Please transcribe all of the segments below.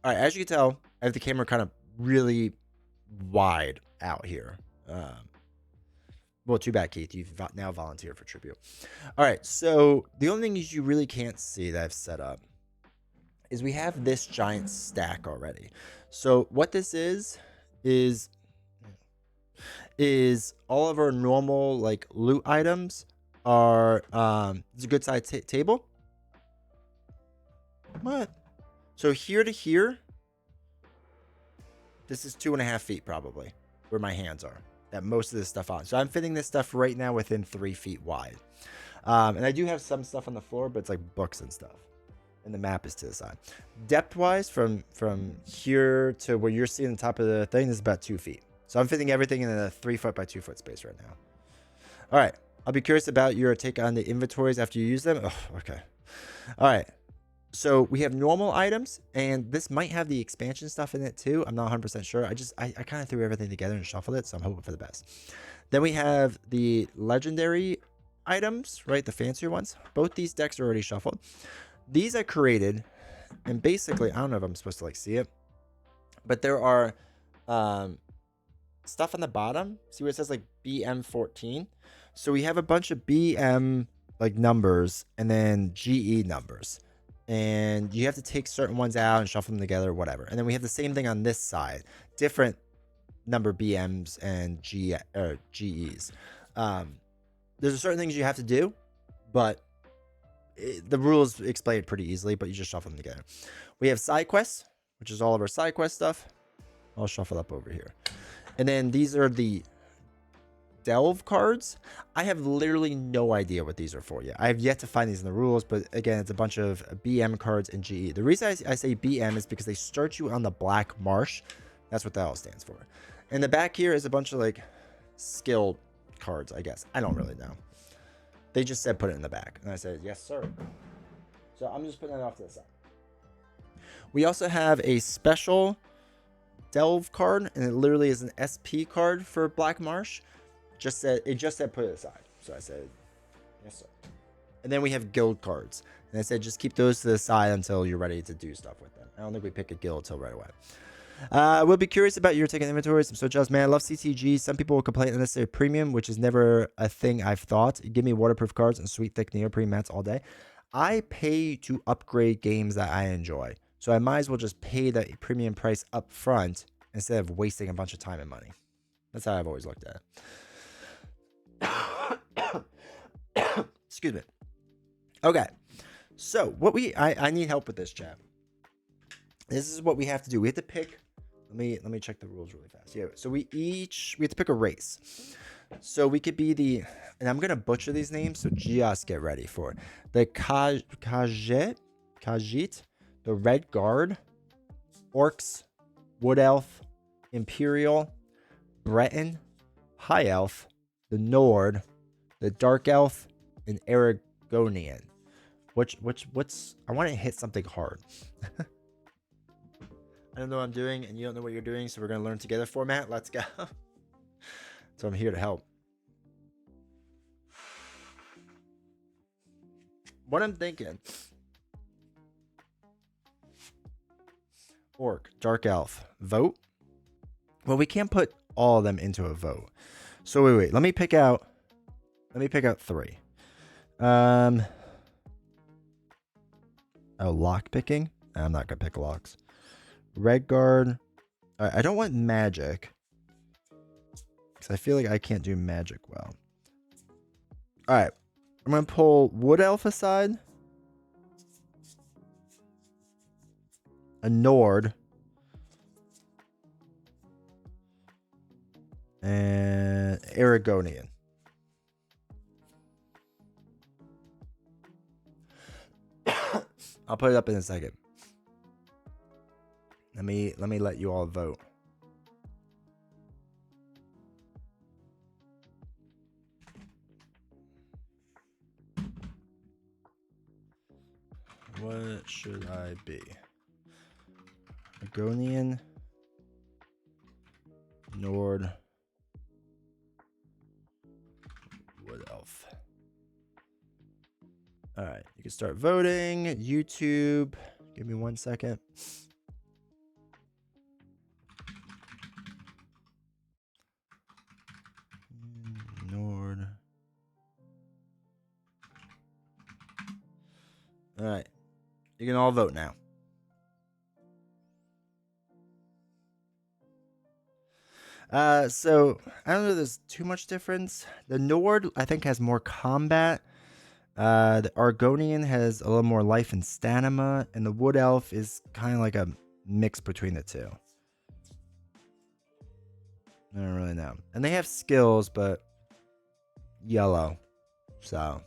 All right, as you can tell, I have the camera kind of really wide out here. Well, too bad, Keith. You've now volunteered for tribute. All right, so the only thing you really can't see that I've set up is we have this giant stack already. So what this is all of our normal like loot items are it's a good size table. What? So here to here, this is 2.5 feet probably where my hands are. That most of this stuff on. So I'm fitting this stuff right now within 3 feet wide. And I do have some stuff on the floor, but it's like books and stuff. And the map is to the side. Depth-wise, from here to where you're seeing the top of the thing, this is about 2 feet. So I'm fitting everything in a 3 foot by 2 foot space right now. All right. I'll be curious about your take on the inventories after you use them. Oh, okay. All right. So we have normal items, and this might have the expansion stuff in it too. I'm not 100% sure. I kind of threw everything together and shuffled it, so I'm hoping for the best. Then we have the legendary items, right? The fancier ones. Both these decks are already shuffled. These I created, and basically, I don't know if I'm supposed to like see it, but there are stuff on the bottom. See where it says like BM14? So we have a bunch of BM like numbers and then GE numbers. And you have to take certain ones out and shuffle them together, whatever. And then we have the same thing on this side, different number BMs and GEs. There's certain things you have to do, but the rules explain it pretty easily, but you just shuffle them together. We have side quests, which is all of our side quest stuff. I'll shuffle up over here. And then these are the delve cards. I have literally no idea what these are for yet. I have yet to find these in the rules, but again, it's a bunch of BM cards and GE. The reason I say BM is because they start you on the black Marsh. That's what that all stands for. And the back here is a bunch of like skill cards, I guess. I don't really know. They just said put it in the back. And I said, yes, sir. So I'm just putting it off to the side. We also have a special delve card, and it literally is an SP card for Black Marsh. It just said put it aside. So I said, yes, sir. And then we have guild cards. And I said, just keep those to the side until you're ready to do stuff with them. I don't think we pick a guild till right away. We'll be curious about your taking inventories. I'm so jealous, man. I love CTG. Some people will complain that it's a premium, which is never a thing I've thought. Give me waterproof cards and sweet, thick neoprene mats all day. I pay to upgrade games that I enjoy. So I might as well just pay the premium price up front instead of wasting a bunch of time and money. That's how I've always looked at it. Excuse me. Okay. So I need help with this, chat. This is what we have to do. We have to pick. Let me check the rules really fast. Yeah. So we have to pick a race. So we could be and I'm gonna butcher these names, so just get ready for it. The Khajiit, the Red Guard, Orcs, Wood Elf, Imperial, Breton, High Elf, the Nord, the Dark Elf, and Aragonian. What's I want to hit something hard. I don't know what I'm doing, and you don't know what you're doing, so we're gonna learn together format. Let's go. So I'm here to help. What I'm thinking. Orc, Dark Elf, vote. Well, we can't put all of them into a vote. So wait. Let me pick out 3. Oh, lock picking. I'm not gonna pick locks. Red Guard. All right, I don't want magic because I feel like I can't do magic well. All right, I'm gonna pull Wood Elf aside, a Nord, and Aragonian. I'll put it up in a second. Let me let you all vote. What should I be? Aragonian, Nord, Wood Elf. All right, you can start voting. YouTube, give me 1 second. You can all vote now. So I don't know if there's too much difference. The Nord, I think, has more combat. The Argonian has a little more life and stamina, and the Wood Elf is kind of like a mix between the two. I don't really know. And they have skills, but yellow. So.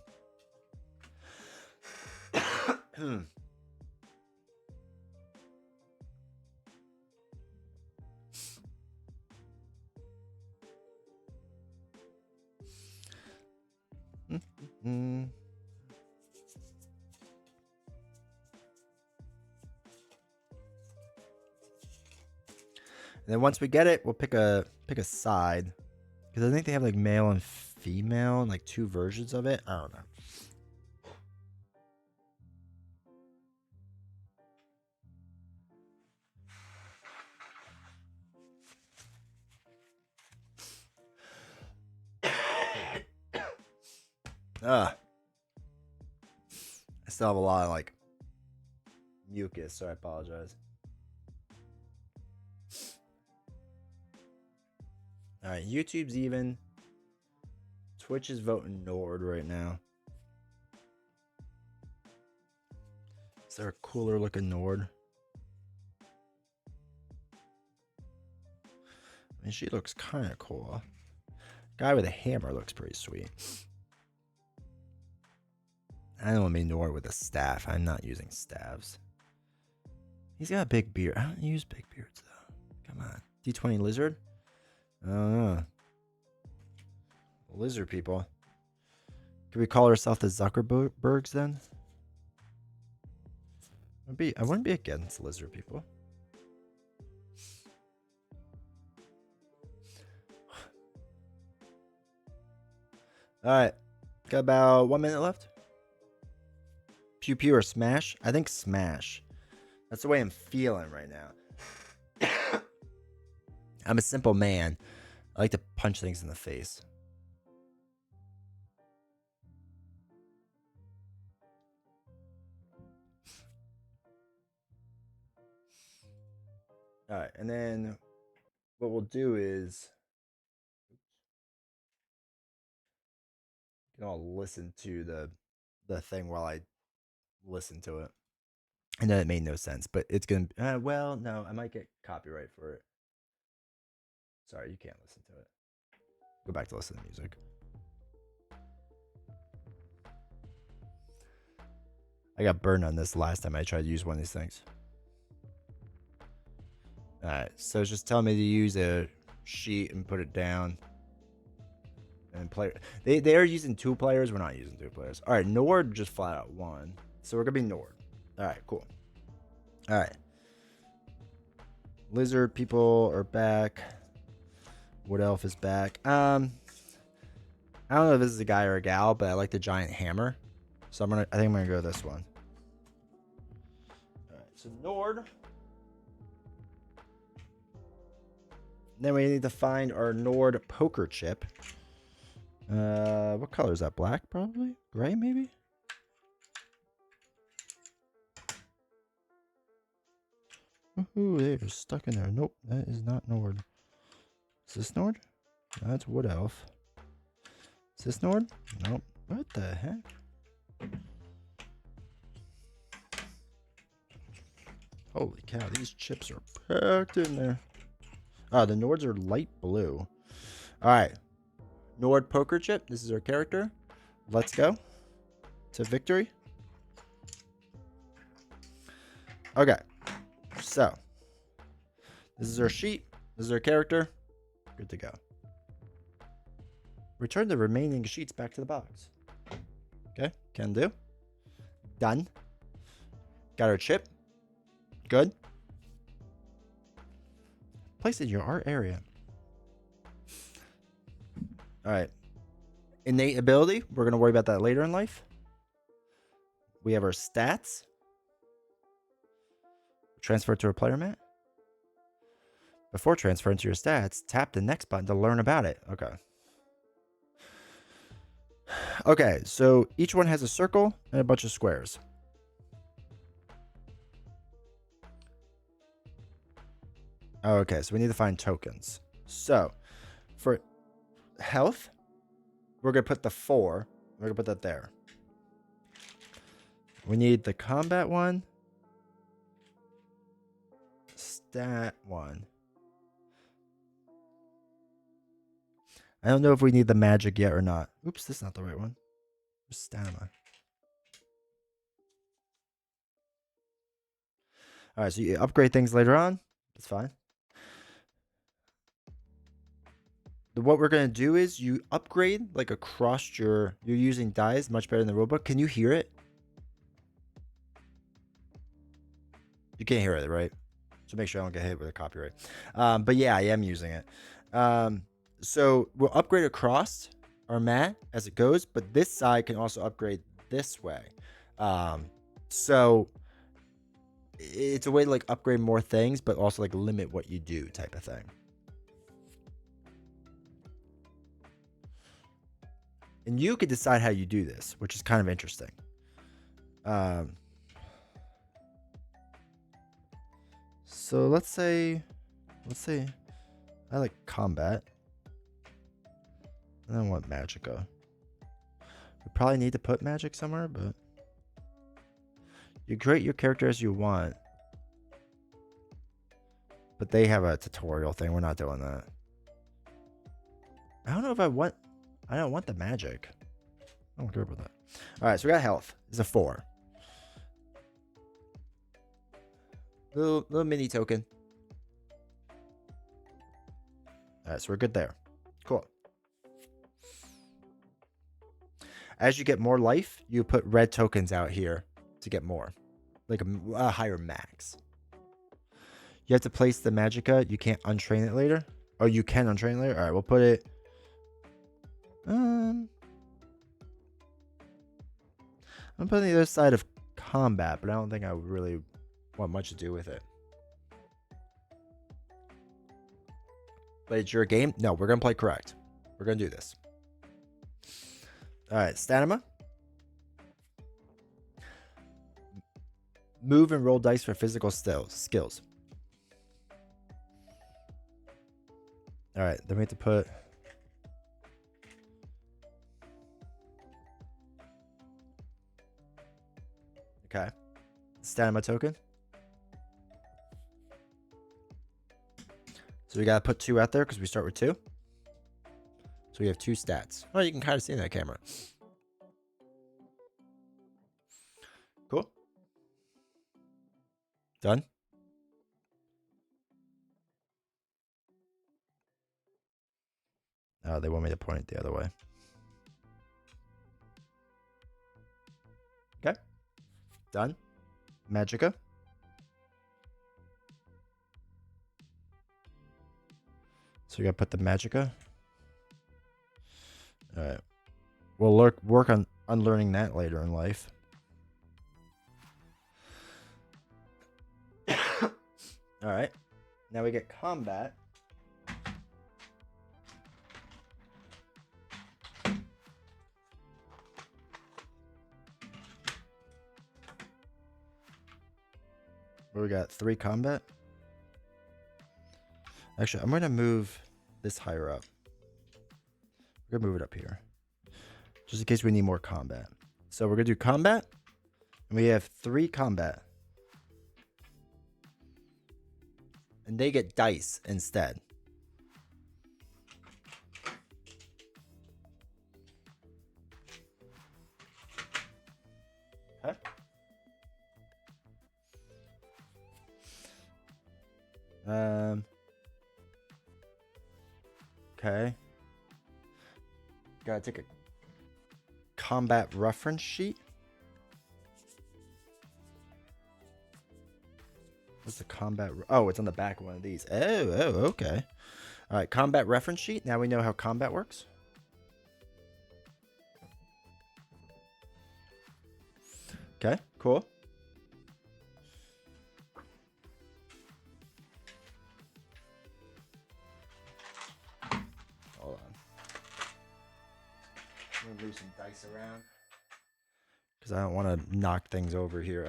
And then once we get it, we'll pick a side, because I think they have like male and female and like 2 versions of it. I don't know. I still have a lot of like mucus, so I apologize. All right, YouTube's even. Twitch is voting Nord right now. Is there a cooler looking Nord? I mean, she looks kind of cool. Guy with a hammer looks pretty sweet. I don't want to be Nord with a staff. I'm not using staves. He's got a big beard. I don't use big beards though. Come on. D20 lizard? I don't know. Lizard people. Can we call ourselves the Zuckerbergs then? I wouldn't be against lizard people. Alright. Got about 1 minute left. Pew pew or smash? I think smash. That's the way I'm feeling right now. I'm a simple man. I like to punch things in the face. Alright, and then what we'll do is you can all listen to the thing while I listen to it. I know it made no sense, but it's gonna well, no, I might get copyright for it. Sorry, you can't listen to it. Go back to listen to music. I got burned on this last time I tried to use one of these things. Alright, so it's just telling me to use a sheet and put it down. And play. They are using 2 players. We're not using 2 players. Alright, Nord just flat out 1. So we're gonna be Nord. Alright, cool. Alright. Lizard people are back. Wood Elf is back. I don't know if this is a guy or a gal, but I like the giant hammer. So I think I'm gonna go this one. Alright, so Nord. Then we need to find our Nord poker chip. What color is that? Black, probably? Gray, maybe? Ooh, they're stuck in there. Nope, that is not Nord. Is this Nord? No, that's Wood Elf. Is this Nord? Nope. What the heck? Holy cow, these chips are packed in there. Ah, the Nords are light blue. Alright. Nord poker chip. This is our character. Let's go to victory. Okay. So, this is our sheet. This is our character. Good to go. Return the remaining sheets back to the box. Okay, can do. Done. Got our chip. Good. Place it in your art area. Alright. Innate ability. We're going to worry about that later in life. We have our stats. Transfer to a player mat. Before transferring to your stats, tap the next button to learn about it. Okay. Okay, so each one has a circle and a bunch of squares. Oh, okay, so we need to find tokens. So for health, we're gonna put the 4. We're gonna put that there. We need the combat one. Stat one. I don't know if we need the magic yet or not. Oops, this is not the right one. Stamina. All right, so you upgrade things later on. That's fine. What we're gonna do is you upgrade like across you're using dice much better than the rulebook. Can you hear it? You can't hear it, right? So make sure I don't get hit with a copyright. But yeah, I am using it. So we'll upgrade across our mat as it goes, but this side can also upgrade this way. So it's a way to like upgrade more things, but also like limit what you do type of thing. And you could decide how you do this, which is kind of interesting. So let's say I like combat. I don't want Magica. We probably need to put magic somewhere, but you create your character as you want. But they have a tutorial thing. We're not doing that. I don't know if I don't want the magic. I don't care about that. All right, so we got health. It's a 4. Little mini token. All right, so we're good there. Cool. As you get more life, you put red tokens out here to get more, like a higher max. You have to place the Magica. You can't untrain it later. Oh, you can untrain it later. All right, we'll put it. I'm putting the other side of combat, but I don't think I would really want much to do with it. But it's your game. No, we're gonna play correct. We're gonna do this. All right, stamina. Move and roll dice for physical skills. All right, then we have to put. Okay. Stamina token. So we gotta put 2 out there because we start with 2. So we have 2 stats. Oh, you can kind of see in that camera. Cool. Done. Oh, they want me to point it the other way. Okay. Done. Magica. So we gotta put the Magica. All right. We'll work on unlearning that later in life. All right. Now we get combat. Where we got 3 combat. Actually, I'm gonna move this higher up. We're gonna move it up here, just in case we need more combat. So we're gonna do combat, and we have 3 combat, and they get dice instead. Okay. Okay. Gotta take a combat reference sheet. What's the combat? Oh, it's on the back of one of these. Oh, okay. All right, combat reference sheet. Now we know how combat works. Okay, cool. Hold on. I'm gonna move some dice around because I don't want to knock things over here.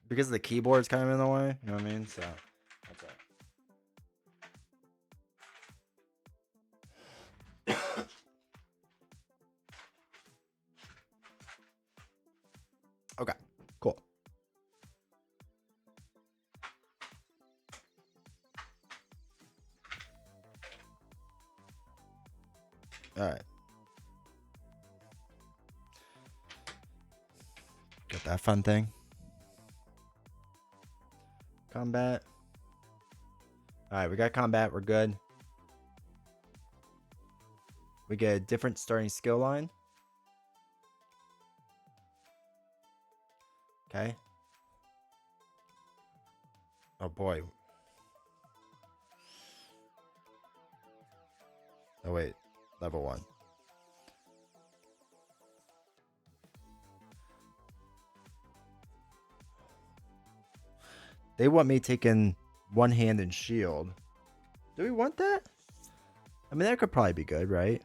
Because the keyboard's kind of in the way. You know what I mean? So that's all right. Okay, cool. All right. Got that fun thing. Combat. All right, we got combat. We're good. We get a different starting skill line. Okay. Oh boy. Oh wait, level 1. They want me taking one hand and shield. Do we want that? I mean, that could probably be good, right?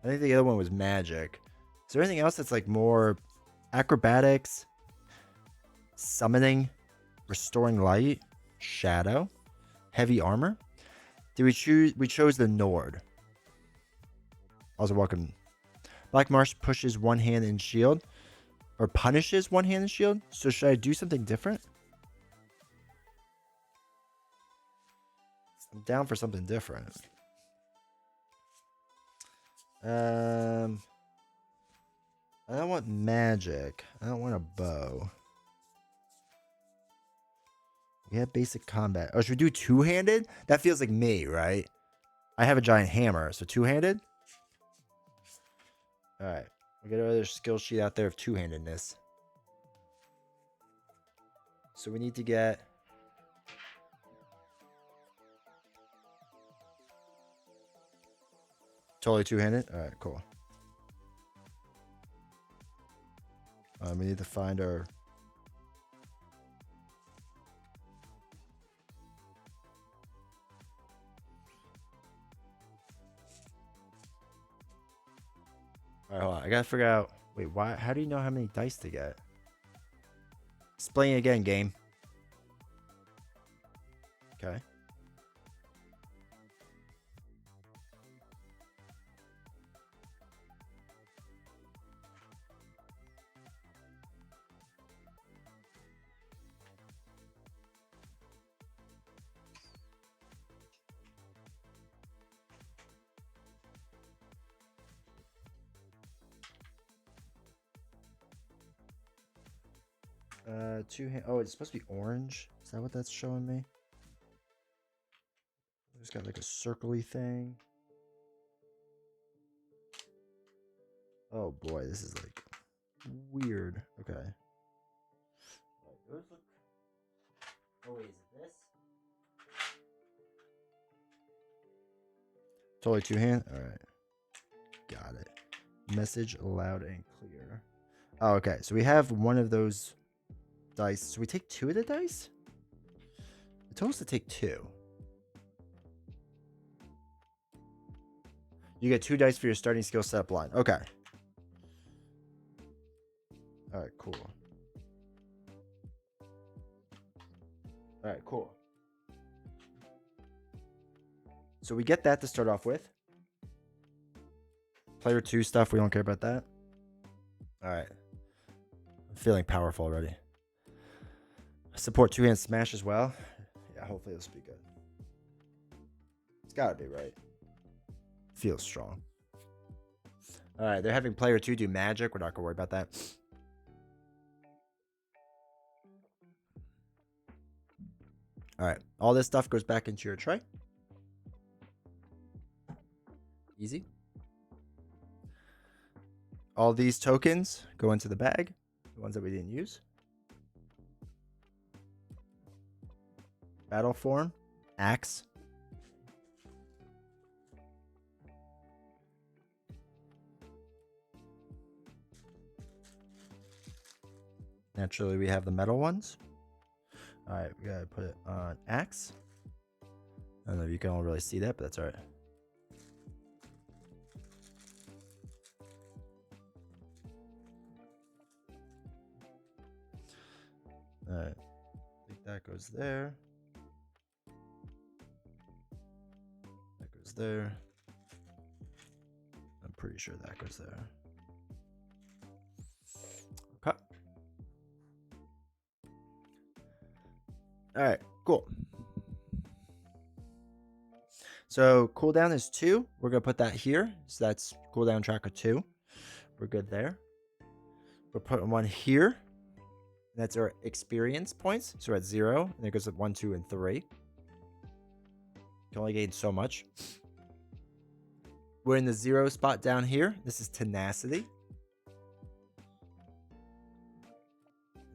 I think the other one was magic. Is there anything else that's like more acrobatics, summoning, restoring light, shadow, heavy armor? Did we choose? We chose the Nord. Also, welcome. Black Marsh pushes one hand and shield, or punishes one hand and shield. So should I do something different? I'm down for something different. I don't want magic. I don't want a bow. We have basic combat. Oh, should we do two-handed? That feels like me, right? I have a giant hammer, so two-handed? Alright. We got another skill sheet out there of two-handedness. So we need to get... Totally two-handed? Alright, cool. We need to find our... Alright, hold on. I gotta figure out... Wait, why? How do you know how many dice to get? Explain again, game. Okay. Oh, it's supposed to be orange. Is that what that's showing me? It's got like a circly thing. Oh boy, this is like weird. Okay. Oh wait, is it this? Totally two-hand? Alright. Got it. Message loud and clear. Oh, okay. So we have one of those dice. So we take two of the dice? It told us to take two. You get two dice for your starting skill setup line. Okay. Alright, cool. Alright, cool. So we get that to start off with. Player 2 stuff, we don't care about that. Alright. I'm feeling powerful already. Support two-hand smash as well. Yeah, hopefully this will be good. It's gotta be, right? Feels strong. Alright, they're having player 2 do magic. We're not gonna worry about that. Alright, all this stuff goes back into your tray. Easy. All these tokens go into the bag, the ones that we didn't use. Battle form, axe. Naturally, we have the metal ones. All right, we gotta put it on axe. I don't know if you can all really see that, but that's all right. All right, I think that goes there. That goes there. I'm pretty sure that goes there. All right, cool. So cooldown is 2. We're going to put that here. So that's cooldown tracker 2. We're good there. We're putting 1 here. That's our experience points. So we're at 0. And it goes up 1, 2, and 3. You can only gain so much. We're in the 0 spot down here. This is tenacity.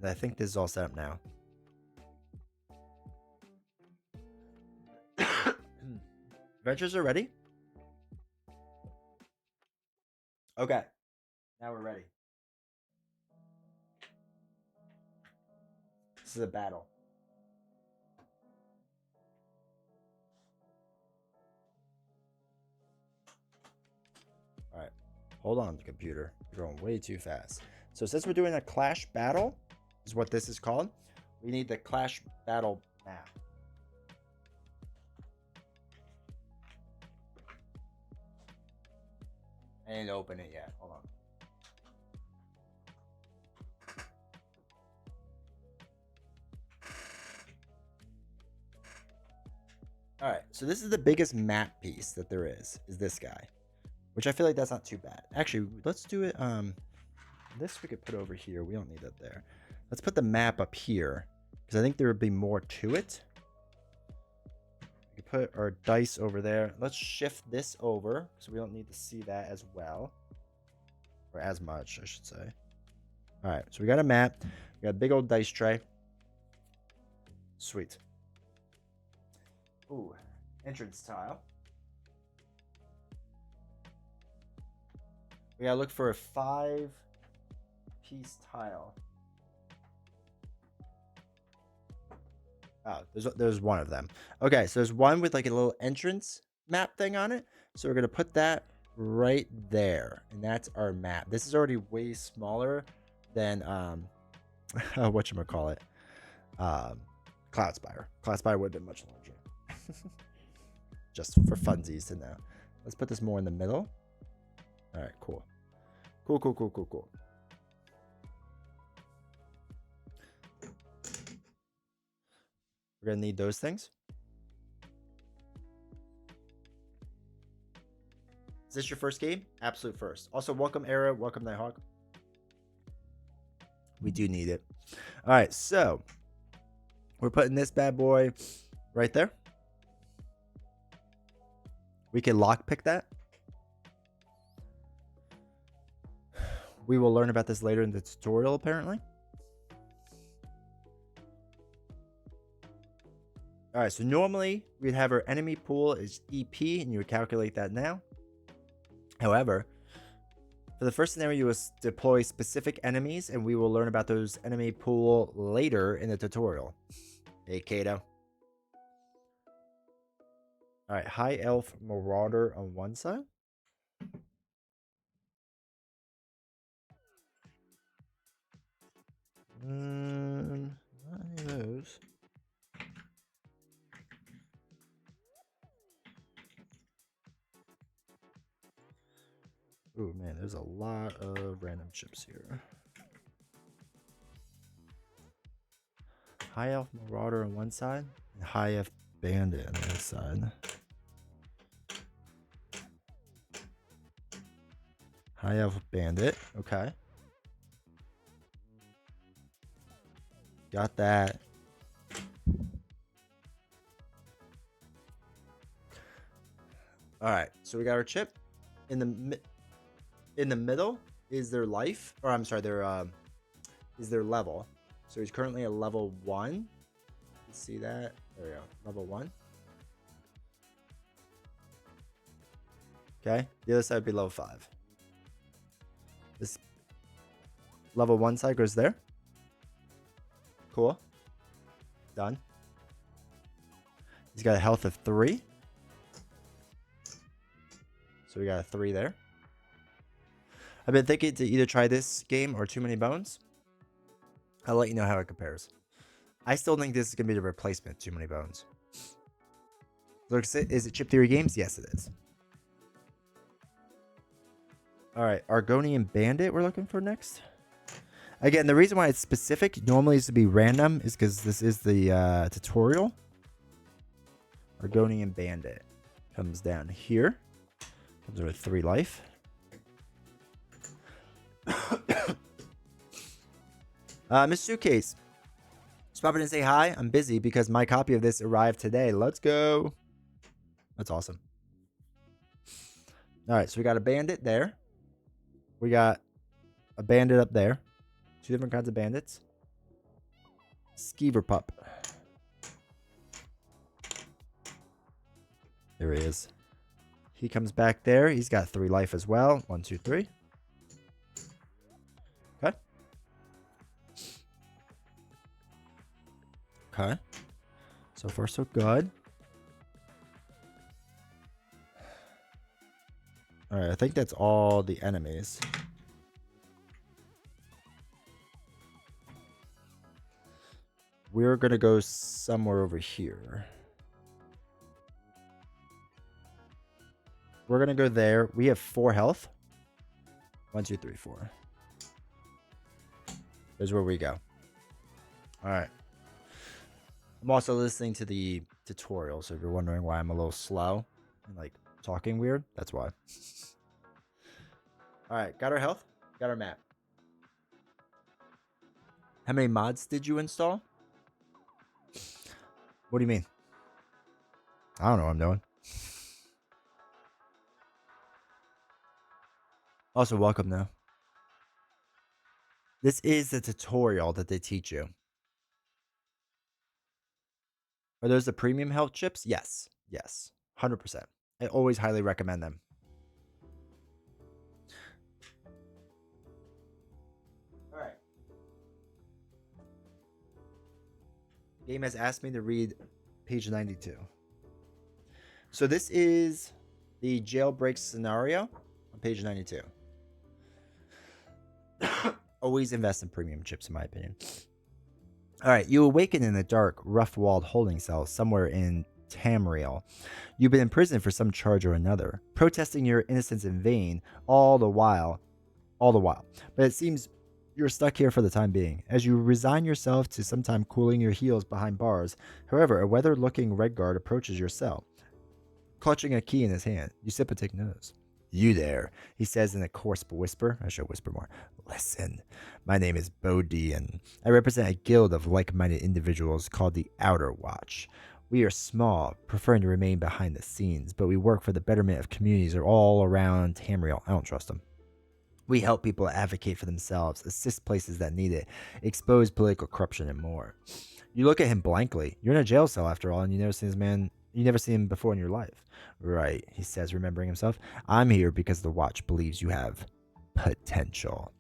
And I think this is all set up now. Adventures are ready. Okay. Now we're ready. This is a battle. All right. Hold on, computer. You're going way too fast. So since we're doing a clash battle, is what this is called. We need the clash battle map. I didn't open it yet. Hold on. All right, so this is the biggest map piece that there is this guy, which I feel like that's not too bad. Actually, let's do it. This we could put over here. We don't need that there. Let's put the map up here because I think there would be more to it. We could put our dice over there. Let's shift this over so we don't need to see that as well, or as much, I should say. All right, so we got a map. We got a big old dice tray. Sweet. Ooh, entrance tile. We gotta look for a 5-piece tile. Oh, there's one of them. Okay, so there's one with like a little entrance map thing on it. So we're gonna put that right there, and that's our map. This is already way smaller than whatchamacallit, Cloudspire. Cloudspire would have been much larger. Just for funsies to know. Let's put this more in the middle. All right, cool. Cool. We're gonna need those things. Is this your first game? Absolute first. Also, welcome Era, welcome Nighthawk. We do need it. All right, so we're putting this bad boy right there. We can lockpick that. We will learn about this later in the tutorial, apparently. All right, so normally we'd have our enemy pool is EP, and you would calculate that now. However, for the first scenario, you will deploy specific enemies, and we will learn about those enemy pool later in the tutorial. Hey, Kato. All right, High Elf Marauder on one side. Not any of those. Oh man, there's a lot of random chips here. High Elf Marauder on one side, and High Elf Bandit on the other side. High Elf Bandit, okay. Got that. All right, so we got our chip. In the middle is their life, or I'm sorry, is their level. So he's currently at level 1. You see that? There we go, level 1. Okay, the other side would be level 5. This level 1 side goes there. Cool. Done. He's got a health of 3. So we got a 3 there. I've been thinking to either try this game or Too Many Bones. I'll let you know how it compares. I still think this is going to be the replacement of Too Many Bones. Is it Chip Theory Games? Yes, it is. All right, Argonian Bandit we're looking for next. Again, the reason why it's specific normally is to be random is because this is the tutorial. Argonian Bandit comes down here. Comes with 3 life. Miss Suitcase. Just popping in and say hi. I'm busy because my copy of this arrived today. Let's go. That's awesome. All right, so we got a bandit there. We got a bandit up there. 2 different kinds of bandits. Skeever pup. There he is. He comes back there. He's got 3 life as well. 1, 2, 3. Okay. Okay. So far, so good. All right, I think that's all the enemies. We're going to go somewhere over here. We're going to go there. We have 4 health. 1, 2, 3, 4. There's where we go. All right. I'm also listening to the tutorial, so if you're wondering why I'm a little slow and like talking weird, that's why. All right, got our health, got our map. How many mods did you install? What do you mean? I don't know what I'm doing. Also, welcome though. This is the tutorial that they teach you. Are those the premium health chips? Yes. Yes. 100%. I always highly recommend them. All right. The game has asked me to read page 92. So this is the jailbreak scenario on page 92. Always invest in premium chips, in my opinion. All right, you awaken in a dark, rough-walled holding cell somewhere in Tamriel. You've been imprisoned for some charge or another, protesting your innocence in vain all the while. But it seems you're stuck here for the time being, as you resign yourself to sometime cooling your heels behind bars. However, a weathered-looking redguard approaches your cell, clutching a key in his hand. You sip and take notice. You there, he says in a coarse whisper. I should whisper more. Listen, my name is Bodian. I represent a guild of like-minded individuals called the Outer Watch. We are small, preferring to remain behind the scenes, but we work for the betterment of communities all around Tamriel. I don't trust them. We help people advocate for themselves, assist places that need it, expose political corruption, and more. You look at him blankly. You're in a jail cell after all, and you never seen him before in your life. Right, he says, remembering himself. I'm here because the Watch believes you have potential.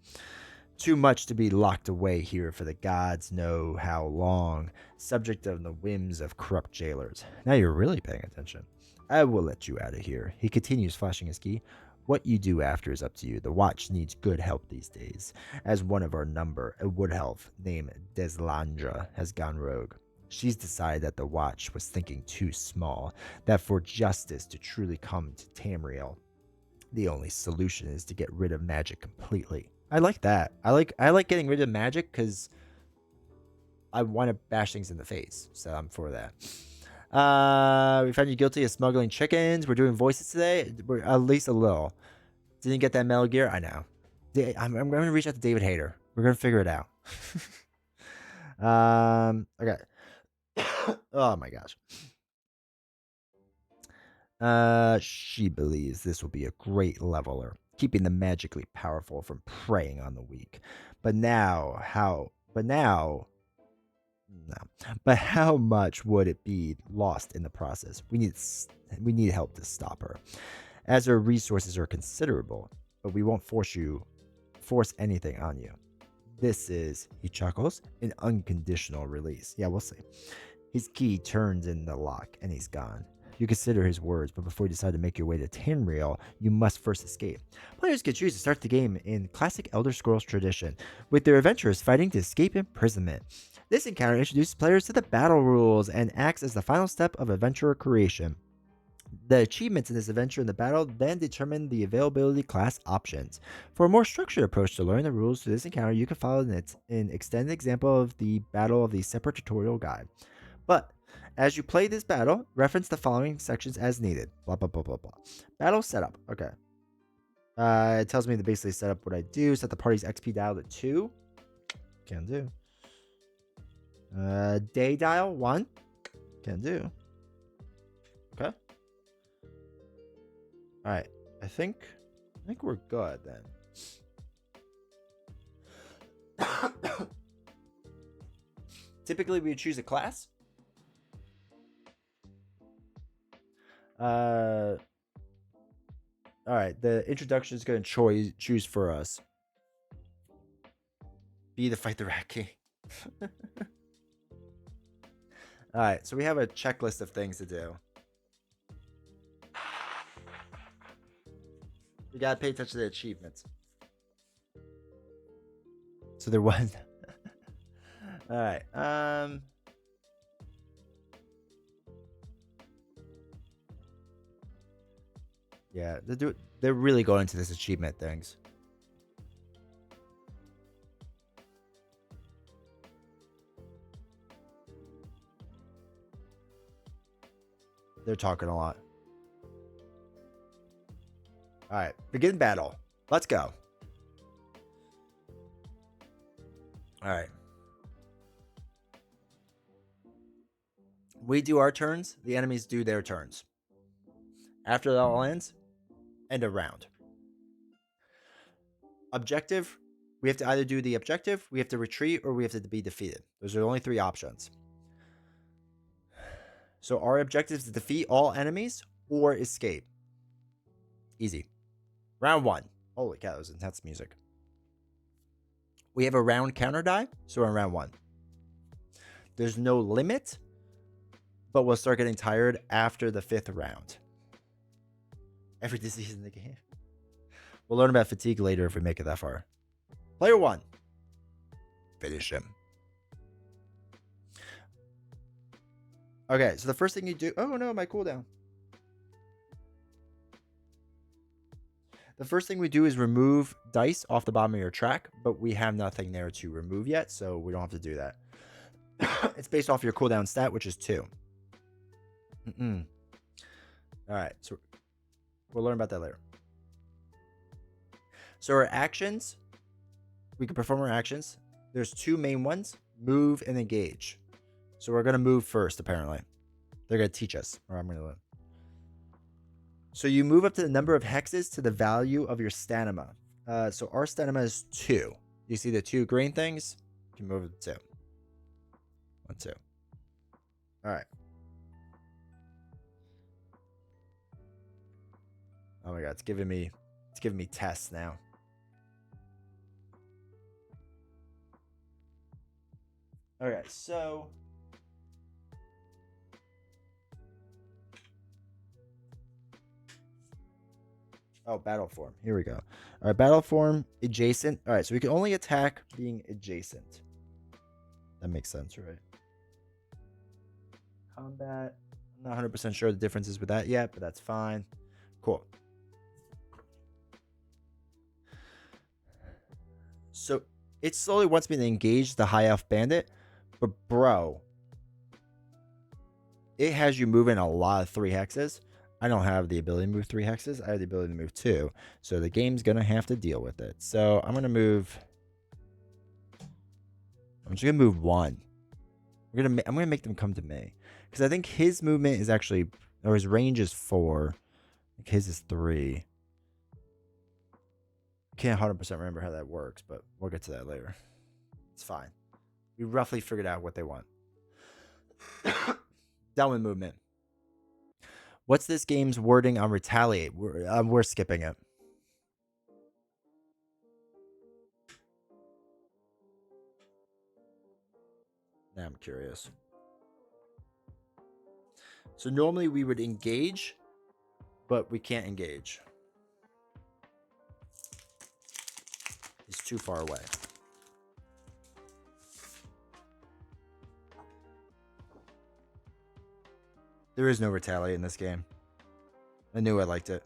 Too much to be locked away here for the gods know how long, subject of the whims of corrupt jailers. Now you're really paying attention. I will let you out of here. He continues, flashing his key. What you do after is up to you. The Watch needs good help these days. As one of our number, a wood elf named Deslandra has gone rogue. She's decided that the Watch was thinking too small, that for justice to truly come to Tamriel, the only solution is to get rid of magic completely. I like that. I like getting rid of magic because I want to bash things in the face, so I'm for that. We found you guilty of smuggling chickens. We're doing voices today. We're at least a little. Didn't get that Metal Gear? I know. I'm going to reach out to David Hayter. We're going to figure it out. Okay. Oh my gosh. She believes this will be a great leveler, keeping the magically powerful from preying on the weak. But how much would it be lost in the process? We need help to stop her, as her resources are considerable, but we won't force anything on you. This is, he chuckles, an unconditional release. Yeah, we'll see. His key turns in the lock, and he's gone. You consider his words, but before you decide to make your way to Tamriel, you must first escape. Players can choose to start the game in classic Elder Scrolls tradition, with their adventurers fighting to escape imprisonment. This encounter introduces players to the battle rules and acts as the final step of adventurer creation. The achievements in this adventure in the battle then determine the availability class options. For a more structured approach to learn the rules to this encounter, you can follow an extended example of the battle of the separate tutorial guide. But as you play this battle, reference the following sections as needed. Blah, blah, blah, blah, blah. Battle setup. Okay. It tells me to basically set up what I do. Set the party's XP dial to 2. Can do. Day dial 1. Can do. Okay. All right. I think we're good then. Typically, we choose a class. All right. The introduction is going to choose for us. Be the fight the Rat King. All right. So we have a checklist of things to do. We gotta pay attention to the achievements. So there was. All right. Yeah, they're really going into this achievement things. They're talking a lot. All right, begin battle. Let's go. All right. We do our turns. The enemies do their turns. After that all ends, end of round. Objective. We have to either do the objective, we have to retreat, or we have to be defeated. Those are the only 3 options. So our objective is to defeat all enemies or escape. Easy. Round 1. Holy cow, that was intense music. We have a round counter die, so we're on round 1. There's no limit, but we'll start getting tired after the 5th round. Every disease in the game. We'll learn about fatigue later if we make it that far. Player 1. Finish him. Okay, so the first thing you do... Oh no, my cooldown. The first thing we do is remove dice off the bottom of your track, but we have nothing there to remove yet, so we don't have to do that. It's based off your cooldown stat, which is 2. Alright, so we'll learn about that later. So our actions, we can perform our actions. There's 2 main ones, move and engage. So we're going to move first, apparently. They're going to teach us, or I'm going to learn. So you move up to the number of hexes to the value of your stamina. So our stamina is 2. You see the 2 green things? You can move it to 2. 1, 2. All right. Oh my god, it's giving me tests now. Okay, so battle form. Here we go. All right, battle form adjacent. All right, so we can only attack being adjacent. That makes sense, right? Combat. I'm not 100% sure the differences with that yet, but that's fine. Cool. So it slowly wants me to engage the high elf bandit, but bro, it has you moving a lot of 3 hexes. I don't have the ability to move 3 hexes. I have the ability to move 2. So the game's going to have to deal with it. So I'm just going to move 1. I'm going to make them come to me. Because I think his movement is actually, or his range is 4. I think his is 3. Can't 100% remember how that works, but we'll get to that later. It's fine. We roughly figured out what they want. Down with movement. What's this game's wording on retaliate? We're skipping it. Now I'm curious. So normally we would engage, but we can't engage. He's too far away. There is no retaliate in this game. I knew I liked it.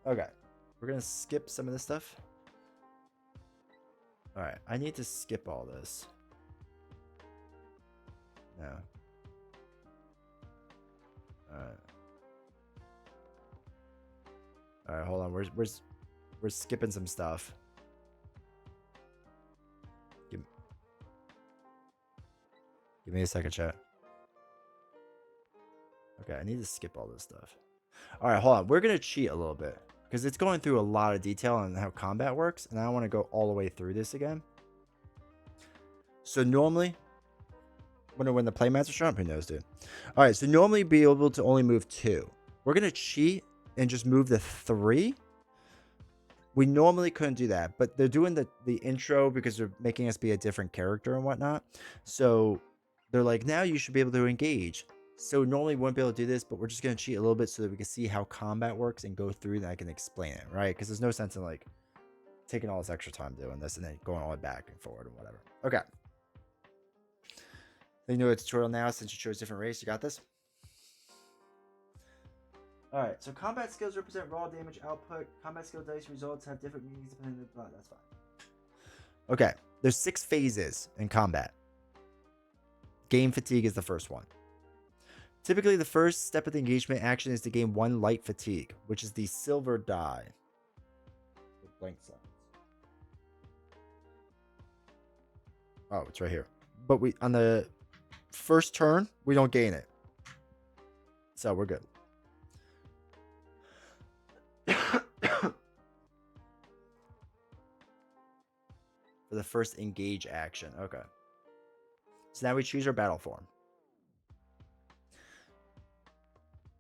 Okay. We're going to skip some of this stuff. All right. I need to skip all this. No. All right. All right, hold on. We're skipping some stuff. Give me a second, chat. Okay, I need to skip all this stuff. All right, hold on. We're gonna cheat a little bit because it's going through a lot of detail on how combat works, and I don't want to go all the way through this again. So normally, when the playmats are showing, who knows, dude? All right, so normally be able to only move 2. We're gonna cheat and just move the 3. We normally couldn't do that, but they're doing the intro because they're making us be a different character and whatnot. So they're like, now you should be able to engage. So normally we wouldn't be able to do this, but we're just going to cheat a little bit so that we can see how combat works and go through and I can explain it, right? Because there's no sense in like taking all this extra time doing this and then going all the way back and forward and whatever. Okay. They know it's tutorial now since you chose different race. You got this? Alright, so combat skills represent raw damage output. Combat skill dice results have different meanings depending on the... That's fine. Okay, there's 6 phases in combat. Game fatigue is the first one. Typically, the first step of the engagement action is to gain 1 light fatigue, which is the silver die. With blank signs. Oh, it's right here. But we on the first turn, we don't gain it. So we're good. For the first engage action. Okay. So now we choose our battle form.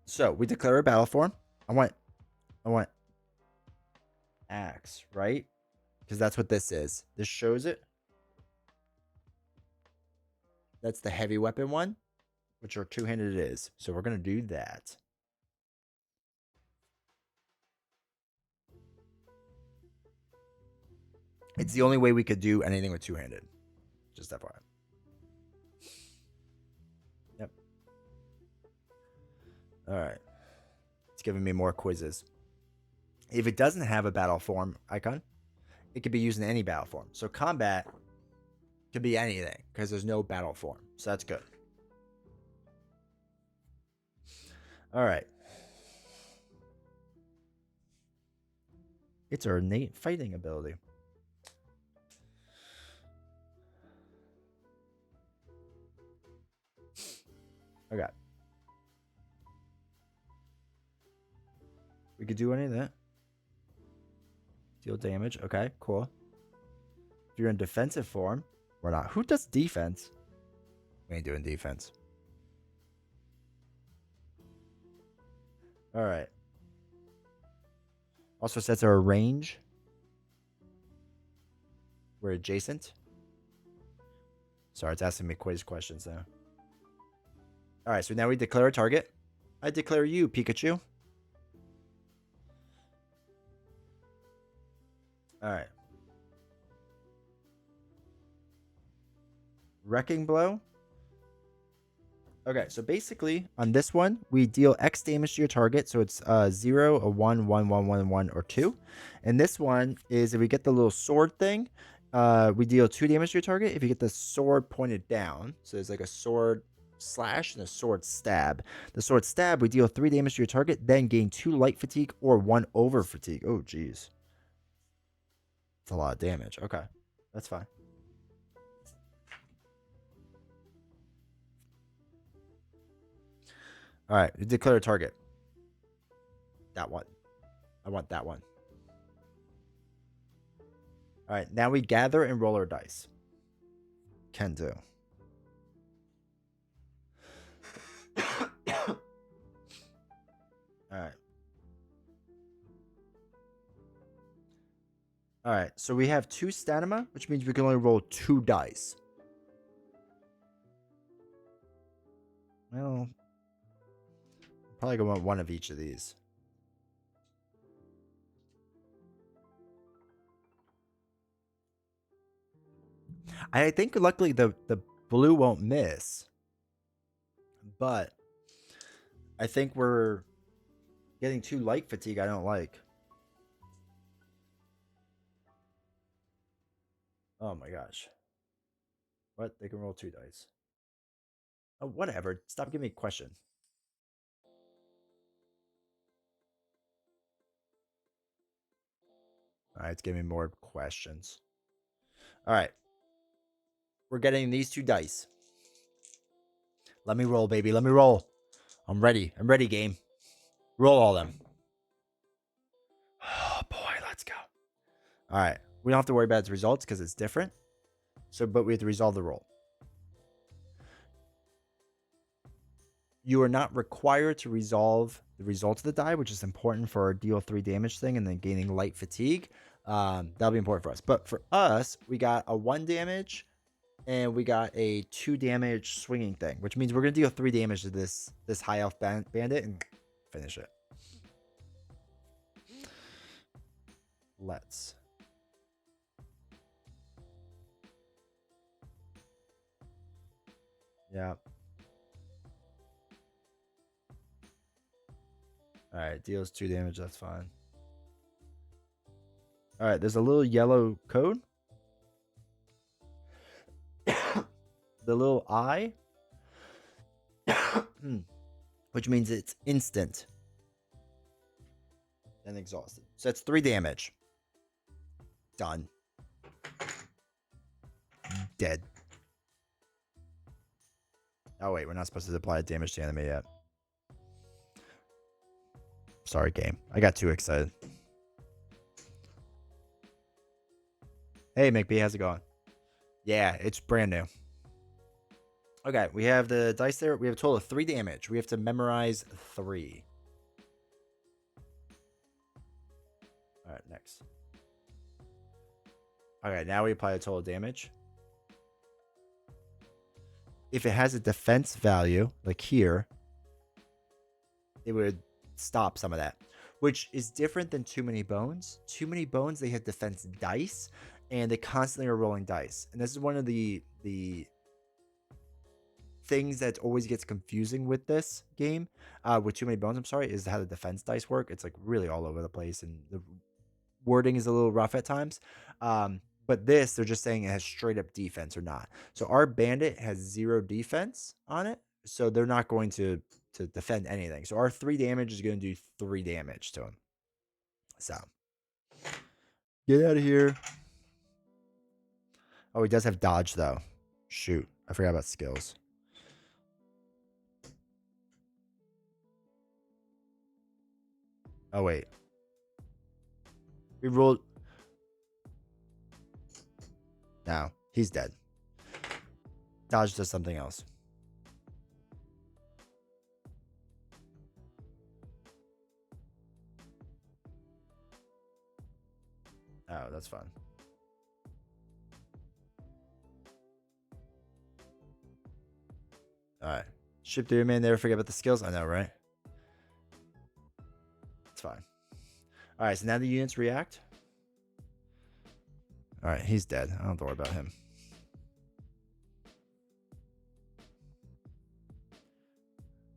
So we declare a battle form. I want axe, right? Because that's what this is. This shows it. That's the heavy weapon one, which are 2-handed it is. So we're going to do that. It's the only way we could do anything with 2-handed. Just FYI. Yep. All right. It's giving me more quizzes. If it doesn't have a battle form icon, it could be used in any battle form. So combat could be anything because there's no battle form. So that's good. All right. It's our innate fighting ability. Okay. We could do any of that. Deal damage. Okay, cool. If you're in defensive form, we're not. Who does defense? We ain't doing defense. All right. Also sets our range. We're adjacent. Sorry, it's asking me quiz questions now. All right, so now we declare a target. I declare you, Pikachu. All right. Wrecking Blow. Okay, so basically on this one, we deal X damage to your target. So it's 0, a 1, 1, 1, 1, 1, or 2. And this one is if we get the little sword thing, we deal 2 damage to your target. If you get the sword pointed down, so there's like a sword slash and a sword stab. The sword stab, we deal 3 damage to your target, then gain 2 light fatigue or 1 over fatigue. Oh, geez. It's a lot of damage. Okay, that's fine. All right, declare a target. That one. I want that one. All right, now we gather and roll our dice. Can do. All right. All right, so we have 2 stamina, which means we can only roll 2 dice. Well, probably going to want one of each of these. I think luckily the blue won't miss. but I think we're getting too light fatigue. I don't like. Oh my gosh. What? They can roll 2 dice. Oh, whatever. Stop giving me a question. All right, it's giving me more questions. All right. We're getting these 2 dice. Let me roll, baby. Let me roll. I'm ready. I'm ready, game. Roll all them. Oh, boy. Let's go. All right. We don't have to worry about its results because it's different. So, but we have to resolve the roll. You are not required to resolve the result of the die, which is important for our deal 3 damage thing and then gaining light fatigue. That'll be important for us. But for us, we got a 1 damage and we got a 2 damage swinging thing, which means we're going to deal 3 damage to this high elf bandit and finish it. Let's. Yeah. All right, deals 2 damage. That's fine. All right, there's a little yellow code. The little eye, which means it's instant and exhausted. So that's 3 damage. Done. Dead. Oh, wait, we're not supposed to apply damage to the enemy yet. Sorry, game. I got too excited. Hey, McB, how's it going? Yeah, it's brand new. Okay, we have the dice there. We have a total of 3 damage. We have to memorize 3. All right, next. Okay, now we apply a total damage. If it has a defense value, like here, it would stop some of that, which is different than Too Many Bones. Too Many Bones, they have defense dice, and they constantly are rolling dice. And this is one of the things that always gets confusing with this game, with Too Many Bones, I'm sorry, is how the defense dice work. It's like really all over the place, and the wording is a little rough at times. But this, they're just saying it has straight up defense or not. So our bandit has 0 defense on it, so they're not going to defend anything. So our 3 damage is going to do 3 damage to him. So get out of here. Oh, he does have dodge though. Shoot, I forgot about skills. Oh wait, we rolled. No, he's dead. Dodge does something else. Oh, that's fun. All right. Ship through, man. Never forget about the skills. I know, right? It's fine. All right. So now the units react. All right. He's dead. I don't have to worry about him.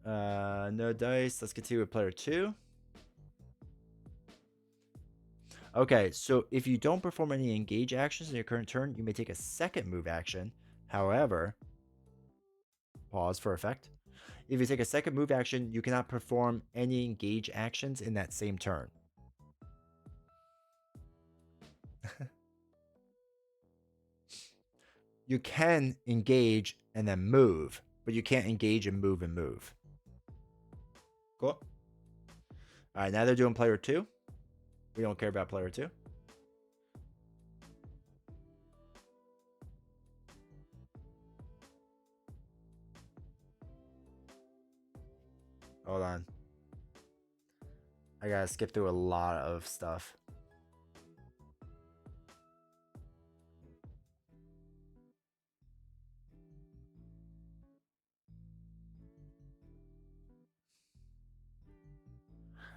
No dice. Let's continue with player 2. Okay, so if you don't perform any engage actions in your current turn, you may take a second move action. However, pause for effect. If you take a second move action, you cannot perform any engage actions in that same turn. You can engage and then move, but you can't engage and move and move. Cool. All right, now they're doing player 2. We don't care about player 2. Hold on. I gotta skip through a lot of stuff.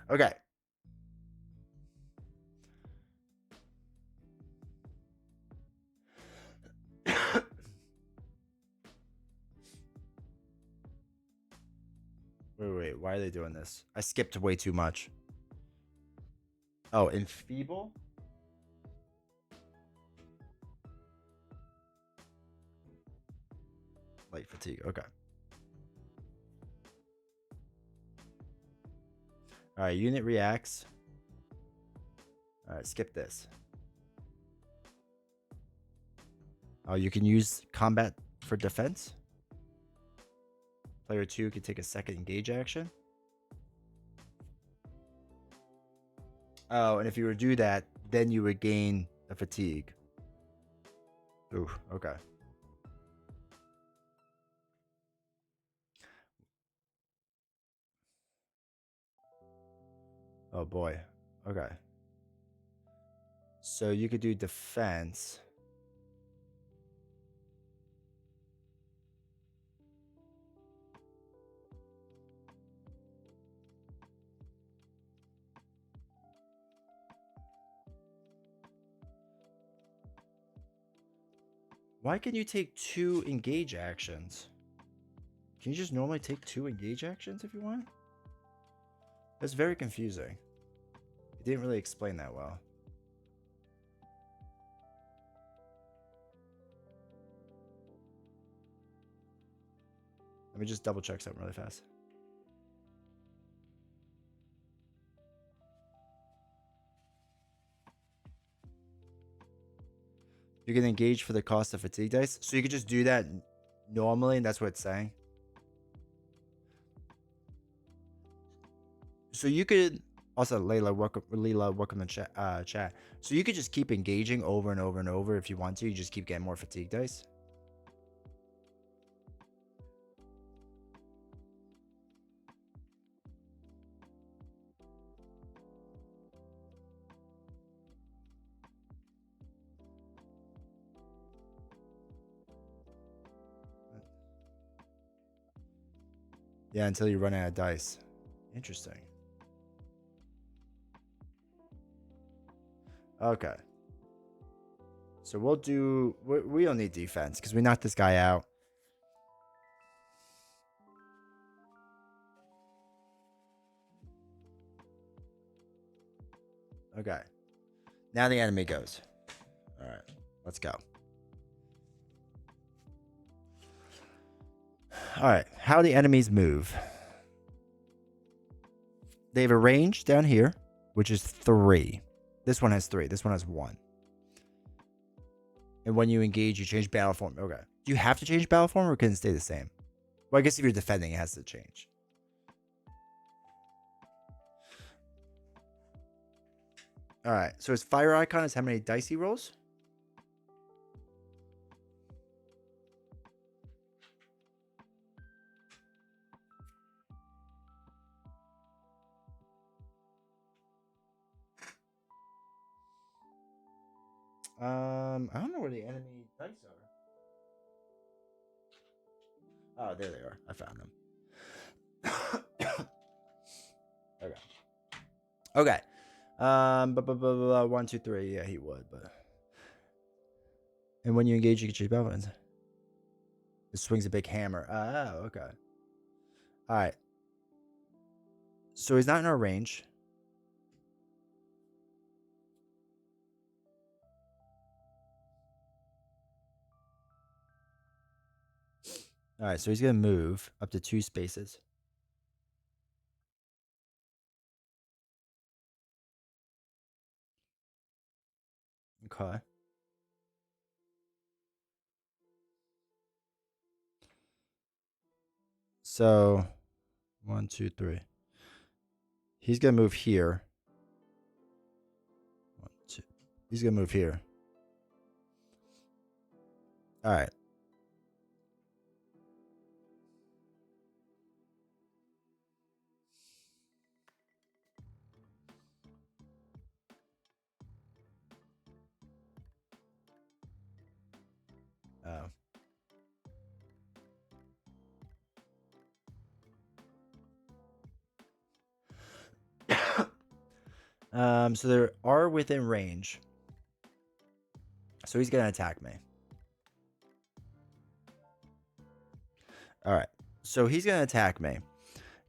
Okay. Wait, why are they doing this? I skipped way too much. Oh, enfeeble? Light fatigue. Okay. All right, unit reacts. All right, skip this. Oh, you can use combat for defense. Player 2 can take a second engage action. Oh, and if you were to do that, then you would gain a fatigue. Ooh, okay. Oh boy. Okay. So you could do defense. Why can you take 2 engage actions? Can you just normally take 2 engage actions if you want? That's very confusing. It didn't really explain that well. Let me just double check something really fast. You can engage for the cost of fatigue dice. So you could just do that normally, and that's what it's saying. So you could also Layla, welcome to chat. So you could just keep engaging over and over and over if you want to. You just keep getting more fatigue dice. Yeah, until you run out of dice. Interesting. Okay. So we'll do... We don't need defense because we knocked this guy out. Okay. Now the enemy goes. All right. Let's go. All right. How the enemies move. They have a range down here, which is 3. This one has 3. This one has 1. And when you engage, you change battle form. Okay. Do you have to change battle form or can it stay the same? Well, I guess if you're defending, it has to change. All right. So his fire icon is how many dice he rolls? I don't know where the enemy dice are. Oh, there they are. I found them. Okay. Okay. 1, 2, 3. Yeah, he would, but. And when you engage, you can choose battle weapons. It swings a big hammer. Oh, okay. All right. So he's not in our range. All right, so he's going to move up to 2 spaces. Okay. So 1, 2, 3. He's going to move here. 1, 2. He's going to move here. All right. Oh. So they are within range. So he's going to attack me. All right. So he's going to attack me.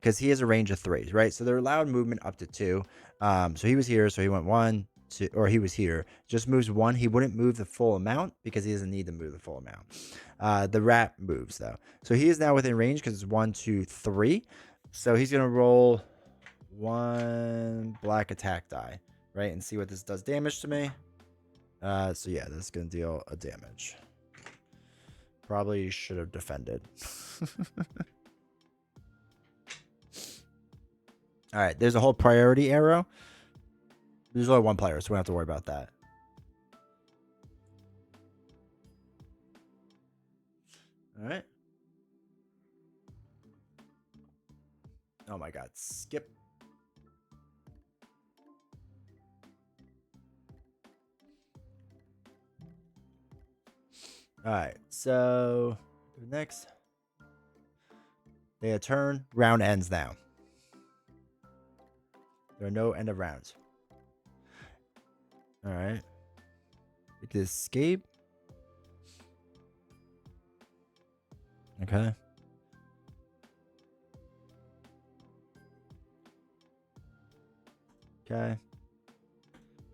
because he has a range of 3, right? So they're allowed movement up to 2. So he was here, so he went 1, 2, or he was here. Just moves 1. He wouldn't move the full amount because he doesn't need to move the full amount. The rat moves though, so he is now within range because it's 1, 2, 3. So he's gonna roll 1 black attack die, right, and see what this does damage to me. So yeah, this is gonna deal a damage. Probably should have defended. All right, there's a whole priority arrow. There's only 1 player, so we don't have to worry about that. All right. Oh my god, skip. All right, so next. They turn. Round ends now. There are no end of rounds. All right. We can escape. Okay. Okay.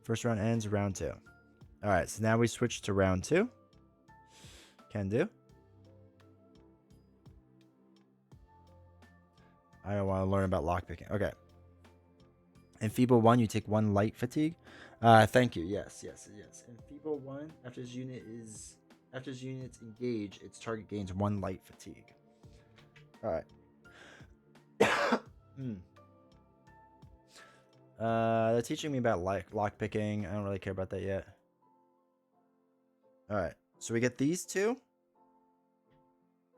First round ends, round 2. All right, so now we switch to round 2. Can do. I don't want to learn about lockpicking. Okay. Enfeeble 1, you take 1 light fatigue. Thank you. Yes. Enfeeble 1, after his units engage, its target gains 1 light fatigue. All right. They're teaching me about lockpicking. I don't really care about that yet. All right. So we get these 2.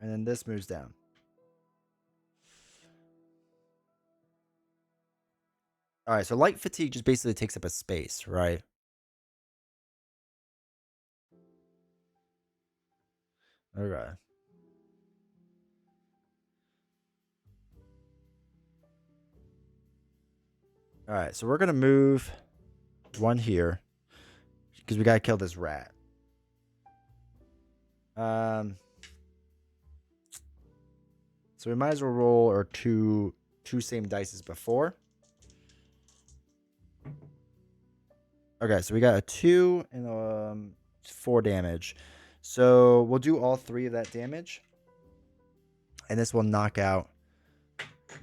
And then this moves down. All right. So light fatigue just basically takes up a space, right? Okay. All right. So we're going to move 1 here because we got to kill this rat. So we might as well roll our two same dice as before. Okay, so we got a 2 and 4 damage. So we'll do all 3 of that damage. And this will knock out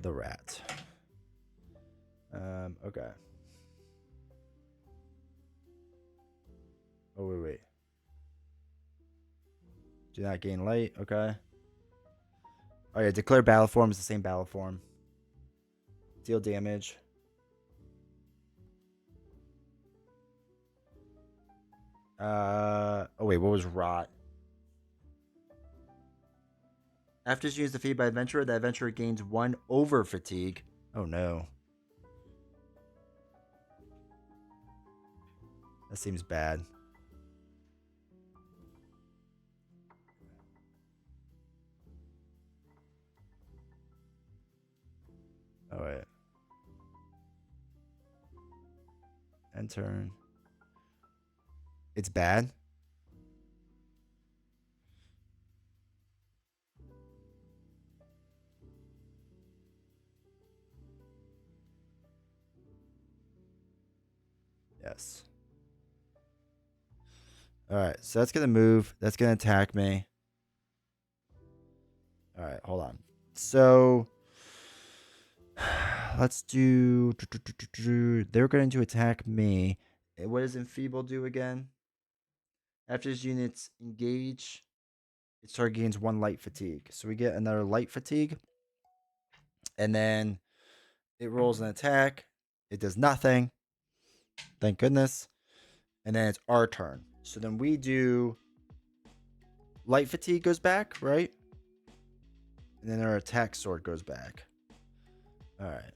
the rat. Okay. Oh, wait. Do not gain light. Okay. Oh, yeah. Declare battle form is the same battle form. Deal damage. Oh, wait. What was rot? After it's used defeated by adventurer, the adventurer gains 1 over fatigue. Oh, no. That seems bad. Oh, wait. End turn. It's bad? Yes. Alright, so that's going to move. That's going to attack me. Alright, hold on. So, let's do... They're going to attack me. What does Enfeeble do again? After his units engage, its target gains 1 light fatigue. So we get another light fatigue. And then it rolls an attack. It does nothing. Thank goodness. And then it's our turn. So then we do... Light fatigue goes back, right? And then our attack sword goes back. Alright.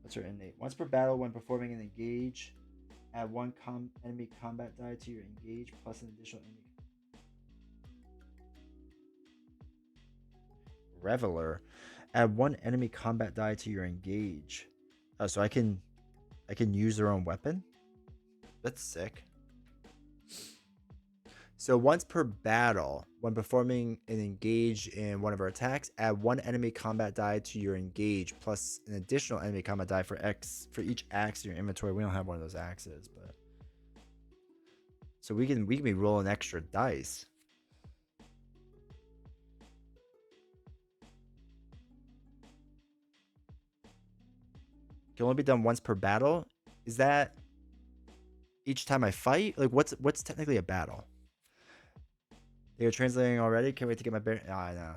What's our innate? Once per battle, when performing an engage, add 1 enemy combat die to your engage, plus an additional enemy. Reveler. Add 1 enemy combat die to your engage. Oh, so I can use their own weapon? That's sick. So once per battle, when performing an engage in one of our attacks, add one enemy combat die to your engage plus an additional enemy combat die for each axe in your inventory. We don't have one of those axes, but so we can be rolling extra dice. Can only be done once per battle. Is that each time I fight? Like what's technically a battle? They are translating already. Can't wait to get my bear. Oh, I know.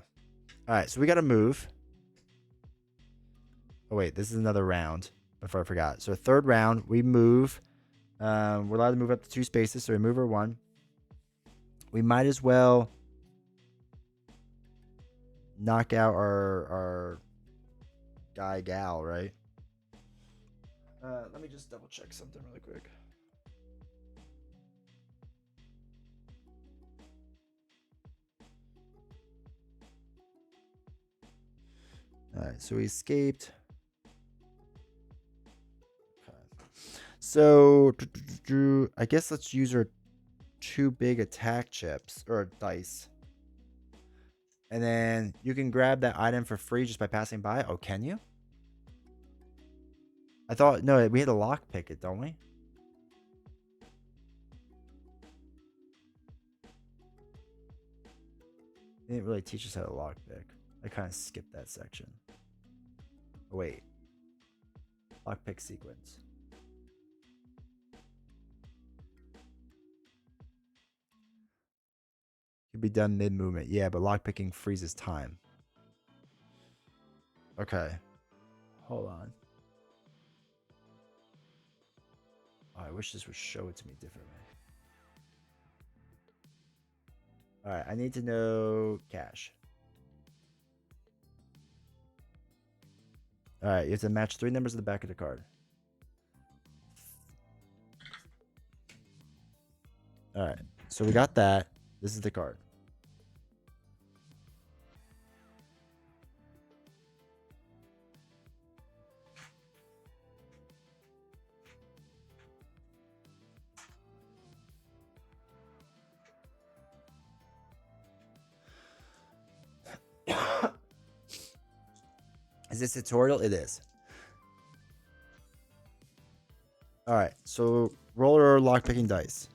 All right, so we got to move. Oh wait, this is another round. Before I forgot. So third round, we move. We're allowed to move up to 2 spaces, so we move our 1. We might as well knock out our gal, right? Let me just double check something really quick. All right, so we escaped. Okay. So I guess let's use our 2 big attack chips or dice. And then you can grab that item for free just by passing by. Oh, can you? I thought, no, we had to lockpick it, don't we? They didn't really teach us how to lockpick. I kind of skipped that section. Oh, wait. Lockpick sequence. Could be done mid-movement. Yeah, but lockpicking freezes time. Okay. Hold on. Oh, I wish this would show it to me differently. All right, I need to know cash. All right, you have to match 3 numbers at the back of the card. All right, so we got that. This is the card. Is this tutorial? It is. All right, so roller lockpicking dice.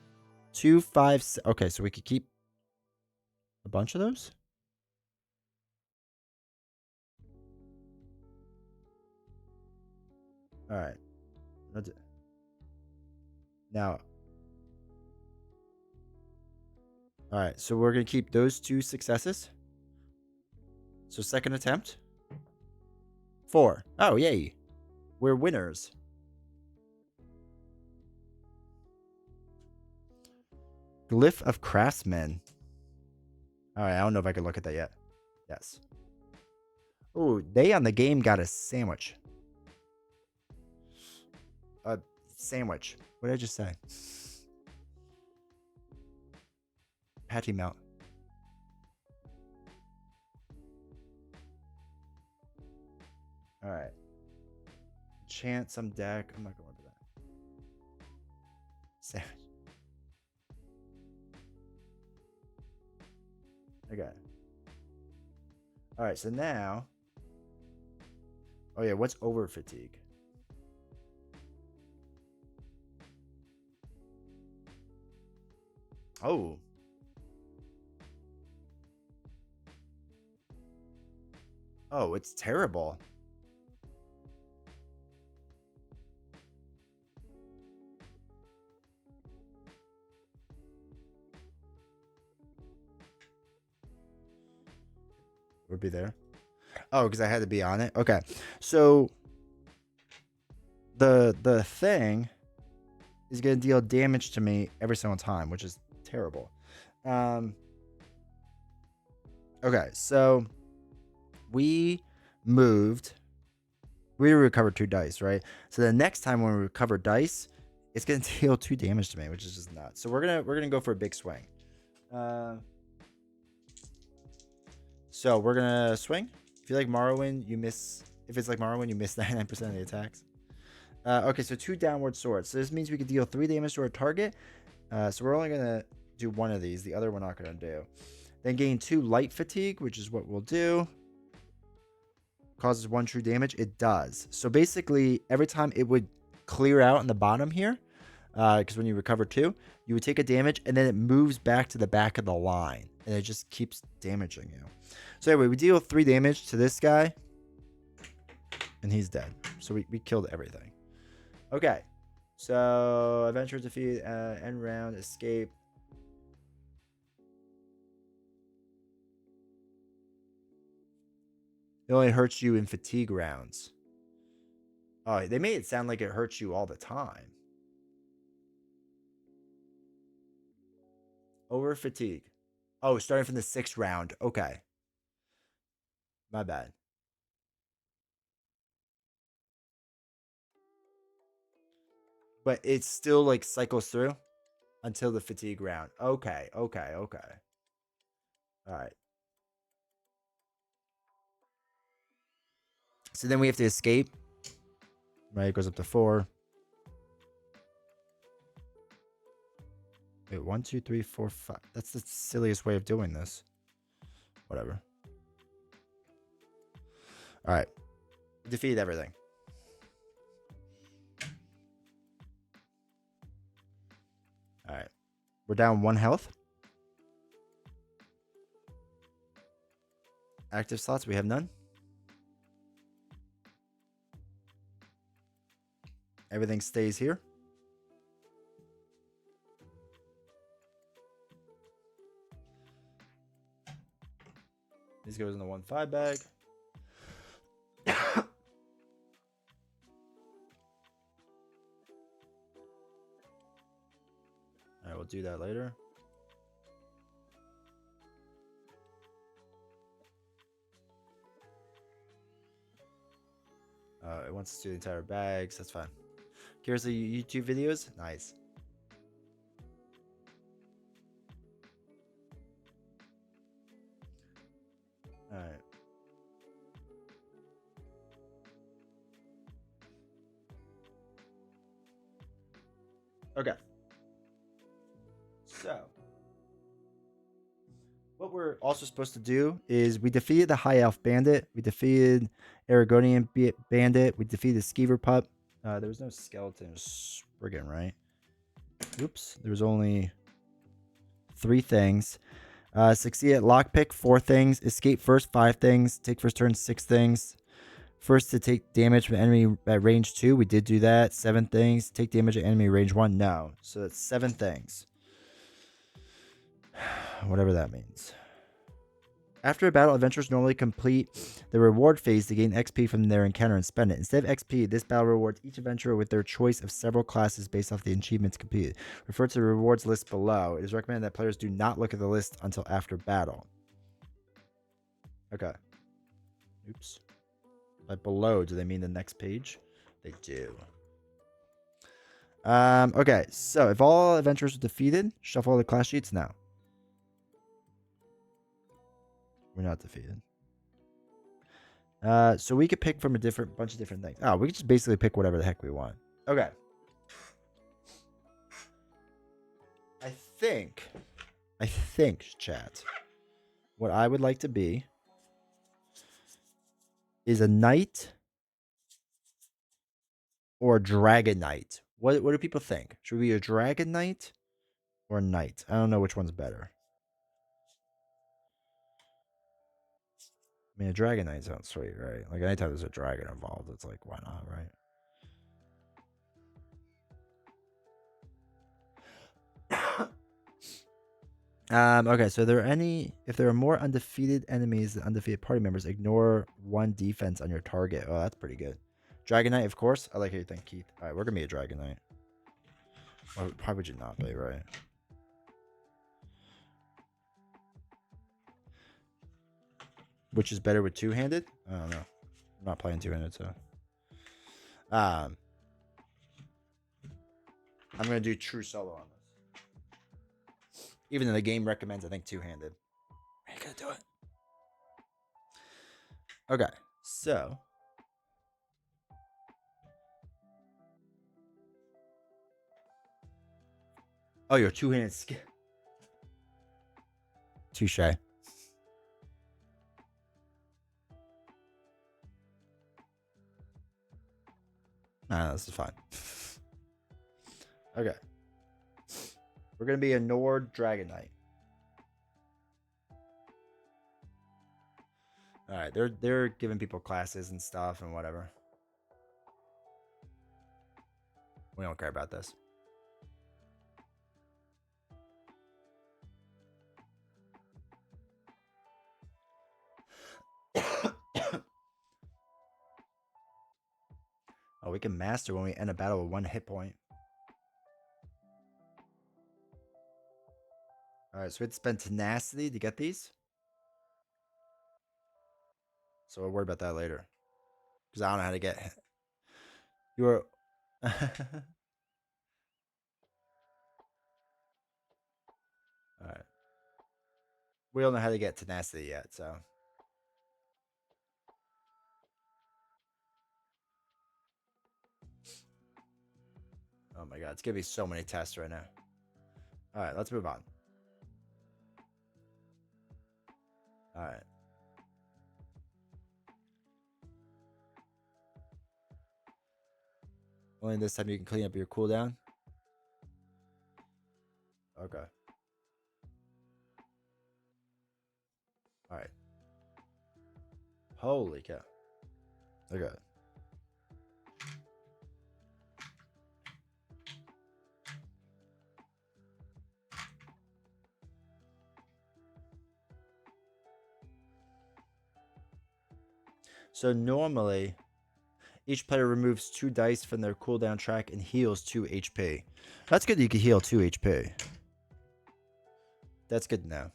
2, 5, 6. Okay, so we could keep a bunch of those. All right. Now. All right, so we're going to keep those 2 successes. So second attempt. 4. Oh, yay. We're winners. Glyph of Craftsmen. All right, I don't know if I can look at that yet. Yes. Oh, they on the game got a sandwich. A sandwich. What did I just say? Patty melt. All right. Chant some deck. I'm not going to that. Sandwich. Okay. All right, so now. Oh, yeah, what's over fatigue? Oh. Oh, it's terrible. Would be there. Oh, because I had to be on it. Okay, so the thing is gonna deal damage to me every single time, which is terrible. Okay, so we moved. We recovered 2 dice, right? So the next time when we recover dice, it's gonna deal 2 damage to me, which is just nuts. So we're gonna go for a big swing. So we're gonna swing. If you like Morrowind, you miss. If it's like Morrowind, you miss 99% of the attacks. Okay, so 2 downward swords. So this means we can deal 3 damage to our target. So we're only gonna do one of these. The other we're not going to do. Then gain 2 light fatigue, which is what we'll do. Causes 1 true damage. It does. So basically, every time it would clear out on the bottom here, because when you recover 2, you would take a damage, and then it moves back to the back of the line, and it just keeps damaging you. So anyway, we deal 3 damage to this guy, and he's dead. So we killed everything. Okay. So adventure defeat, end round, escape. It only hurts you in fatigue rounds. Oh, they made it sound like it hurts you all the time. Over fatigue. Oh, starting from the 6th round. Okay. My bad. But it still like cycles through until the fatigue round. Okay. All right. So then we have to escape. Right, it goes up to 4. Wait, 1, 2, 3, 4, 5. That's the silliest way of doing this. Whatever. All right. Defeat everything. All right. We're down 1 health. Active slots, we have none. Everything stays here. This goes in the 1-5 bag. All right, we'll do that later. It wants to do the entire bags. That's fine. Here's the YouTube videos. Nice. All right. Okay. So, what we're also supposed to do is we defeated the High Elf Bandit. We defeated Aragonian Bandit. We defeated Skeever Pup. There was no skeleton Spriggan, right? Oops. There was only 3 things. Succeed at lockpick, 4 things. Escape first, 5 things. Take first turn, 6 things. First to take damage from enemy at range 2. We did do that. 7 things. Take damage at enemy range 1. No. So that's 7 things. Whatever that means. After a battle, adventurers normally complete the reward phase to gain XP from their encounter and spend it. Instead of XP, this battle rewards each adventurer with their choice of several classes based off the achievements completed. Refer to the rewards list below. It is recommended that players do not look at the list until after battle. Okay. Oops. By below, do they mean the next page? They do. Okay, so if all adventurers are defeated, shuffle the class sheets now. We're not defeated. So we could pick from a bunch of different things. Oh, we could just basically pick whatever the heck we want. Okay. I think, chat, what I would like to be is a knight or a dragon knight. What do people think? Should we be a dragon knight or a knight? I don't know which one's better. I mean, a dragon knight sounds sweet, right? Like, anytime there's a dragon involved, it's like, why not, right? Okay, so if there are more undefeated enemies than undefeated party members, ignore 1 defense on your target. Oh, that's pretty good. Dragon Knight, of course. I like how you think, Keith. All right, we're going to be a Dragon Knight. Or why would you not be, right? Which is better with 2-handed? I don't know. I'm not playing 2-handed, so. I'm going to do true solo on this. Even though the game recommends, I think, 2-handed. I ain't going to do it. Okay, so. Oh, you're 2-handed skill. Touche. Nah, this is fine. Okay. We're gonna be a Nord Dragon Knight. Alright, they're giving people classes and stuff and whatever. We don't care about this. Oh, we can master when we end a battle with 1 hit point. Alright, so we have to spend tenacity to get these. So we'll worry about that later. Because I don't know how to get... You are... Alright. We don't know how to get tenacity yet, so... Oh my god, it's gonna be so many tests right now. Alright, let's move on. Alright. Only this time you can clean up your cooldown? Okay. Alright. Holy cow. Okay. So normally, each player removes 2 dice from their cooldown track and heals 2 HP. That's good that you can heal 2 HP. That's good to know.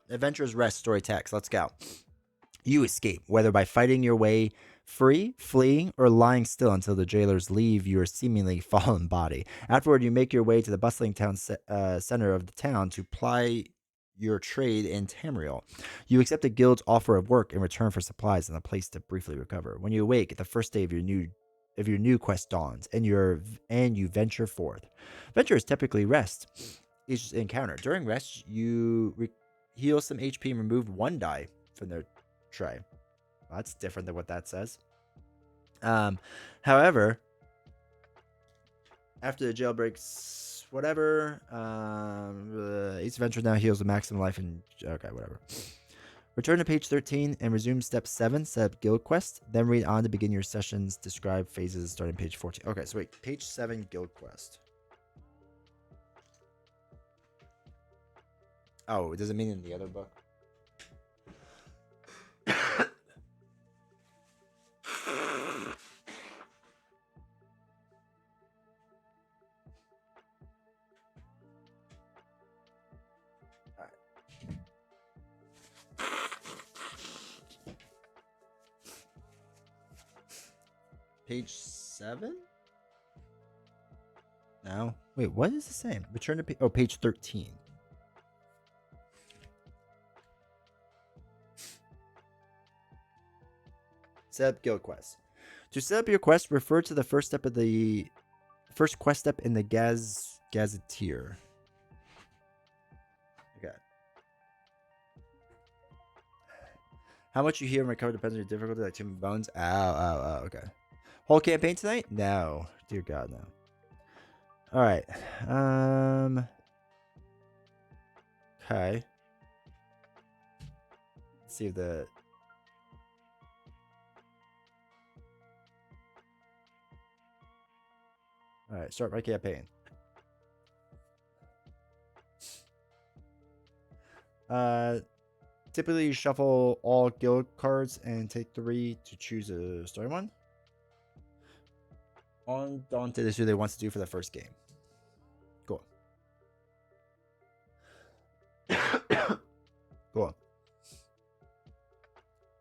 Adventurers Rest story text. Let's go. You escape, whether by fighting your way free, fleeing, or lying still until the jailers leave your seemingly fallen body. Afterward, you make your way to the bustling town center of the town to ply your trade in Tamriel. You accept the guild's offer of work in return for supplies and a place to briefly recover. When you awake, the first day of your new quest dawns, and you venture forth. Venture is typically rest. Each encounter. During rest, you heal some HP and remove 1 die from their tray. Well, that's different than what that says. However, after the jailbreaks, whatever, each adventure now heals the maximum life and okay, whatever. Return to page 13 and resume step 7, set up guild quest. Then read on to begin your sessions. Describe phases starting page 14. Okay, so wait, page 7 guild quest. Oh, it doesn't mean in the other book. Page 7? No. Wait, what is the same? Return to page 13. Set up guild quest. To set up your quest, refer to the first quest step in the gazetteer. Okay. How much you heal and recover depends on your difficulty, like Tomb of Bones. Oh, okay. Whole campaign tonight? No. Dear God, no. Alright. Okay. Let's see if the... Alright, start my campaign. Typically you shuffle all guild cards and take 3 to choose a story one. Undaunted is who they want to do for the first game. Cool. Cool.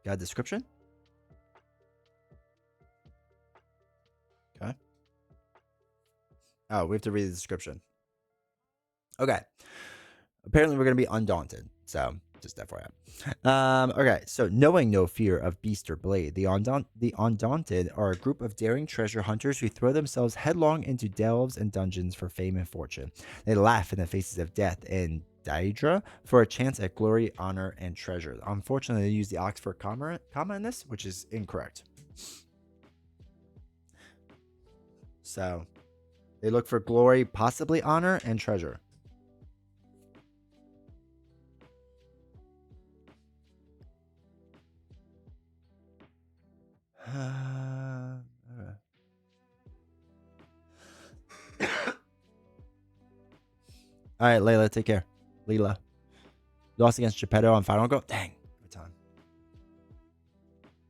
Got a description? Okay. Oh, we have to read the description. Okay. Apparently we're going to be undaunted. So just FYI. Okay, so knowing no fear of beast or blade, the Undaunted are a group of daring treasure hunters who throw themselves headlong into delves and dungeons for fame and fortune. They laugh in the faces of death and Daedra for a chance at glory, honor, and treasure. Unfortunately, they use the Oxford comma in this, which is incorrect. So they look for glory, possibly honor, and treasure. All right, Layla, take care. Leela. Lost against Geppetto on Final Go. Dang. Good time.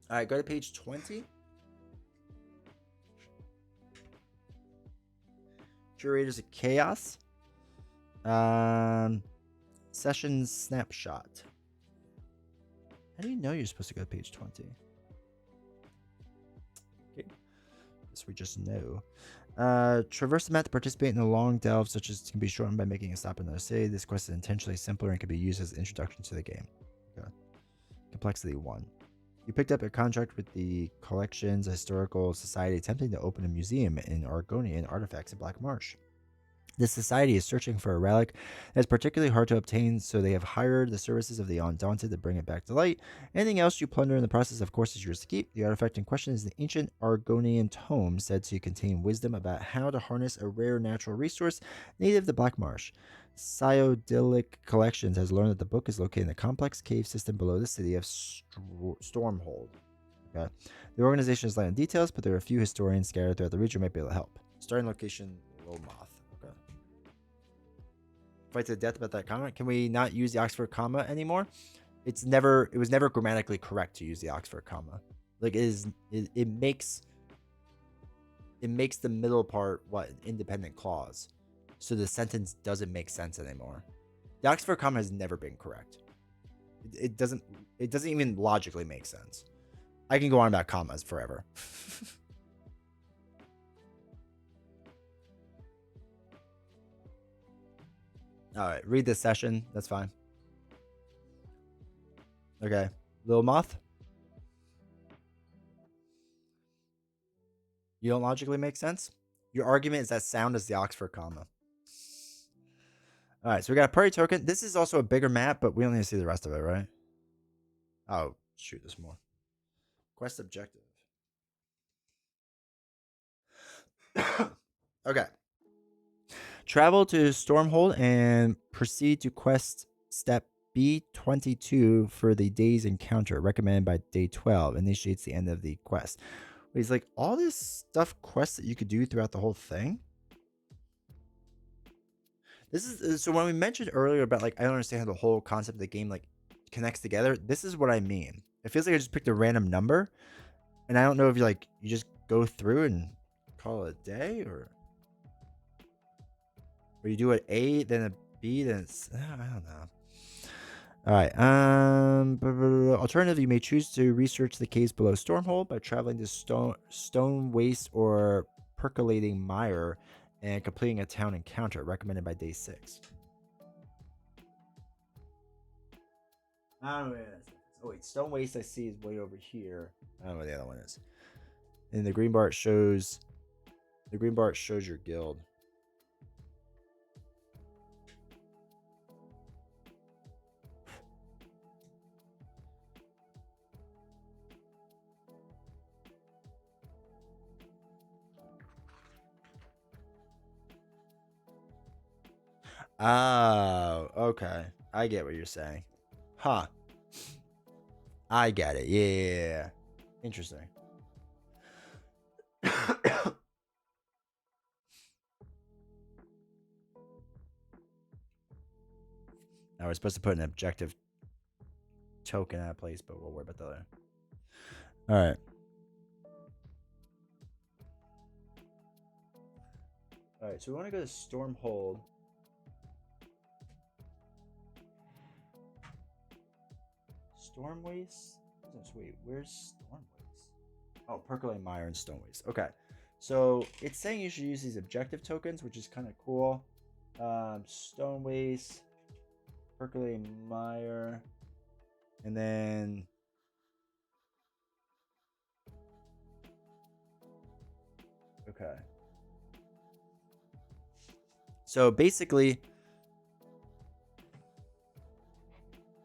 All right, go to page 20. Curators of Chaos. Session snapshot. How do you know you're supposed to go to page 20? Okay. Guess we just know. Traverse the map to participate in a long delve, such as can be shortened by making a stop in another city. This quest is intentionally simpler and can be used as an introduction to the game. Okay. Complexity 1. You picked up a contract with the Collections Historical Society attempting to open a museum in Argonian artifacts in Black Marsh. This society is searching for a relic that is particularly hard to obtain, so they have hired the services of the Undaunted to bring it back to light. Anything else you plunder in the process, of course, is yours to keep. The artifact in question is the ancient Argonian tome said to contain wisdom about how to harness a rare natural resource native to Black Marsh. Psyodilic Collections has learned that the book is located in a complex cave system below the city of Stormhold. Okay. The organization is light on details, but there are a few historians scattered throughout the region who might be able to help. Starting location, Lomoth. Okay. Fight to the death about that comment. Can we not use the Oxford comma anymore? It was never grammatically correct to use the Oxford comma. Like it makes the middle part an independent clause. So the sentence doesn't make sense anymore. The Oxford comma has never been correct. It doesn't even logically make sense. I can go on about commas forever. All right, read this session. That's fine. Okay, Little Moth. You don't logically make sense? Your argument is as sound as the Oxford comma. All right, so we got a party token. This is also a bigger map, but we don't need to see the rest of it, right? Oh, shoot, there's more. Quest objective. Okay. Travel to Stormhold and proceed to quest step B22 for the day's encounter. Recommended by day 12. Initiates the end of the quest. Wait, it's like all this stuff quests that you could do throughout the whole thing? This is so when we mentioned earlier about like I don't understand how the whole concept of the game like connects together. This is what I mean. It feels like I just picked a random number, and I don't know if you just go through and call it a day, or you do an A then a B then it's I don't know. All right. Alternative, you may choose to research the caves below Stormhold by traveling to Stone Waste or Percolating Mire and completing a town encounter. Recommended by day 6. I don't know. Oh wait, Stone Waste I see is way over here. I don't know what the other one is. And the green bar shows your guild. Oh, okay. I get what you're saying. Huh. I get it. Yeah. Interesting. Now we're supposed to put an objective token out of place, but we'll worry about that later. All right. All right, so we want to go to Stormhold. Stormwaste? Wait, where's Stormwaste? Oh, Percolating Mire and Stonewaste. Okay. So it's saying you should use these objective tokens, which is kind of cool. Stonewaste, Percolating Mire. And then okay. So basically,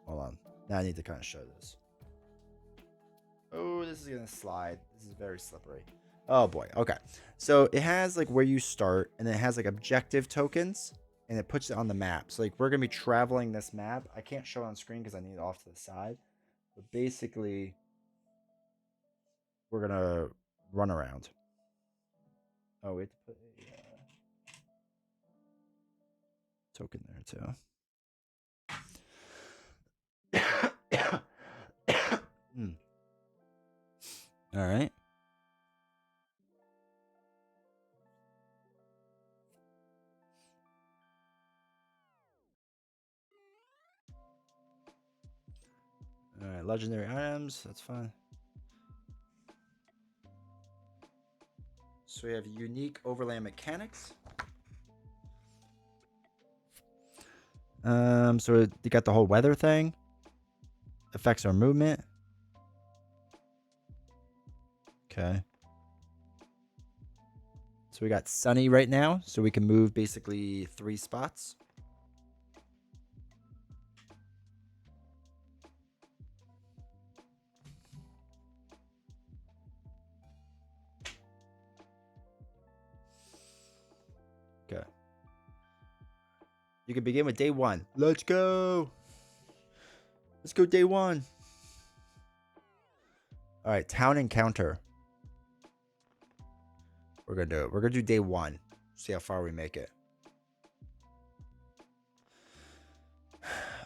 hold on. Now I need to kind of show this. Oh, this is gonna slide. This is very slippery. Oh boy. Okay. So it has like where you start, and then it has like objective tokens, and it puts it on the map. So like we're gonna be traveling this map. I can't show it on screen because I need it off to the side. But basically, we're gonna run around. Oh, we have to put a token there too. All right. All right. Legendary items. That's fine. So we have unique overland mechanics. So they got the whole weather thing. Affects our movement. Okay. So we got sunny right now, so we can move basically 3 spots. Okay. You can begin with day 1. Let's go. Let's go day 1. All right, town encounter. We're gonna do it. We're gonna do day 1. See how far we make it.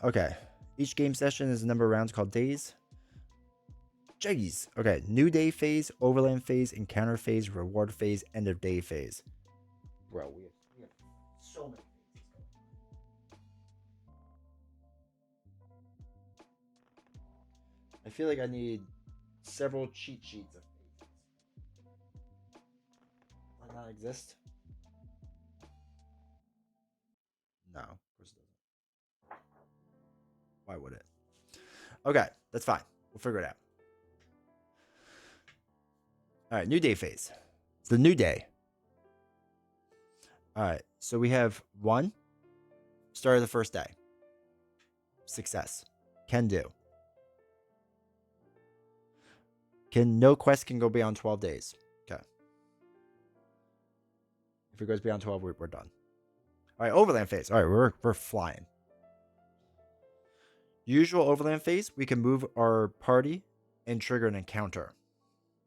Okay. Each game session is a number of rounds called days. Jeez. Okay. New day phase, overland phase, encounter phase, reward phase, end of day phase. Bro, we have so many phases going on. I feel like I need several cheat sheets of phases. Does not exist? No, of course it doesn't. Why would it? Okay, that's fine. We'll figure it out. All right, new day phase. It's the new day. All right, so we have 1. Start of the first day. Success. Can do. No quest can go beyond 12 days. Okay. If it goes beyond 12, we're done. All right, overland phase. All right, we're flying. Usual overland phase, we can move our party and trigger an encounter.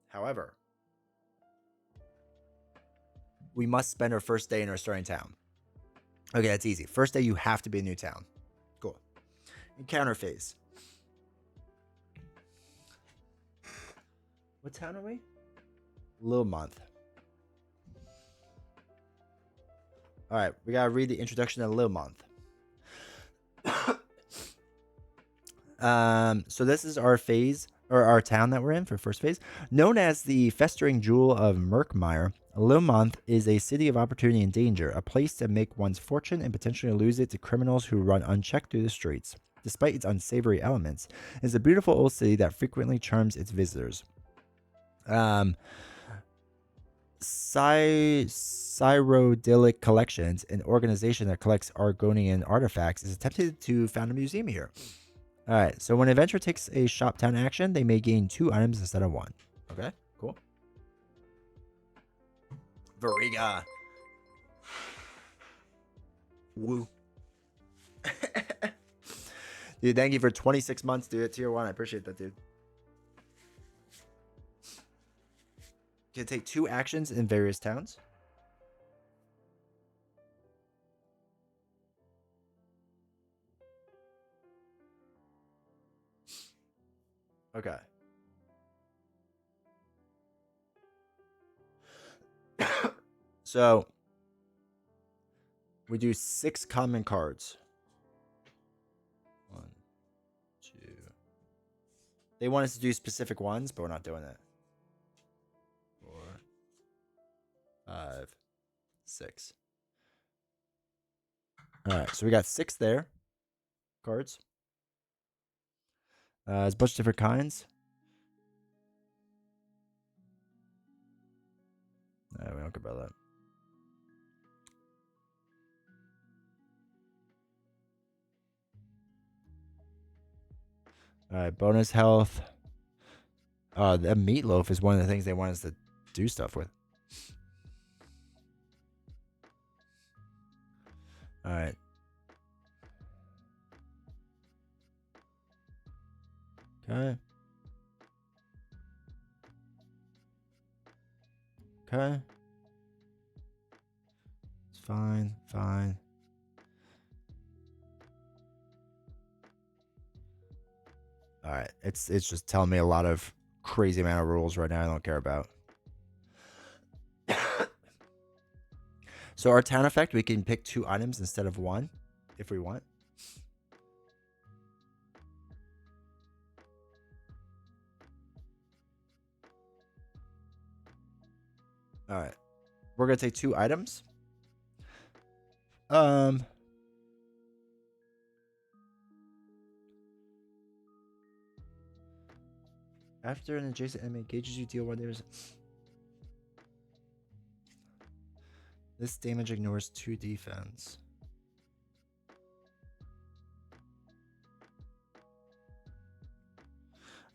However, we must spend our first day in our starting town. Okay, that's easy. First day, you have to be in a new town. Cool. Encounter phase. What town are we? Lilmonth. All right, we gotta read the introduction to Lilmonth. So this is our phase, or our town that we're in for first phase. Known as the festering jewel of Merkmire, Lilmonth is a city of opportunity and danger, a place to make one's fortune and potentially lose it to criminals who run unchecked through the streets. Despite its unsavory elements, it is a beautiful old city that frequently charms its visitors. Cyrodiilic Collections, an organization that collects Argonian artifacts, is attempted to found a museum here. All right, so when an adventurer takes a shop town action, they may gain 2 items instead of 1. Okay, cool. Veriga. Woo. Dude, thank you for 26 months, dude, at tier 1. I appreciate that, dude. You can take 2 actions in various towns. Okay. So we do 6 common cards. 1, 2. They want us to do specific ones, but we're not doing it. 4, 5, 6. All right, so we got 6 there. Cards. There's a bunch of different kinds. No, we don't care about that. Alright, bonus health. The meatloaf is one of the things they want us to do stuff with. Alright. Okay. Okay. It's fine. Fine. Alright. It's just telling me a lot of crazy amount of rules right now I don't care about. So our town effect, we can pick 2 items instead of 1 if we want. Alright. We're gonna take 2 items. After an adjacent enemy engages you, deal 1 damage. This damage ignores 2 defense.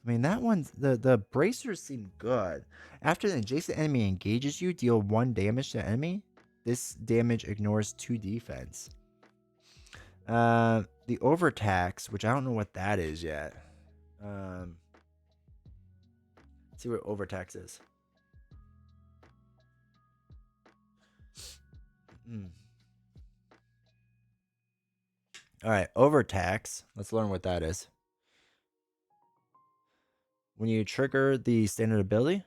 I mean, that one's the bracers seem good. After an adjacent enemy engages you, deal 1 damage to the enemy. This damage ignores 2 defense. The overtax, which I don't know what that is yet. Let's see what overtax is. All right, overtax. Let's learn what that is. When you trigger the standard ability,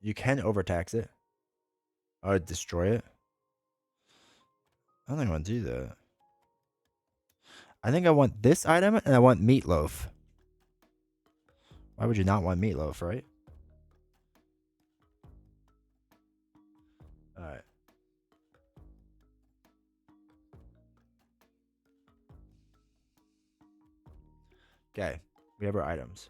you can overtax it or destroy it. I don't think I want to do that. I think I want this item and I want meatloaf. Why would you not want meatloaf, right? All right. Okay, we have our items.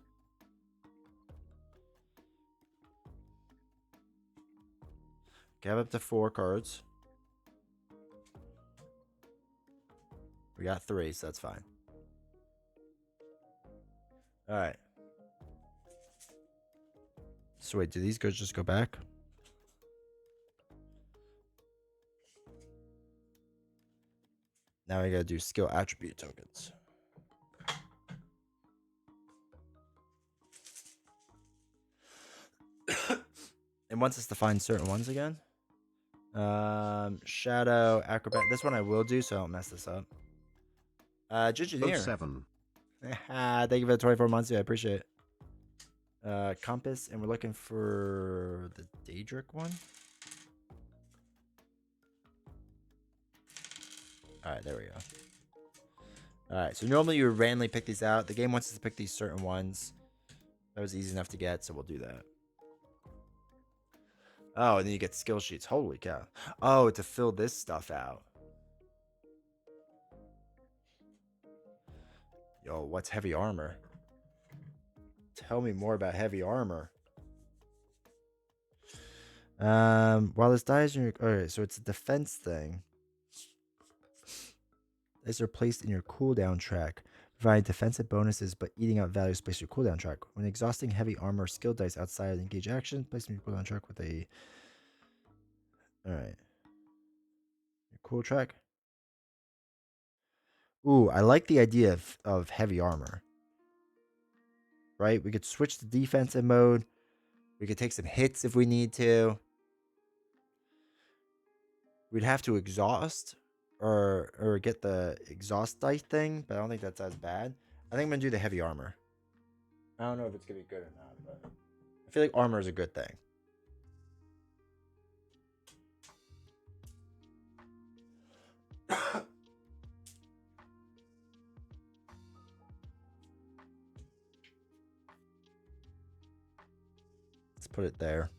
Okay, I have up to 4 cards. We got 3, so that's fine. All right. So wait, do these guys just go back? Now we gotta do skill attribute tokens. It wants us to find certain ones again. Shadow, acrobat. This one I will do, so I don't mess this up. Engineer. 07. Thank you for the 24 months. I appreciate it. Compass, and we're looking for the Daedric one. All right, there we go. All right, so normally you would randomly pick these out. The game wants us to pick these certain ones. That was easy enough to get, so we'll do that. Oh, and then you get skill sheets. Holy cow. Oh, to fill this stuff out. Yo, what's heavy armor? Tell me more about heavy armor. While this dies in your... Okay, so it's a defense thing. These are placed in your cooldown track, providing defensive bonuses but eating up value space in your cooldown track. When exhausting heavy armor skill dice outside of the engage action, place in your cooldown track with a... Alright. Your cool track. Ooh, I like the idea of heavy armor. Right? We could switch to defensive mode. We could take some hits if we need to. We'd have to exhaust or get the exhaust dice thing, but I don't think that's as bad. I think I'm going to do the heavy armor. I don't know if it's going to be good or not, but I feel like armor is a good thing. Let's put it there.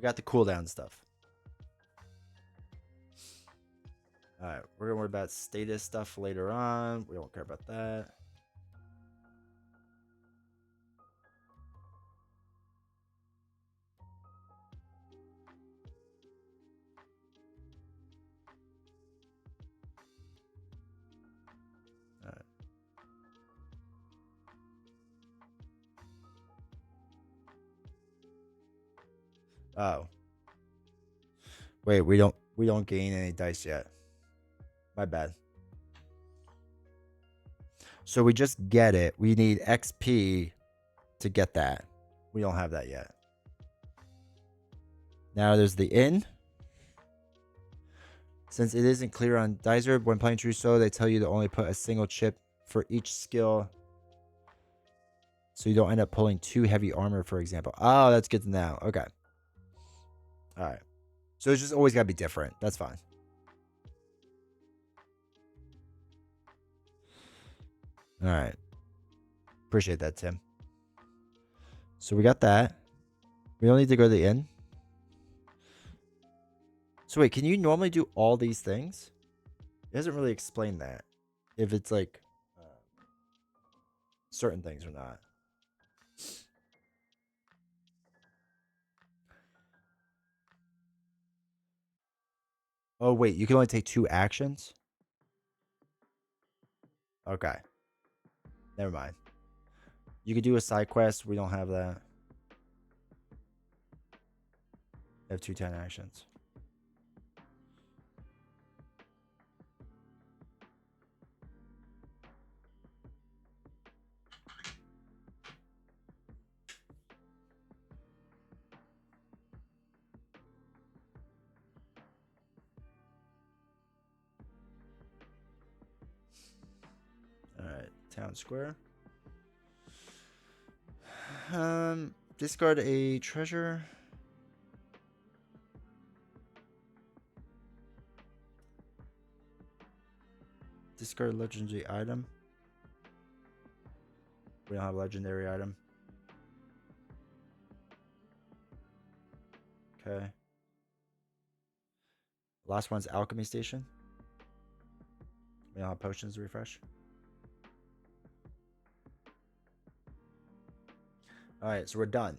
got the cooldown stuff. All right, we're gonna worry about status stuff later on. We don't care about that. All right. Oh. Wait, we don't gain any dice yet. My bad. So we just get it. We need XP to get that. We don't have that yet. Now there's the inn. Since it isn't clear on Dizer, when playing True Solo, they tell you to only put a single chip for each skill. So you don't end up pulling 2 heavy armor, for example. Oh, that's good to know. Okay. All right. So it's just always got to be different. That's fine. All right. Appreciate that, Tim. So we got that. We don't need to go to the inn. So wait, can you normally do all these things? It doesn't really explain that. If it's like certain things or not. Oh, wait, you can only take 2 actions? Okay. Never mind. You could do a side quest. We don't have that. We have 2 10 actions. Alright, town square. Discard a treasure. Discard a legendary item. We don't have a legendary item. Okay. Last one's alchemy station. We don't have potions to refresh. Alright, so we're done.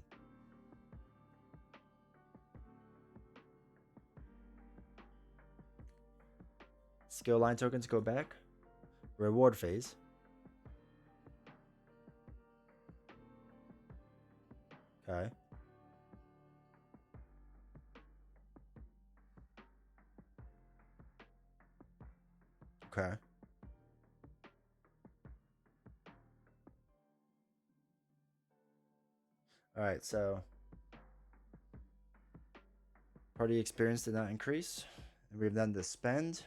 Skill line tokens go back. Reward phase. Okay. Okay. Alright, so party experience did not increase. And we've done the spend.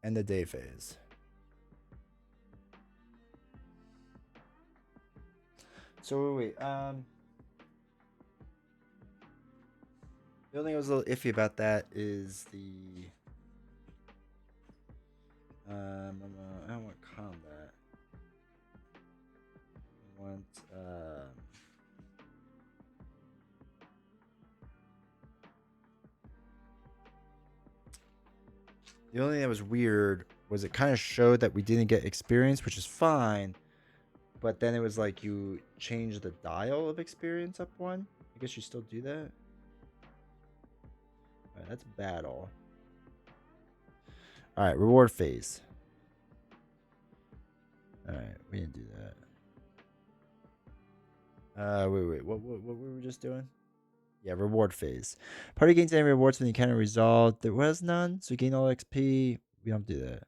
And the day phase. So wait, the only thing I was a little iffy about that is the I don't want combat. I want the only thing that was weird was it kind of showed that we didn't get experience, which is fine. But then it was like you change the dial of experience up 1. I guess you still do that. All right, that's battle. All right, reward phase. All right, we didn't do that. Wait. What were we just doing? Yeah, reward phase. Party gains any rewards when the encounter resolved. There was none, so gain all XP. We don't do that.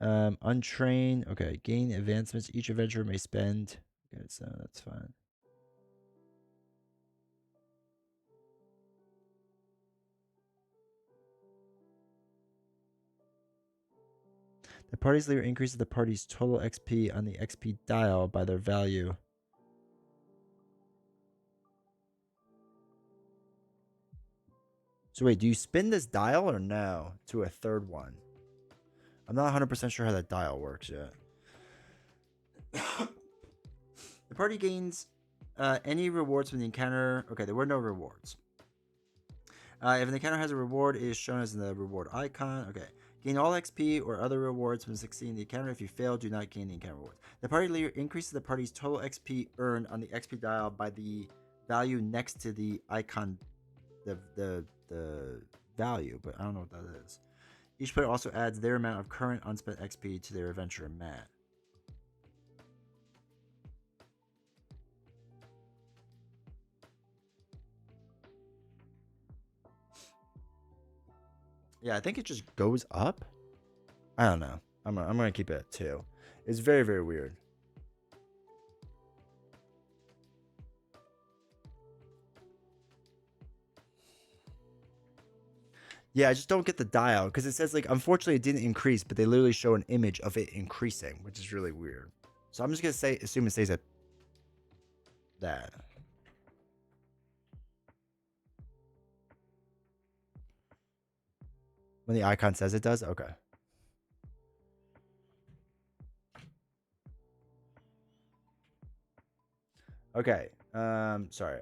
Untrain. Okay, gain advancements. Each adventurer may spend. Okay, so that's fine. The party's leader increases the party's total XP on the XP dial by their value. So wait, do you spin this dial or no to a third one? I'm not 100% sure how that dial works yet. party gains any rewards from the encounter. Okay, there were no rewards. If an encounter has a reward, it is shown as the reward icon. Okay. Gain all XP or other rewards when succeeding the encounter. If you fail, do not gain the encounter rewards. The party leader increases the party's total XP earned on the XP dial by the value next to the icon, the value, but I don't know what that is. Each player also adds their amount of current unspent XP to their adventure mat. Yeah, I think it just goes up. I don't know. I'm gonna keep it at 2. It's very, very weird. Yeah, I just don't get the dial because it says, like, unfortunately it didn't increase, but they literally show an image of it increasing, which is really weird. So I'm just gonna assume it stays at that. When the icon says it does? Okay. Okay. Sorry.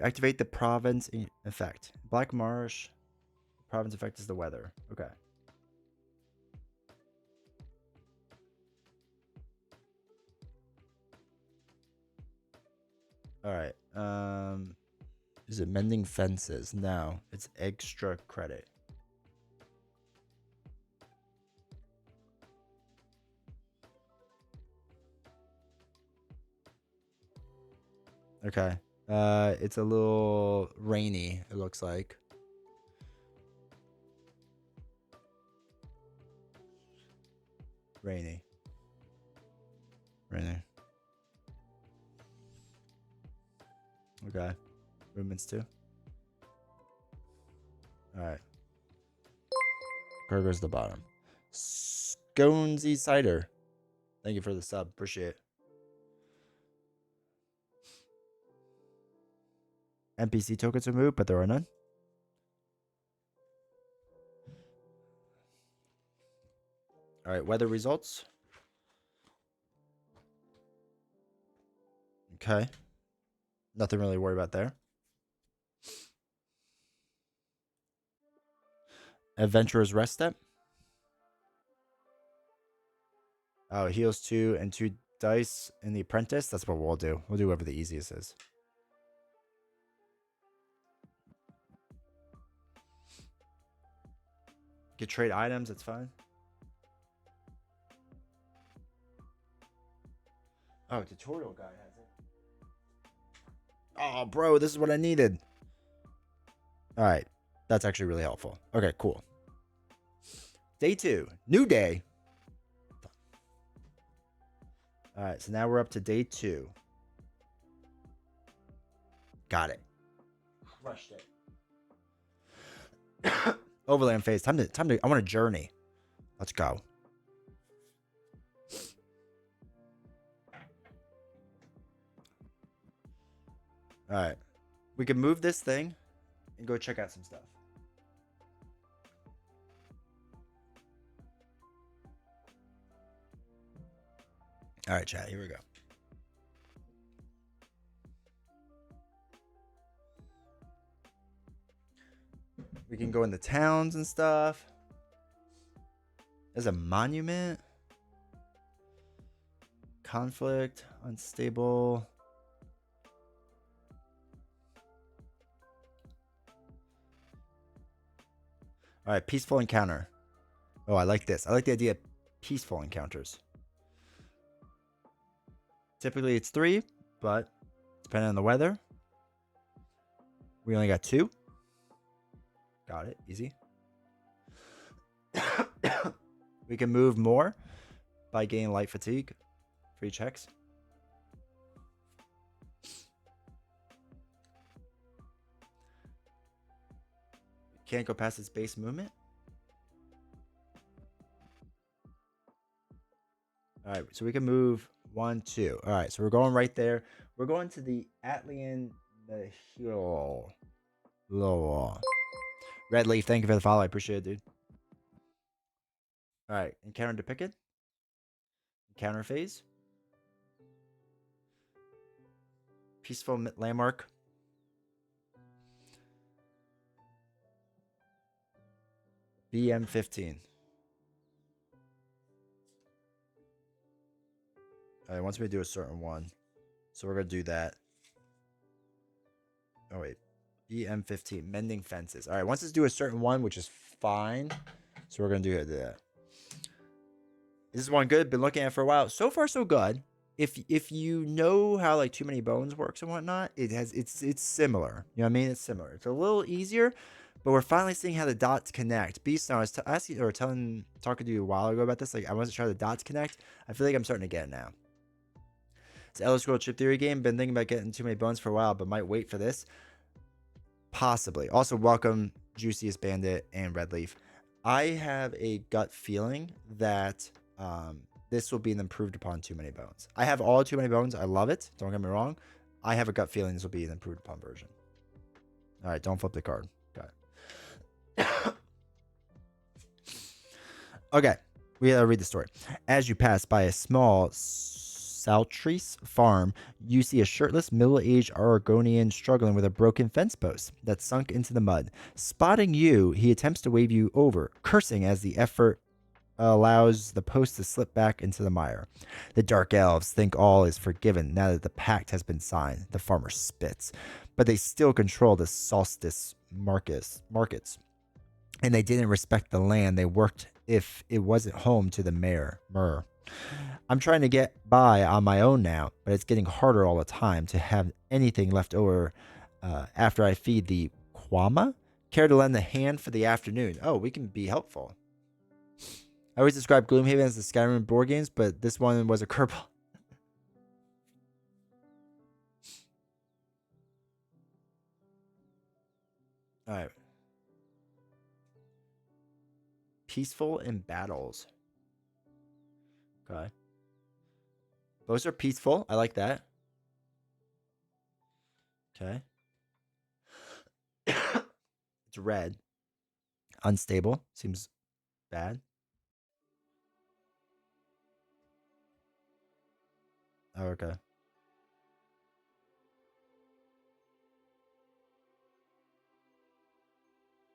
Activate the province effect. Black Marsh. Province effect is the weather. Okay. All right. Is it mending fences? No, it's extra credit. Okay. It's a little rainy, it looks like. Rainy. Okay. Movements too. Alright. Burger's the bottom. Sconesy Cider. Thank you for the sub. Appreciate it. NPC tokens removed, but there are none. Alright, weather results. Okay. Nothing really to worry about there. Adventurer's Rest Step. Oh, heals 2 and 2 dice in the Apprentice. That's what we'll do. We'll do whatever the easiest is. You can trade items. That's fine. Oh, tutorial guide has it. Oh, bro, this is what I needed. All right. That's actually really helpful. Okay, cool. Day 2. New day. All right, so now we're up to day 2. Got it. Crushed it. Overland phase. Time to. I want a journey. Let's go. All right, we can move this thing and go check out some stuff. All right, chat. Here we go. We can go in the towns and stuff. There's a monument. Conflict. Unstable. All right, peaceful encounter. Oh, I like this. I like the idea of peaceful encounters. Typically it's 3, but depending on the weather, we only got 2. Got it. Easy. We can move more by gaining light fatigue. Free checks. Can't go past its base movement. All right, so we can move 1, 2. All right, so we're going right there. We're going to the Atlian Hill. Red Leaf, thank you for the follow. I appreciate it, dude. All right, encounter depicted. Encounter phase. Peaceful landmark. BM15. All right, wants me to do a certain one. So we're going to do that. Oh, wait. BM15. Mending fences. All right, wants us to do a certain one, which is fine. So we're going to do that. This is one good. Been looking at it for a while. So far, so good. If you know how like Too Many Bones works and whatnot, it's similar. You know what I mean? It's similar. It's a little easier, but we're finally seeing how the dots connect. Beast, now I was talking to you a while ago about this. Like I wanted to try the dots connect. I feel like I'm starting to get it now. It's Elder Scrolls chip theory game. Been thinking about getting Too Many Bones for a while, but might wait for this. Possibly. Also, welcome Juiciest Bandit and Red Leaf. I have a gut feeling that this will be an improved upon Too Many Bones. I have all Too Many Bones. I love it. Don't get me wrong. I have a gut feeling this will be an improved upon version. All right, don't flip the card. Got it. Okay, we gotta read the story. As you pass by a small Saltrice farm, you see a shirtless, middle-aged Argonian struggling with a broken fence post that sunk into the mud. Spotting you, he attempts to wave you over, cursing as the effort allows the post to slip back into the mire. The Dark Elves think all is forgiven now that the pact has been signed. The farmer spits, but they still control the solstice markets, and they didn't respect the land they worked if it wasn't home to the mayor, Myrrh. I'm trying to get by on my own now, but it's getting harder all the time to have anything left over after I feed the Kwama. Care to lend a hand for the afternoon? Oh, we can be helpful. I always describe Gloomhaven as the Skyrim board games, but this one was a curveball. All right. Peaceful in battles. Okay. Those are peaceful. I like that. Okay. It's red. Unstable. Seems bad. Oh, okay.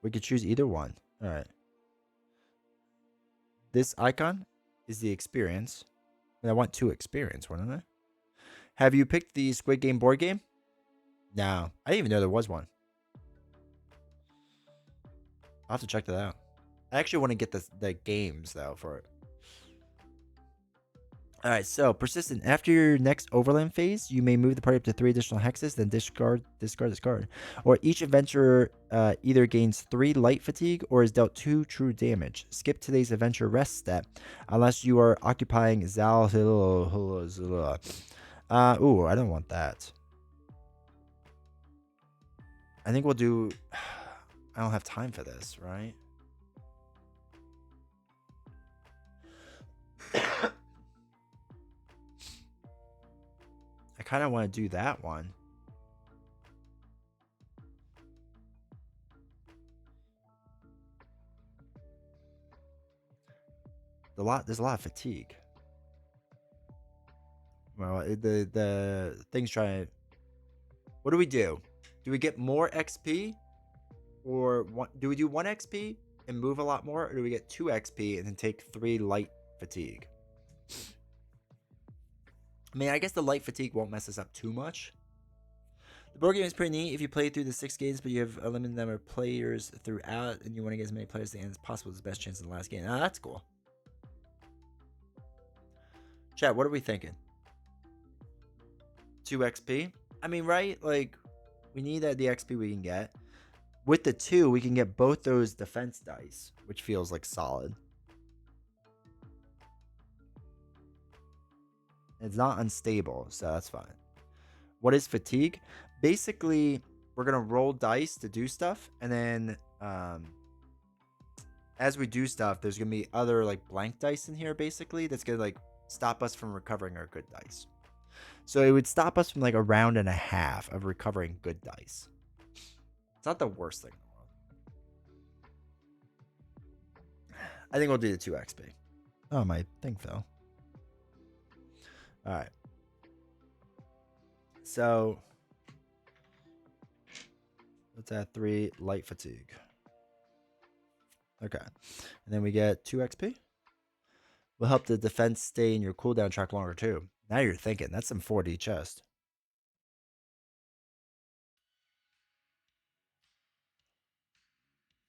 We could choose either one. All right. This icon is the experience. And I want 2 experience, wouldn't I? Have you picked the Squid Game board game? No. I didn't even know there was one. I'll have to check that out. I actually want to get the games, though, for it. All right, so persistent. After your next overland phase, you may move the party up to 3 additional hexes, then discard. Or each adventurer either gains 3 light fatigue or is dealt 2 true damage. Skip today's adventure rest step unless you are occupying Zal. Ooh, I don't want that. I think we'll do. I don't have time for this, right? I kind of want to do that one. There's a lot of fatigue. Well, the thing's trying to. What do we do? Do we get more XP, or do we do 1 XP and move a lot more, or do we get 2 XP and then take 3 light fatigue? I mean, I guess the light fatigue won't mess us up too much. The board game is pretty neat if you play through the 6 games, but you have a limited number of players throughout, and you want to get as many players at the end as possible. It's the best chance in the last game. Ah, that's cool. Chat, what are we thinking? 2 XP? I mean, right? Like, we need the XP we can get. With the 2, we can get both those defense dice, which feels like solid. It's not unstable, so that's fine. What is fatigue? Basically, we're going to roll dice to do stuff, and then as we do stuff, there's going to be other like blank dice in here, basically, that's going to like stop us from recovering our good dice. So it would stop us from like a round and a half of recovering good dice. It's not the worst thing in the world. I think we'll do the 2 XP. Oh, my thing fell. All right. So Let's add 3 light fatigue. Okay. And then we get 2 XP. Will help the defense stay in your cooldown track longer too. Now you're thinking. That's some 4D chest.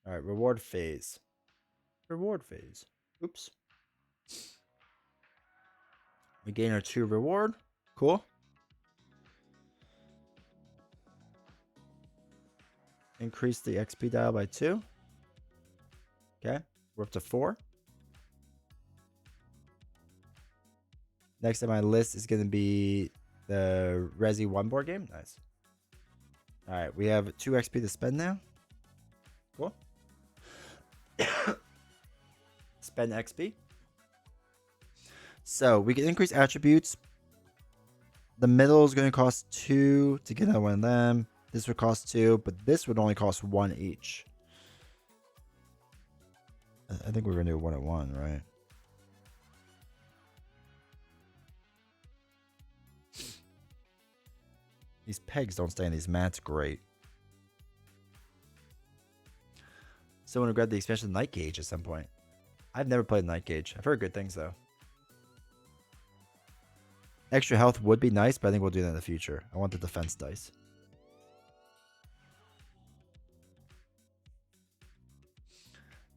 All right, reward phase. Reward phase. Oops. We gain our 2 reward. Cool. Increase the XP dial by 2. Okay. We're up to 4. Next on my list is going to be the Resi 1 board game. Nice. All right. We have 2 XP to spend now. Cool. Spend XP. So we can increase attributes. The middle is going to cost 2 to get another one of them. This would cost 2, but this would only cost 1 each. I think we're going to do 1 at 1, right? These pegs don't stay on these mats. Great. Someone will grab the expansion Night Gauge at some point. I've never played Night Gauge. I've heard good things, though. Extra health would be nice, but I think we'll do that in the future. I want the defense dice.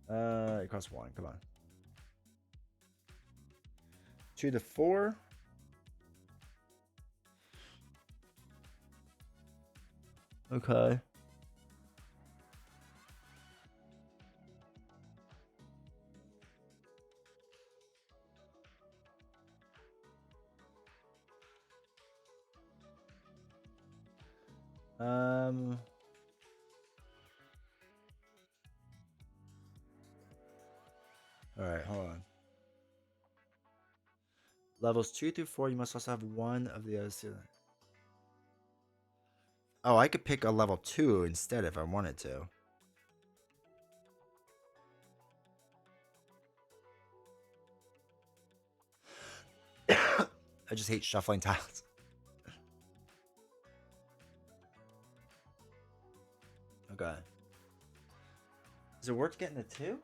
It costs 1. Come on. 2 to 4. Okay. All right, hold on. Levels 2 through 4, you must also have 1 of the other. Oh, I could pick a level 2 instead if I wanted to. I just hate shuffling tiles. Okay. Is it worth getting a 2?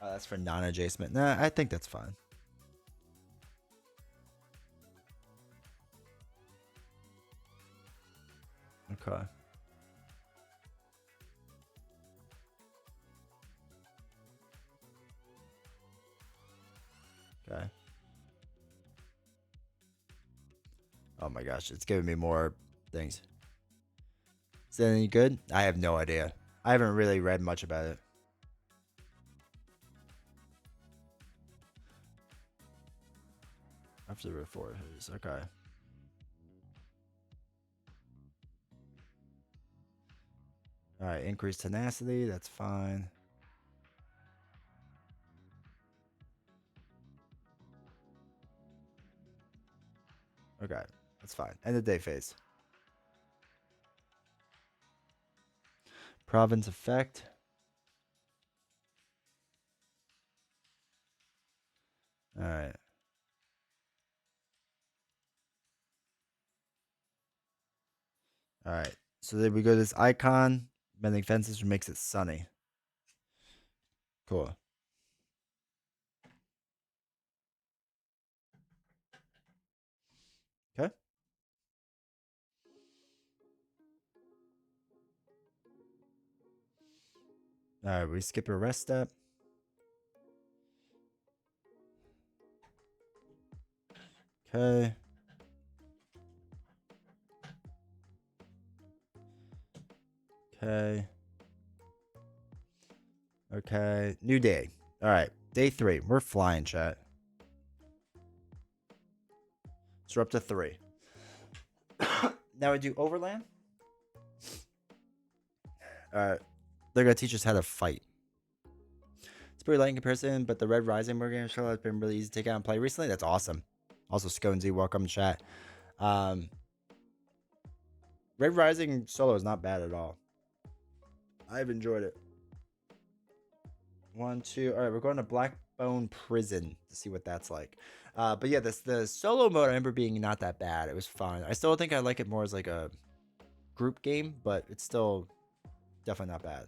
Oh, that's for non-adjacent. Nah, I think that's fine. Okay. Okay. Oh my gosh, it's giving me more things. Is that any good? I have no idea. I haven't really read much about it. After the report, okay. All right, increased tenacity. That's fine. Okay, that's fine. End of day phase. Province effect. All right. All right. So then we go to this icon, mending fences, which makes it sunny. Cool. Okay. All right, we skip a rest step. Okay. Okay. Okay. New day. All right. Day 3. We're flying, chat. So we're up to 3. Now we do overland. All right. They're going to teach us how to fight. It's pretty light in comparison, but the Red Rising board game show has been really easy to take out and play recently. That's awesome. Also, Sconesy, welcome, chat. Red Rising solo is not bad at all. I've enjoyed it. 1, 2. All right, we're going to Black Bone Prison to see what that's like. But yeah, the solo mode I remember being not that bad. It was fun. I still think I like it more as like a group game, but it's still definitely not bad.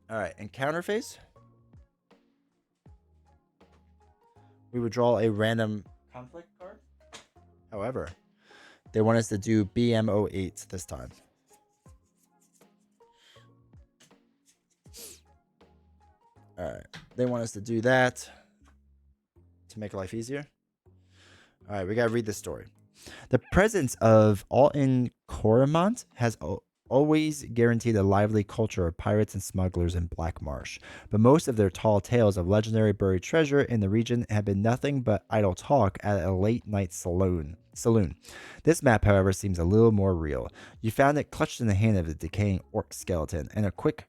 All right, encounter phase. We would draw a random conflict card. However, they want us to do BM08 this time. All right, they want us to do that to make life easier. All right, we gotta read this story. The presence of Alton Coromant has always guaranteed a lively culture of pirates and smugglers in Black Marsh, but most of their tall tales of legendary buried treasure in the region have been nothing but idle talk at a late-night saloon. This map, however, seems a little more real. You found it clutched in the hand of a decaying orc skeleton, and a quick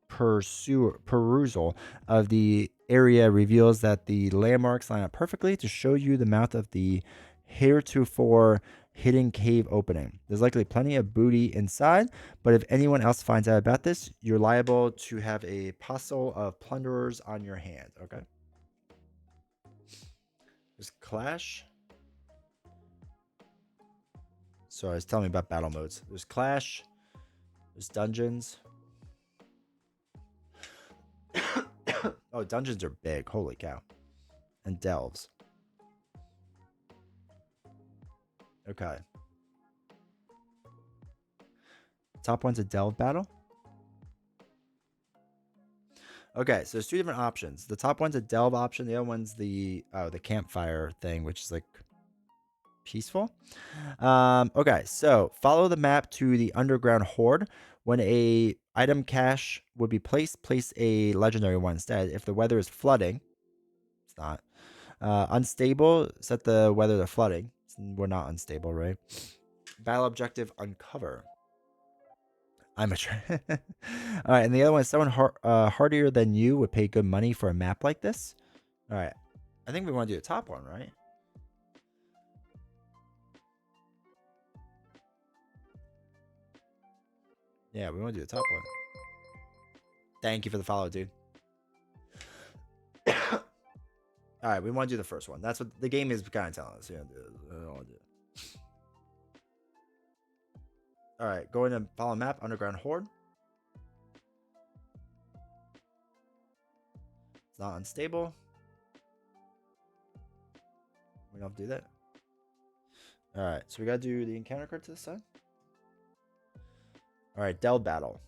perusal of the area reveals that the landmarks line up perfectly to show you the mouth of the heretofore hidden cave opening. There's likely plenty of booty inside, but if anyone else finds out about this, you're liable to have a posse of plunderers on your hand. Okay. There's Clash. Sorry, it's telling me about battle modes. There's Clash. There's Dungeons. Oh, Dungeons are big. Holy cow. And Delves. Okay. Top one's a Delve battle. Okay, so there's two different options. The top one's a Delve option. The other one's the campfire thing, which is like peaceful. Okay, so follow the map to the underground hoard. When a item cache would be placed, place a legendary one instead. If the weather is flooding, it's not. Unstable, set the weather to flooding. We're not unstable, right? Battle objective, uncover. I'm a all right, and the other one is someone hardier than you would pay good money for a map like this. All right, I think we want to do the top one, right? Yeah, we want to do the top one. Thank you for the follow, dude. All right, we want to do the first one. That's what the game is kind of telling us. Yeah, I don't want to do it. All right, go in and follow map, underground hoard. It's not unstable. We don't have to do that. All right, so we got to do the encounter card to the side. All right, Dell battle.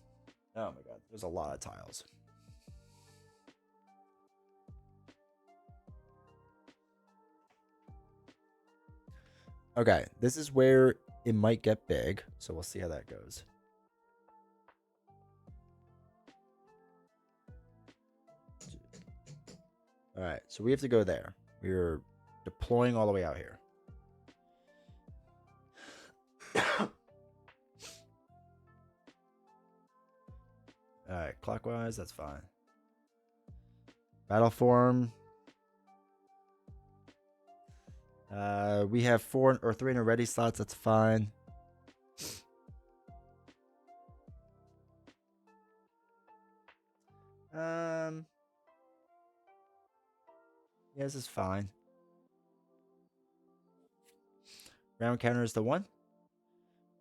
Oh my god, there's a lot of tiles. Okay, this is where it might get big, so we'll see how that goes. All right, so we have to go there. We're deploying all the way out here. All right, clockwise, that's fine. Battle form. We have 4 or 3 in a ready slots. That's fine. Yeah, this is fine. Round counter is the 1.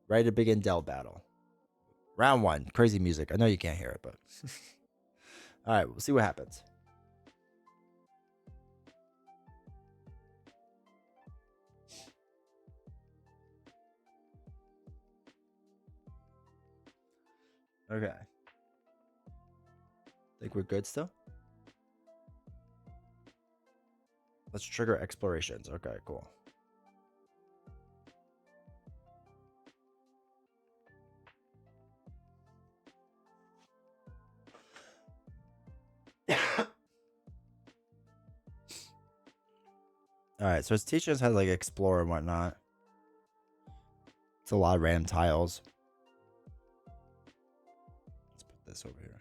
Ready to begin Dell battle. Round 1. Crazy music. I know you can't hear it, but all right, we'll see what happens. Okay. Think we're good still? Let's trigger explorations. Okay, cool. All right, so it's teaching us how to like explore and whatnot. It's a lot of random tiles. Let's put this over here.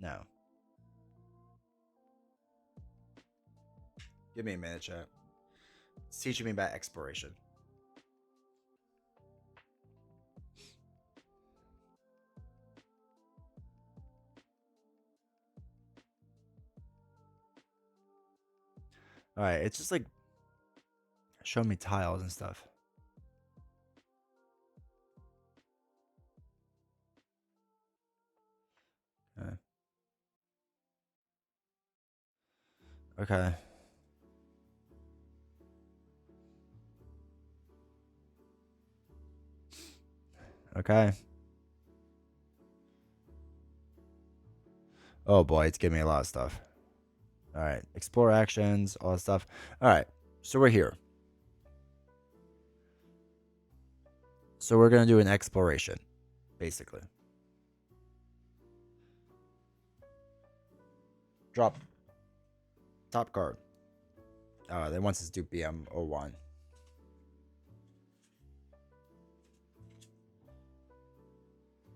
No. Give me a minute, chat. It's teaching me about exploration. All right, it's just like showing me tiles and stuff. Okay. Okay. Oh boy, it's giving me a lot of stuff. All right, explore actions, all that stuff. All right, so we're here. So we're gonna do an exploration, basically. Drop. Top card. Then once it's due BM01.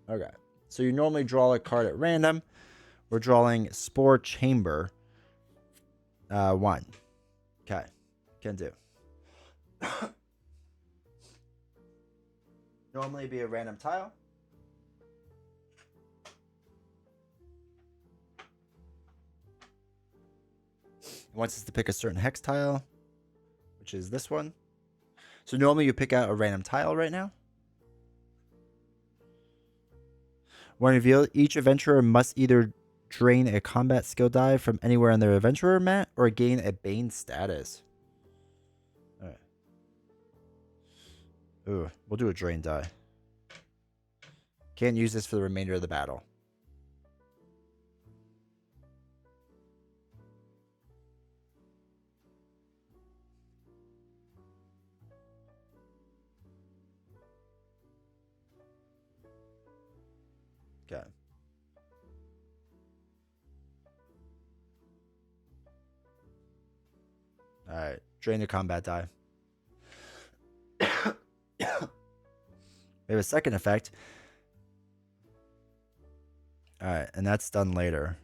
Okay. So you normally draw a card at random. We're drawing Spore Chamber. 1. Okay. Can do. Normally be a random tile. It wants us to pick a certain hex tile, which is this one. So normally you pick out a random tile right now. When revealed, each adventurer must either drain a combat skill die from anywhere on their adventurer mat or gain a Bane status. Alright. Ooh, we'll do a drain die. Can't use this for the remainder of the battle. Okay. Alright. Drain the combat die. We have a second effect. Alright, and that's done later.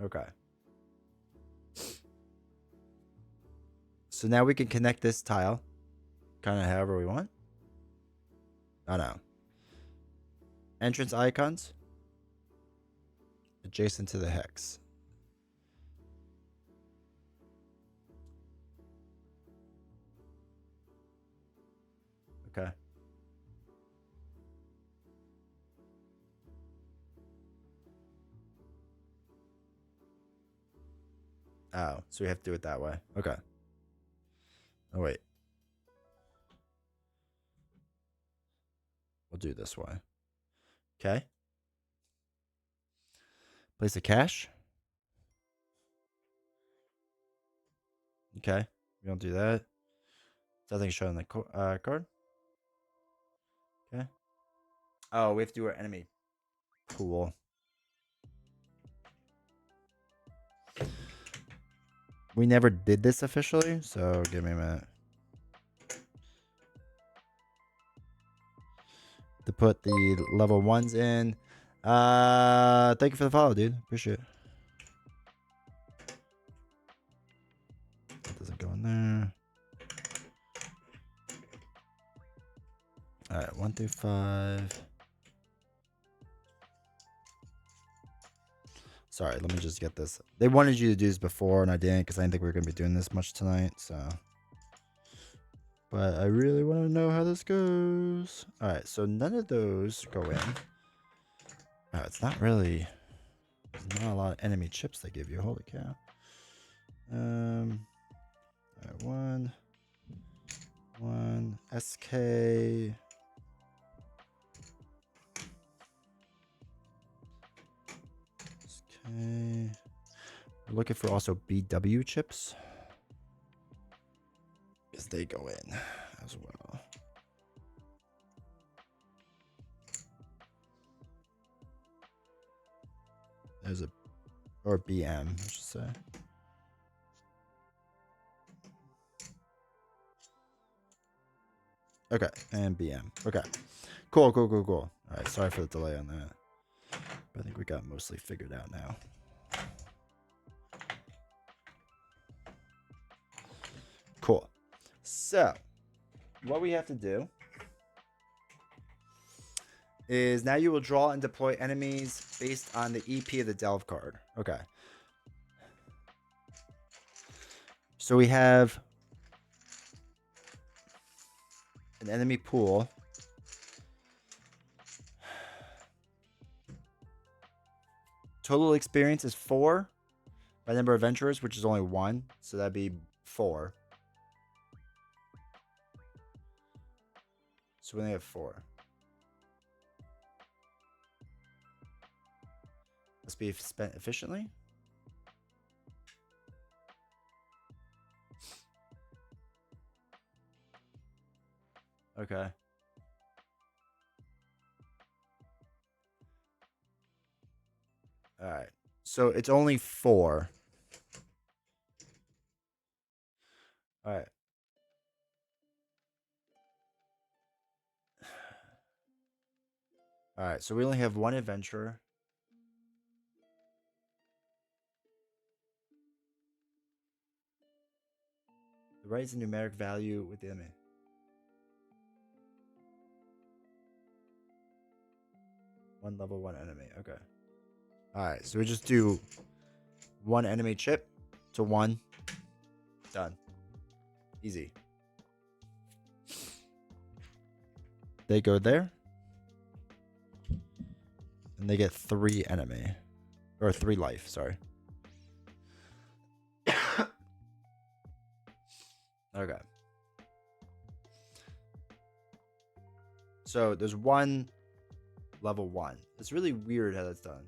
Okay. So now we can connect this tile. Kind of however we want. Oh no. Entrance icons. Adjacent to the hex. Okay. Oh, so we have to do it that way. Okay. Oh, wait. We'll do this way. Okay. Place a cache. Okay. We don't do that. Nothing shown on the card. Okay. Oh, we have to do our enemy. Cool. We never did this officially, so give me a minute. To put the level 1s in. Thank you for the follow, dude. Appreciate it. That doesn't go in there. Alright, 1 through 5. Sorry, let me just get this. They wanted you to do this before, and I didn't because I didn't think we were going to be doing this much tonight, so. But I really want to know how this goes. Alright, so none of those go in. Oh, it's not really... There's not a lot of enemy chips they give you. Holy cow. Alright, 1. SK. Okay. We're looking for also BW chips. Because they go in as well. There's a... Or BM, I should say. Okay, and BM. Okay. Cool. Alright, sorry for the delay on that. But I think we got mostly figured out now. Cool. So, what we have to do is now you will draw and deploy enemies based on the EP of the Delve card. Okay. So we have an enemy pool. Total experience is 4 by number of adventurers, which is only 1. So that'd be 4. So we only have 4. Must be spent efficiently. Okay. All right. So it's only 4. All right. All right. So we only have 1 adventurer. Raise the numeric value with the enemy. One level, 1 enemy. Okay. All right. So we just do 1 enemy chip to 1. Done. Easy. They go there. And they get 3 enemy. Or 3 life, sorry. Okay. So there's 1 level 1. It's really weird how that's done.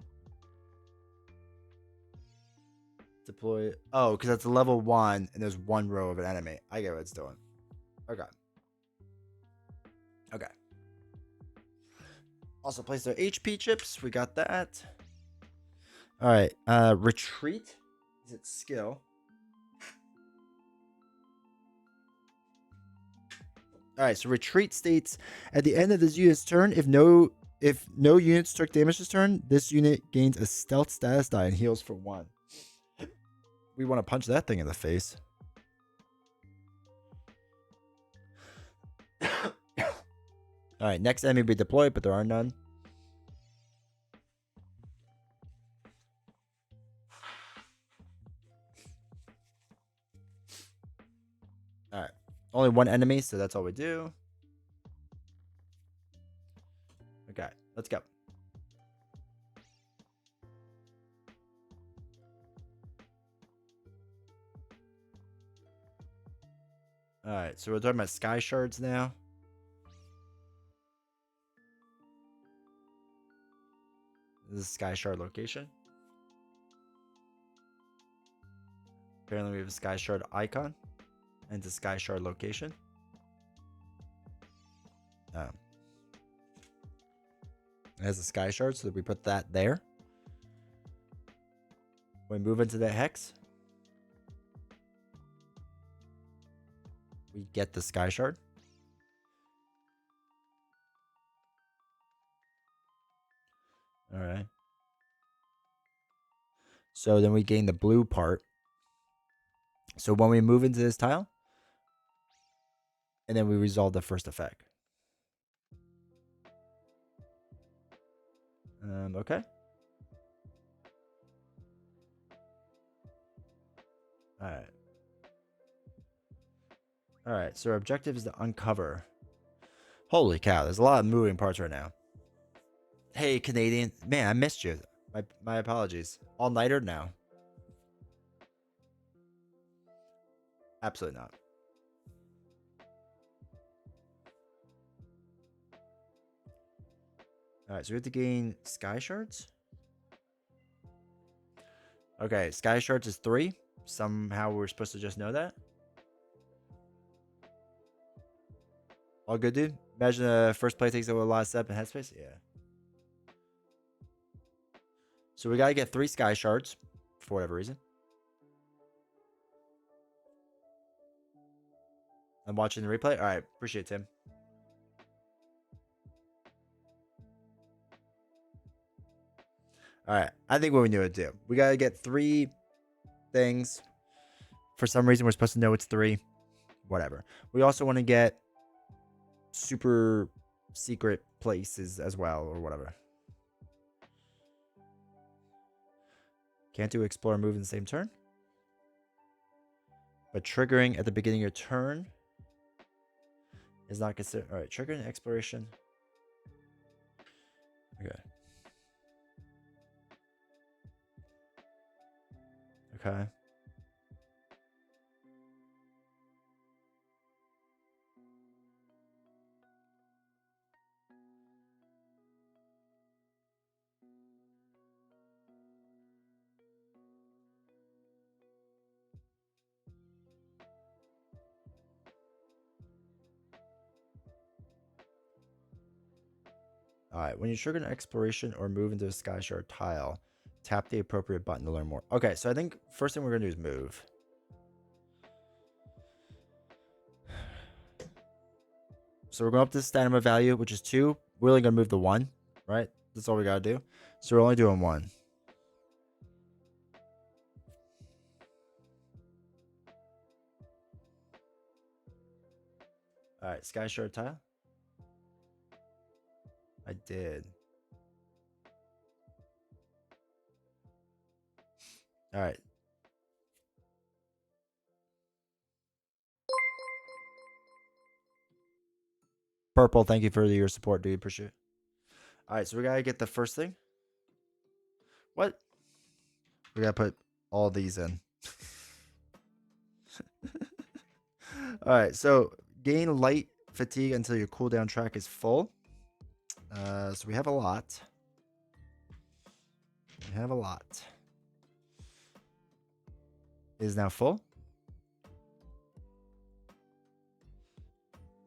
Deploy. Oh, because that's a level 1 and there's 1 row of an enemy. I get what it's doing. Okay. Okay. Also place their HP chips. We got that. All right. Retreat. Is it skill? All right. So retreat states at the end of this unit's turn, if no units took damage this turn, this unit gains a stealth status die and heals for 1. We want to punch that thing in the face. All right, next enemy be deployed, but there are none. All right, only 1 enemy, so that's all we do. Okay, let's go. All right, so we're talking about sky shards now. This is sky shard location. Apparently we have a sky shard icon and it's a sky shard location. It has a sky shard, so we put that there. When we move into the hex, we get the sky shard. All right. So then we gain the blue part. So when we move into this tile, and then we resolve the first effect. Okay. All right. All right. So our objective is to uncover. Holy cow! There's a lot of moving parts right now. Hey, Canadian. Man, I missed you. My apologies. All nighter now. Absolutely not. All right, so we have to gain sky shards. Okay, sky shards is 3. Somehow we're supposed to just know that. All good, dude. Imagine the first play takes up a lot of step and headspace. Yeah. So we gotta get 3 sky shards for whatever reason. I'm watching the replay. All right, appreciate it, Tim. All right, I think what we need to do. We gotta get 3 things. For some reason, we're supposed to know it's 3. Whatever. We also want to get super secret places as well, or whatever. Can't do explore move in the same turn. but triggering at the beginning of your turn is not considered. All right, triggering exploration. Okay. Okay. All right, when you trigger an exploration or move into a sky shard tile, tap the appropriate button to learn more. Okay, so I think first thing we're gonna do is move. So we're going up to the stamina value, which is 2. We're only gonna move the 1, right? That's all we gotta do. So we're only doing 1. All right, sky shard tile. I did. All right. Purple, thank you for your support, dude. Appreciate it. All right, so we gotta get the first thing. What? We gotta put all these in. All right, so gain light fatigue until your cooldown track is full. So we have a lot. We have a lot. It is now full.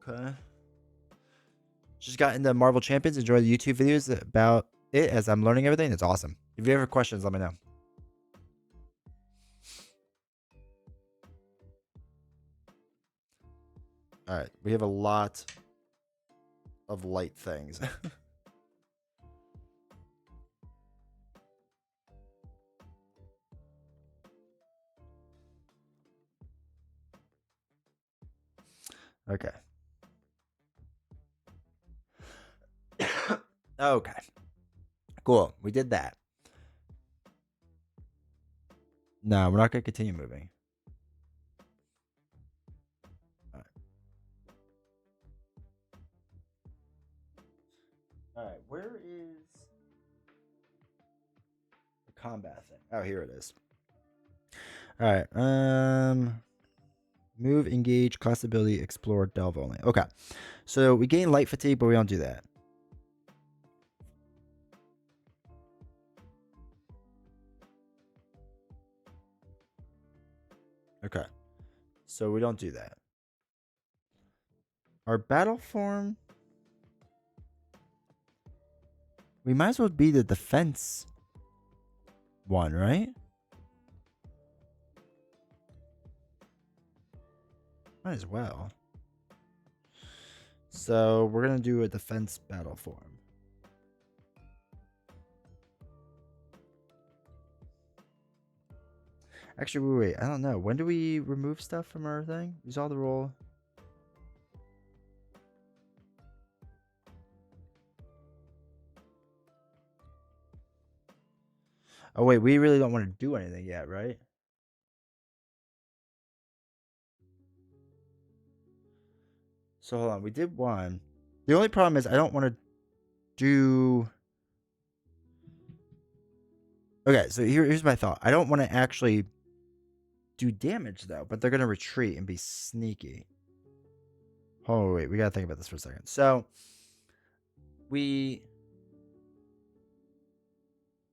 Okay. Just got into Marvel Champions. Enjoy the YouTube videos about it as I'm learning everything. It's awesome. If you have questions, let me know. All right, we have a lot of light things. Okay. Okay. Cool. We did that. No, we're not going to continue moving. All right. All right. Where is the combat thing? Oh, here it is. All right. Move, engage, class ability, explore, delve only. Okay. So we gain light fatigue, but we don't do that. Okay. So we don't do that. Our battle form. We might as well be the defense one, right? Might as well. So we're going to do a defense battle form. Actually, wait. I don't know. When do we remove stuff from our thing? Resolve the roll. Oh, wait. We really don't want to do anything yet, right? So hold on. We did one. The only problem is I don't want to do... Okay, so here's my thought. I don't want to actually do damage, though, but they're going to retreat and be sneaky. Oh, wait. We got to think about this for a second. So we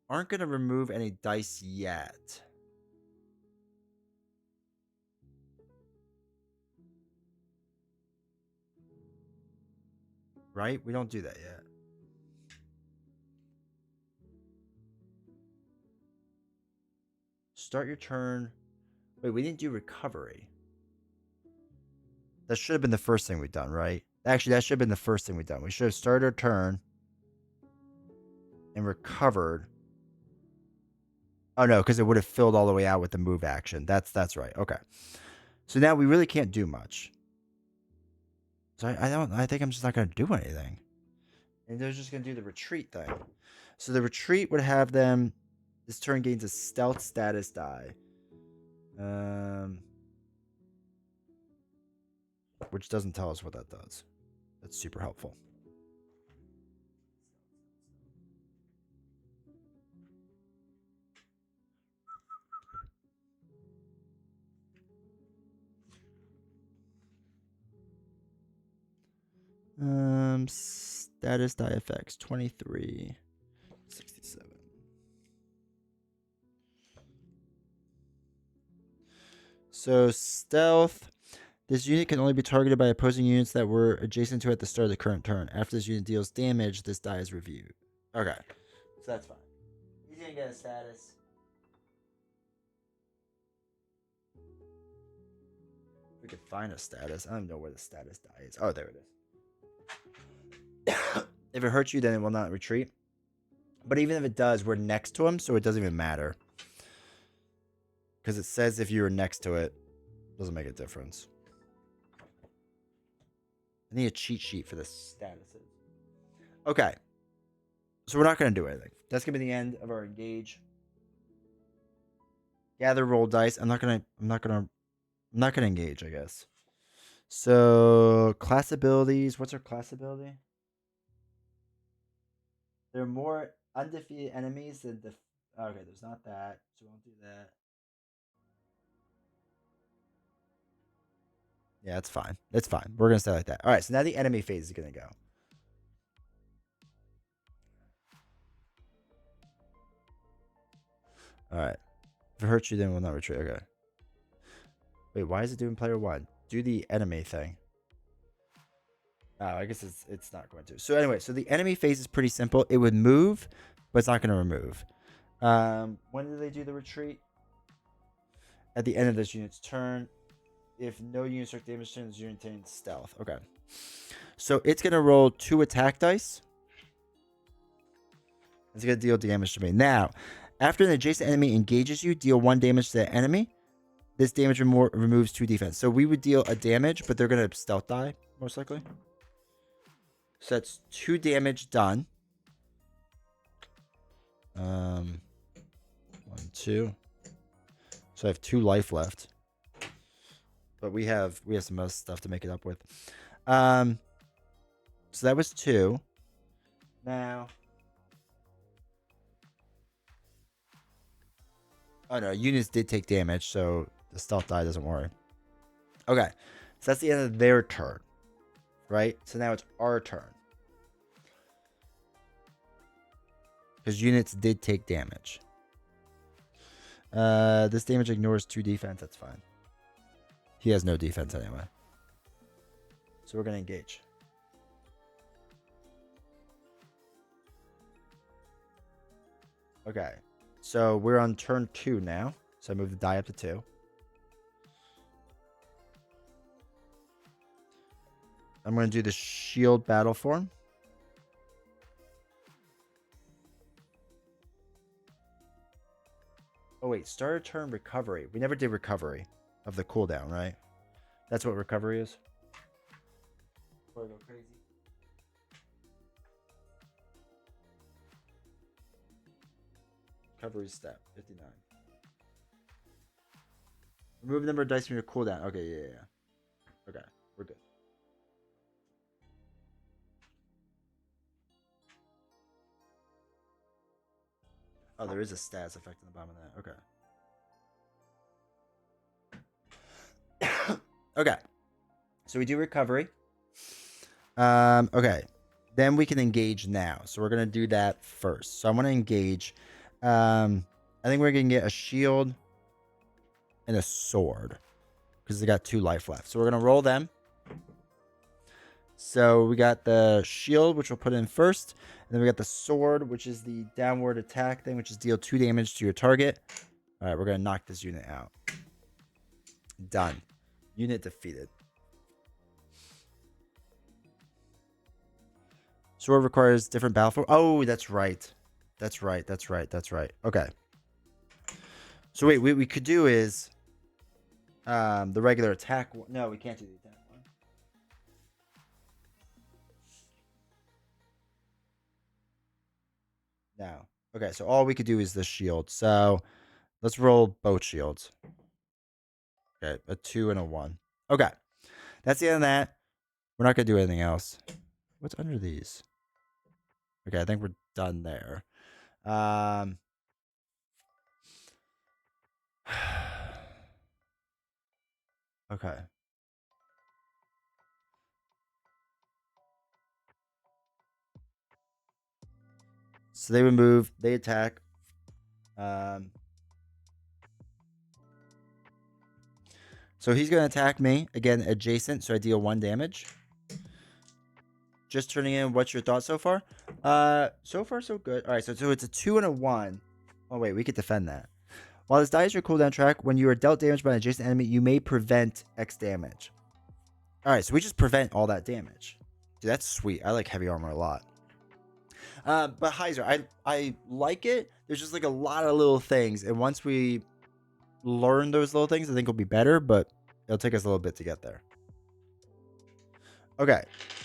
aren't going to remove any dice yet. Right? We don't do that yet. Start your turn. Wait, we didn't do recovery. That should have been the first thing we've done, right? Actually, that should have been the first thing we've done. We should have started our turn and recovered. Oh, no, because it would have filled all the way out with the move action. That's right. Okay. So now we really can't do much. So I think I'm just not going to do anything. And they're just going to do the retreat thing. So the retreat would have them... This turn gains a stealth status die. which doesn't tell us what that does. That's super helpful. Status die effects 2367. So stealth. This unit can only be targeted by opposing units that were adjacent to it at the start of the current turn. After this unit deals damage, this die is reviewed. Okay, so that's fine. He's gonna get a status. We could find a status. I don't even know where the status die is. Oh, there it is. If it hurts you, then it will not retreat. But even if it does, we're next to him, so it doesn't even matter. Because it says if you were next to it, doesn't make a difference. I need a cheat sheet for the statuses. Okay. So we're not going to do anything. That's going to be the end of our engage. Gather roll dice. I'm not going to engage, I guess. So class abilities. What's our class ability? There are more undefeated enemies than okay, there's not that. So we won't do that. Yeah, it's fine. It's fine. We're going to stay like that. All right, so now the enemy phase is going to go. All right. If it hurts you, then we'll not retreat. Okay. Wait, why is it doing player one? Do the enemy thing. Oh, I guess it's not going to. So anyway, so the enemy phase is pretty simple. It would move, but it's not going to remove. When do they do the retreat? At the end of this unit's turn. If no units take damage, turns unit taking stealth. Okay. So it's going to roll 2 attack dice. It's going to deal damage to me. Now, after an adjacent enemy engages you, deal 1 damage to the enemy. This damage removes 2 defense. So we would deal a damage, but they're going to stealth die, most likely. So that's 2 damage done. 1, 2. So I have 2 life left. But we have some other stuff to make it up with. So that was 2. Now. Oh no, units did take damage, so the stealth die doesn't worry. Okay. So that's the end of their turn. Right? So now it's our turn. Because units did take damage. This damage ignores 2 defense. That's fine. He has no defense anyway. So we're going to engage. Okay. So we're on turn 2 now. So I move the die up to 2. I'm going to do the shield battle form. Oh, wait. Start a turn recovery. We never did recovery of the cooldown, right? That's what recovery is? Before I go crazy. Recovery step, 59. Remove the number of dice from your cooldown. Okay, yeah. Okay, we're good. Oh, there is a status effect on the bottom of that. Okay. Okay. So we do recovery. Okay. Then we can engage now. So we're going to do that first. So I want to engage. I think we're going to get a shield and a sword. Because they got 2 life left. So we're going to roll them. So we got the shield, which we'll put in first. And then we got the sword, which is the downward attack thing, which is deal 2 damage to your target. All right, we're going to knock this unit out. Done. Unit defeated. Sword requires different battle form. Oh, that's right. That's right. Okay. So wait, what we could do is the regular attack. No, we can't do the attack one. No. Okay, so all we could do is the shield. So let's roll both shields. Okay, a 2 and a 1. Okay. That's the end of that. We're not going to do anything else. What's under these? Okay, I think we're done there. Okay. So they would move. They attack. So he's going to attack me. Again, adjacent, so I deal 1 damage. Just turning in. What's your thoughts so far? So far, so good. All right, so it's a 2 and a 1. Oh, wait, we could defend that. While this dies your cooldown track, when you are dealt damage by an adjacent enemy, you may prevent X damage. All right, so we just prevent all that damage. Dude, that's sweet. I like heavy armor a lot. But Heiser, I like it. There's just like a lot of little things, and once we learn those little things, I think it'll be better, but it'll take us a little bit to get there. Okay,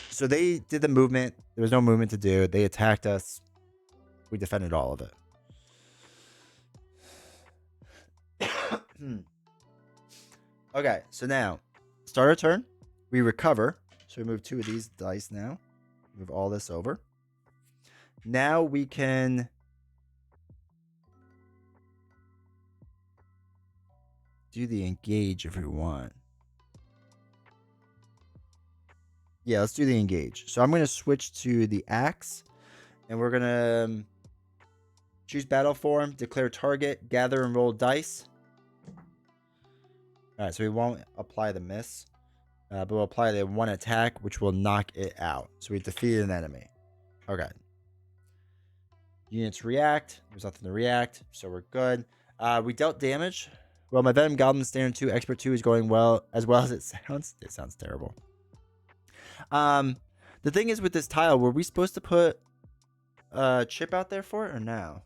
so they did the movement. There was no movement to do. They attacked us. We defended all of it. Okay, so now start our turn. We recover. So we move 2 of these dice now. Move all this over. Now we can do the engage if we want. Yeah, let's do the engage. So I'm going to switch to the axe. And we're going to choose battle form, declare target, gather and roll dice. All right, so we won't apply the miss. But we'll apply the 1 attack, which will knock it out. So we defeated an enemy. Okay. Units react. There's nothing to react, so we're good. We dealt damage. Well, my Venom Goblin Standard 2, Expert 2 is going well as it sounds. It sounds terrible. The thing is with this tile, were we supposed to put a chip out there for it or no?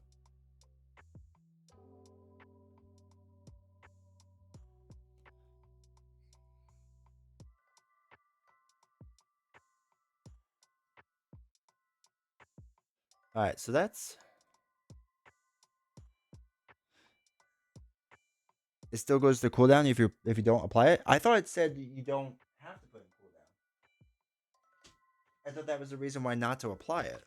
All right, so that's... It still goes to cooldown if you don't apply it. I thought it said you don't have to put it in cooldown. I thought that was the reason why not to apply it.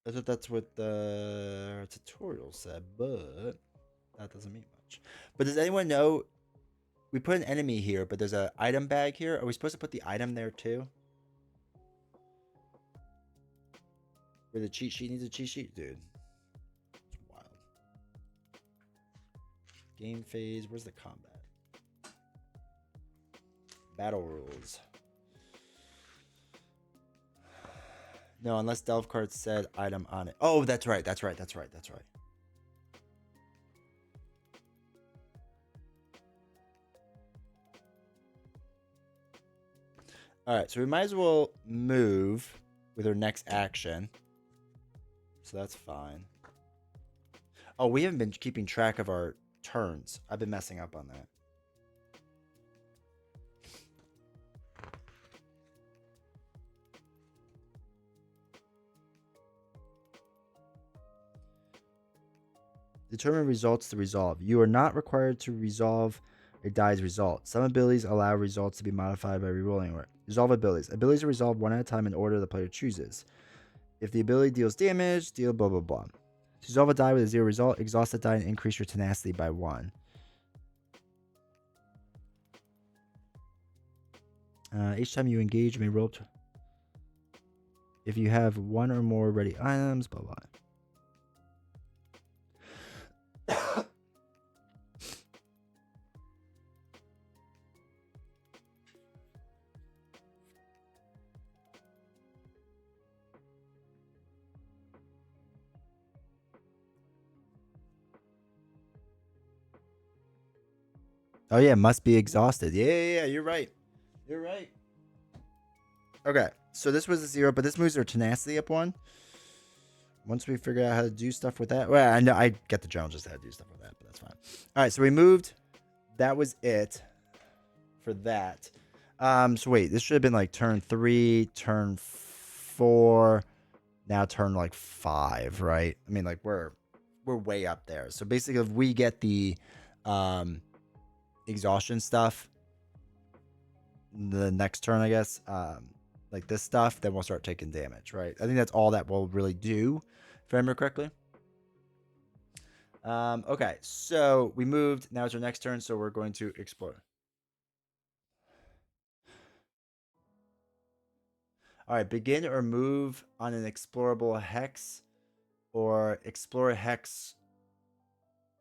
I thought that's what the tutorial said, but that doesn't mean much. But does anyone know? We put an enemy here, but there's an item bag here. Are we supposed to put the item there too? Where the cheat sheet needs a cheat sheet? Dude. It's wild. Game phase. Where's the combat? Battle rules. No, unless Delve card said item on it. Oh, that's right. That's right. All right, so we might as well move with our next action. So that's fine. Oh, we haven't been keeping track of our turns. I've been messing up on that. Determine results to resolve. You are not required to resolve a die's result. Some abilities allow results to be modified by rerolling. Resolve abilities. Abilities are resolved 1 at a time in order the player chooses. If the ability deals damage, deal blah blah blah. To resolve a die with a 0 result, exhaust the die and increase your tenacity by 1. Each time you engage, you may roll. If you have 1 or more ready items, blah blah. Oh yeah, must be exhausted. Yeah, you're right. You're right. Okay, so this was a 0, but this moves our tenacity up 1. Once we figure out how to do stuff with that, well, I know I get the general just how to do stuff with that, but that's fine. All right, so we moved. That was it for that. So wait, this should have been like turn 3, turn 4, now turn like 5, right? I mean, like we're way up there. So basically, if we get the exhaustion stuff the next turn, I guess, like this stuff, then we'll start taking damage, right? I think that's all that will really do, if I remember correctly. Okay, so we moved. Now it's our next turn, so we're going to explore. All right, begin or move on an explorable hex or explore a hex.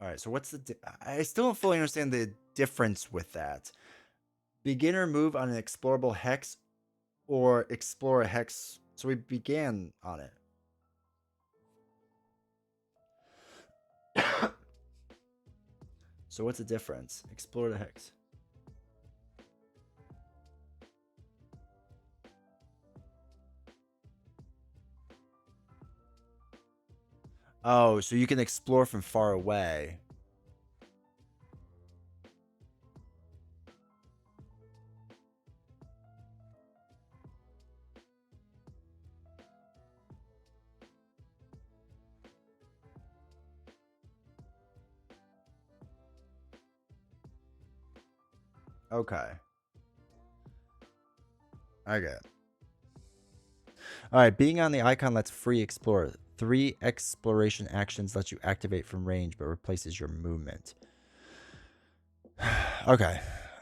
All right, so what's the... I still don't fully understand the difference with that. Begin or move on an explorable hex or explore a hex. So we began on it. So what's the difference? Explore the hex. Oh, so you can explore from far away. Okay. I get it. All right, being on the icon lets free explore. 3 exploration actions let you activate from range, but replaces your movement. Okay,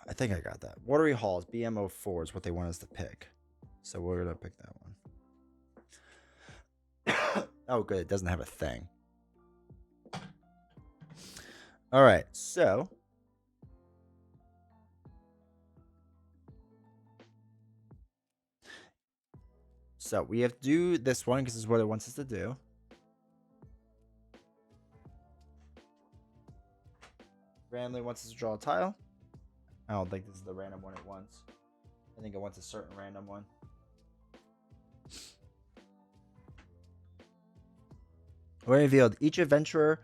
I think I got that. Watery Halls, BMO4 is what they want us to pick. So we're going to pick that one. Oh, good. It doesn't have a thing. All right, so... So we have to do this one because this is what it wants us to do. Randomly wants us to draw a tile. I don't think this is the random one it wants. I think it wants a certain random one. We're revealed. Each adventurer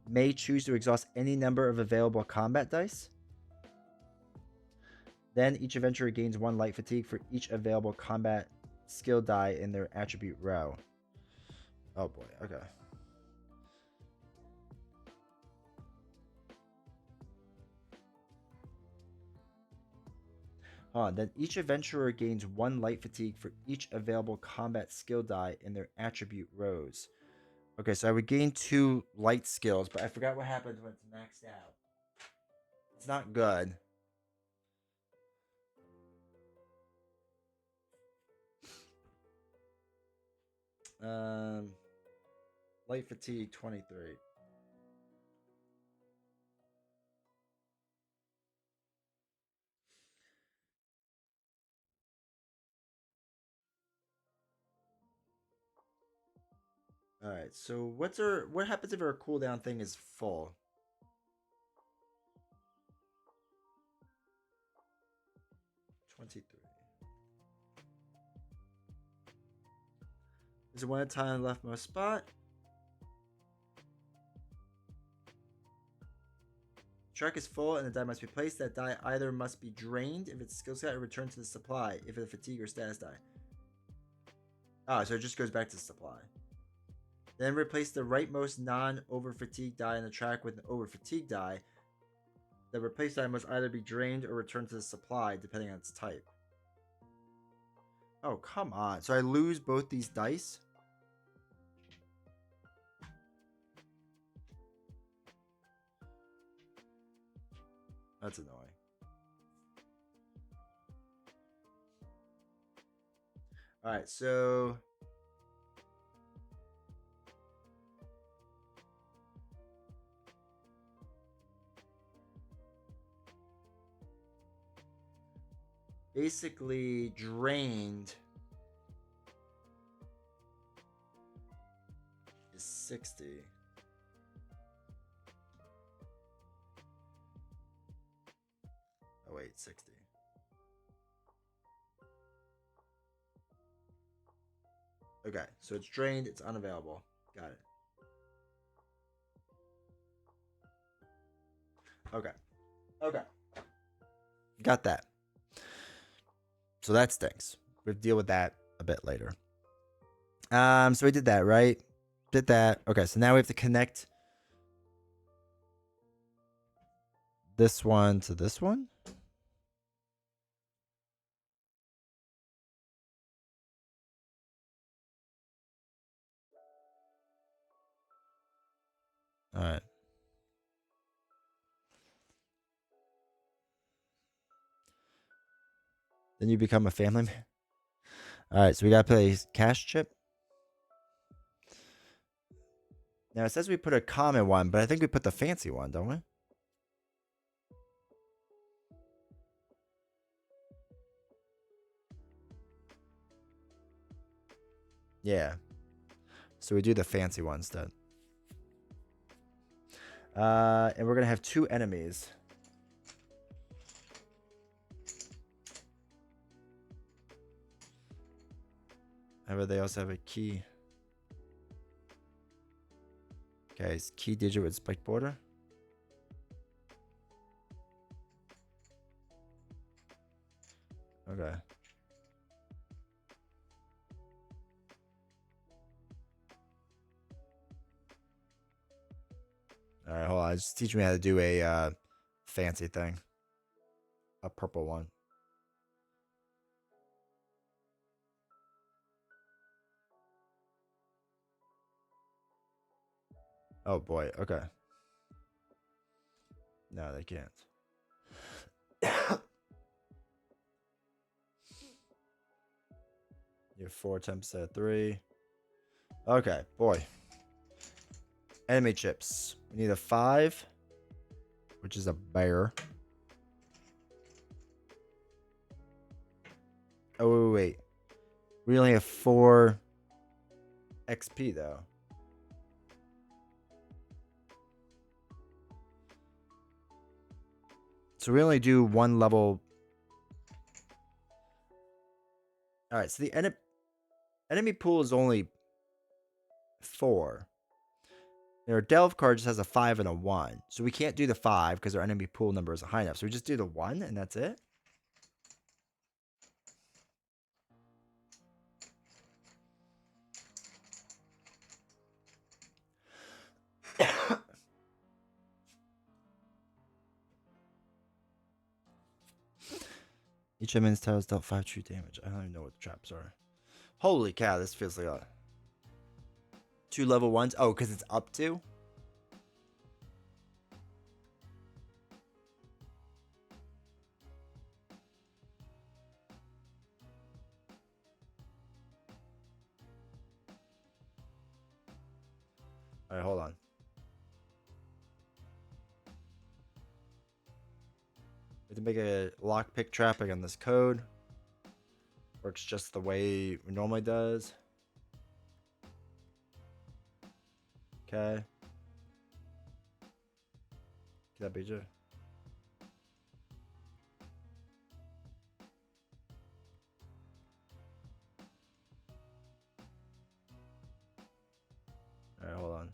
may choose to exhaust any number of available combat dice. Then each adventurer gains 1 light fatigue for each available combat skill die in their attribute row. Oh boy, okay. Then each adventurer gains 1 light fatigue for each available combat skill die in their attribute rows. Okay, so I would gain 2 light skills, but I forgot what happens when it's maxed out. It's not good. Light fatigue 23. All right. So what happens if our cooldown thing is full? $23. Is it one at a time leftmost spot? Track is full and the die must be placed. That die either must be drained if it's skill set or returned to the supply if it's a fatigue or status die. Ah, so it just goes back to supply. Then replace the rightmost non-over fatigue die in the track with an over fatigue die. The replaced die must either be drained or returned to the supply depending on its type. Oh, come on. So I lose both these dice? That's annoying. Alright, so... basically drained is 60. Oh wait, 60. Okay, so it's drained, it's unavailable. Got it. Okay. Okay. Got that. So that stinks. We'll deal with that a bit later. So we did that, right? Did that. Okay, so now we have to connect. this one to this one. All right. Then you become a family man. All right, so we gotta play cash chip. Now it says we put a common one, but I think we put the fancy one, don't we? Yeah. So we do the fancy one instead. And we're gonna have 2 enemies. However, they also have a key. Okay, it's key digit with spike border. Okay. All right, hold on. Just teach me how to do a fancy thing. A purple one. Oh boy. Okay. No, they can't. You have 4 attempts at 3. Okay, boy. Enemy chips. We need a 5, which is a bear. Oh, wait. We only have 4 XP, though. So we only do 1 level. All right, so the enemy pool is only 4. Our delve card just has a 5 and a 1. So we can't do the 5 because our enemy pool number isn't high enough. So we just do the 1 and that's it. Each enemy's tiles dealt 5 true damage. I don't even know what the traps are. Holy cow, this feels like a 2 level 1s. Oh, because it's up to? All right, hold on. We have to make a lockpick trap on this code. Works just the way it normally does. Okay. Can that be true? All right, hold on.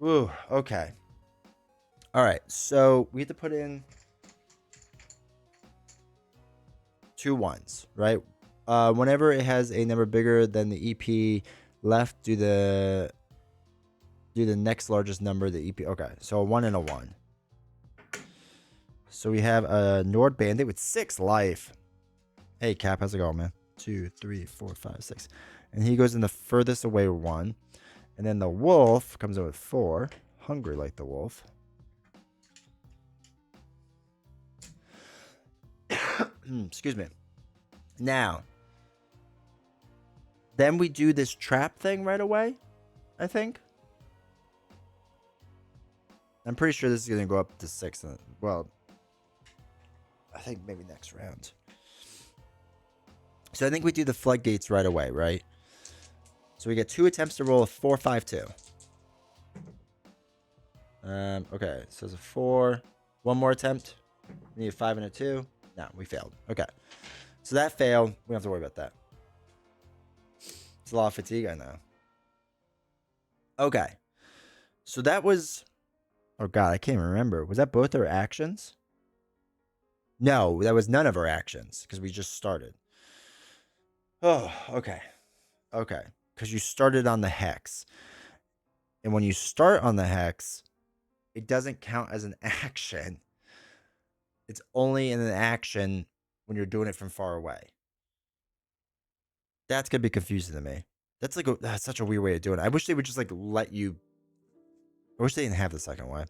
Ooh, okay. All right, so we have to put in 2 1s, right? Whenever it has a number bigger than the EP left, do the next largest number, the EP. Okay, so a 1 and a 1. So we have a Nord Bandit with 6 life. Hey, Cap, how's it going, man? 2, 3, 4, 5, 6. And he goes in the furthest away 1. And then the wolf comes in with 4. Hungry like the wolf. Excuse me. Now, then we do this trap thing right away, I think. I'm pretty sure this is going to go up to 6. Well, I think maybe next round. So I think we do the floodgates right away, right? So we get 2 attempts to roll a 4, 5, 2. Okay, so it's a 4. 1 more attempt. We need a 5 and a 2. No, we failed. Okay. So that failed. We don't have to worry about that. It's a lot of fatigue, I know. Okay. So that was... Oh, God, I can't even remember. Was that both our actions? No, that was none of our actions because we just started. Oh, okay. Okay. Because you started on the hex. And when you start on the hex, it doesn't count as an action. It's only an action when you're doing it from far away. That's going to be confusing to me. That's like that's such a weird way of doing it. I wish they would just like let you. I wish they didn't have the second way.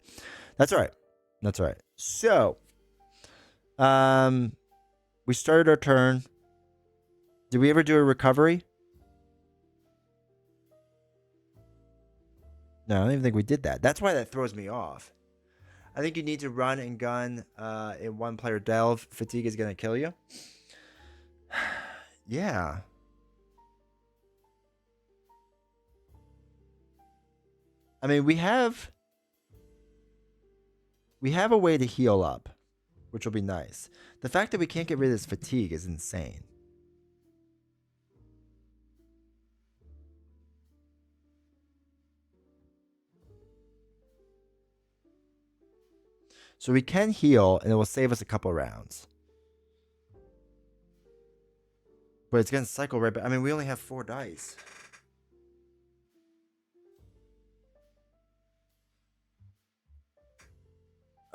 That's all right. That's all right. So, we started our turn. Did we ever do a recovery? No, I don't even think we did that. That's why that throws me off. I think you need to run and gun in one player delve. Fatigue is going to kill you. Yeah. I mean, we have a way to heal up, which will be nice. The fact that we can't get rid of this fatigue is insane. So we can heal, and it will save us a couple rounds. But it's going to cycle right back. I mean, we only have 4 dice.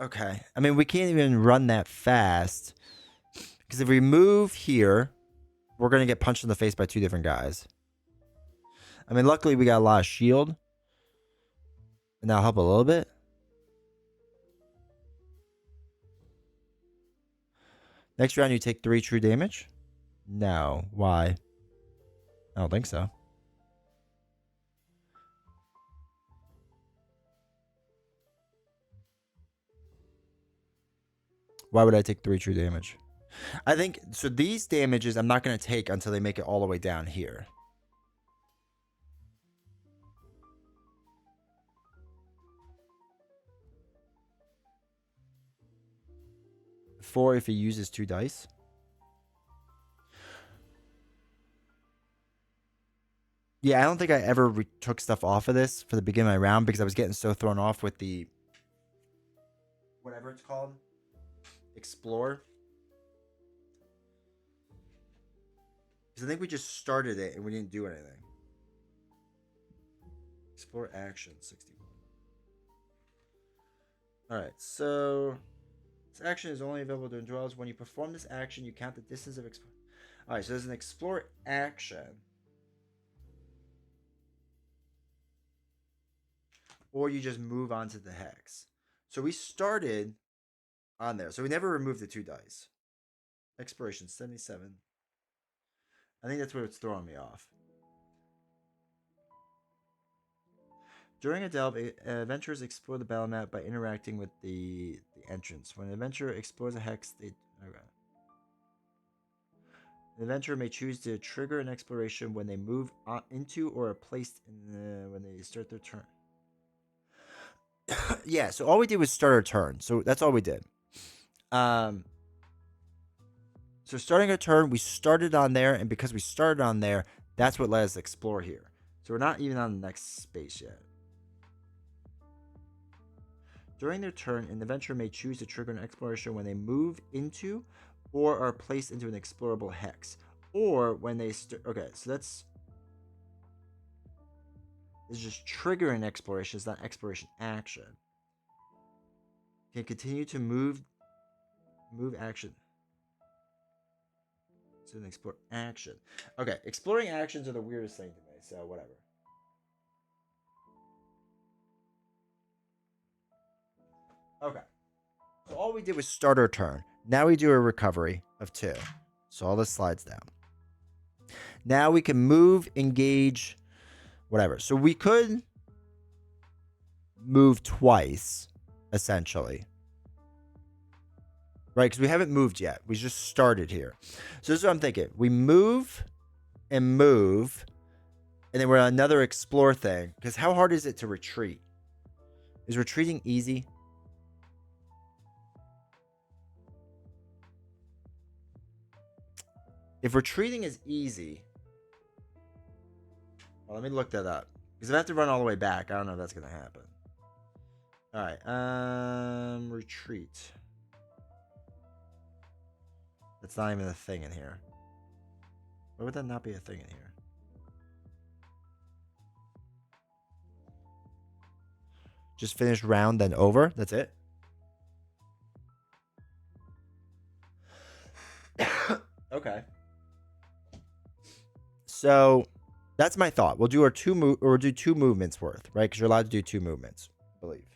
Okay. I mean, we can't even run that fast. Because if we move here, we're going to get punched in the face by 2 different guys. I mean, luckily we got a lot of shield. And that'll help a little bit. Next round, you take 3 true damage? No. Why? I don't think so. Why would I take 3 true damage? I think, so these damages I'm not going to take until they make it all the way down here. Four if he uses 2 dice. Yeah, I don't think I ever took stuff off of this for the beginning of my round because I was getting so thrown off with the whatever it's called, explore. Because I think we just started it and we didn't do anything. Explore action 61. All right, so this action is only available during duels. When you perform this action, you count the distance of explore. All right, so there's an explore action. Or you just move on to the hex. So we started on there. So we never removed the 2 dice. Exploration 77. I think that's what's throwing me off. During a delve, adventurers explore the battle map by interacting with the entrance. When an adventurer explores a hex, the adventurer may choose to trigger an exploration when they move into or are placed in when they start their turn. Yeah, so all we did was start our turn. So that's all we did. So starting our turn, we started on there, and because we started on there, that's what let us explore here. So we're not even on the next space yet. During their turn, an adventurer may choose to trigger an exploration when they move into or are placed into an explorable hex. Or when they okay, so that's it's just triggering exploration. It's not exploration action. Can continue to move action. So an explore action. Okay, exploring actions are the weirdest thing to me, so whatever. Okay. So all we did was start our turn. Now we do a recovery of 2. So all this slides down. Now we can move, engage, whatever. So we could move twice, essentially. Right? Because we haven't moved yet. We just started here. So this is what I'm thinking. We move, and then we're on another explore thing. Because how hard is it to retreat? Is retreating easy? If retreating is easy, well, let me look that up. Because if I have to run all the way back, I don't know if that's going to happen. All right. Retreat. that's not even a thing in here? Why would that not be a thing in here? Just finish round, then over. That's it. Okay. So that's my thought. We'll do our two movements worth, right? Because you're allowed to do 2 movements, I believe.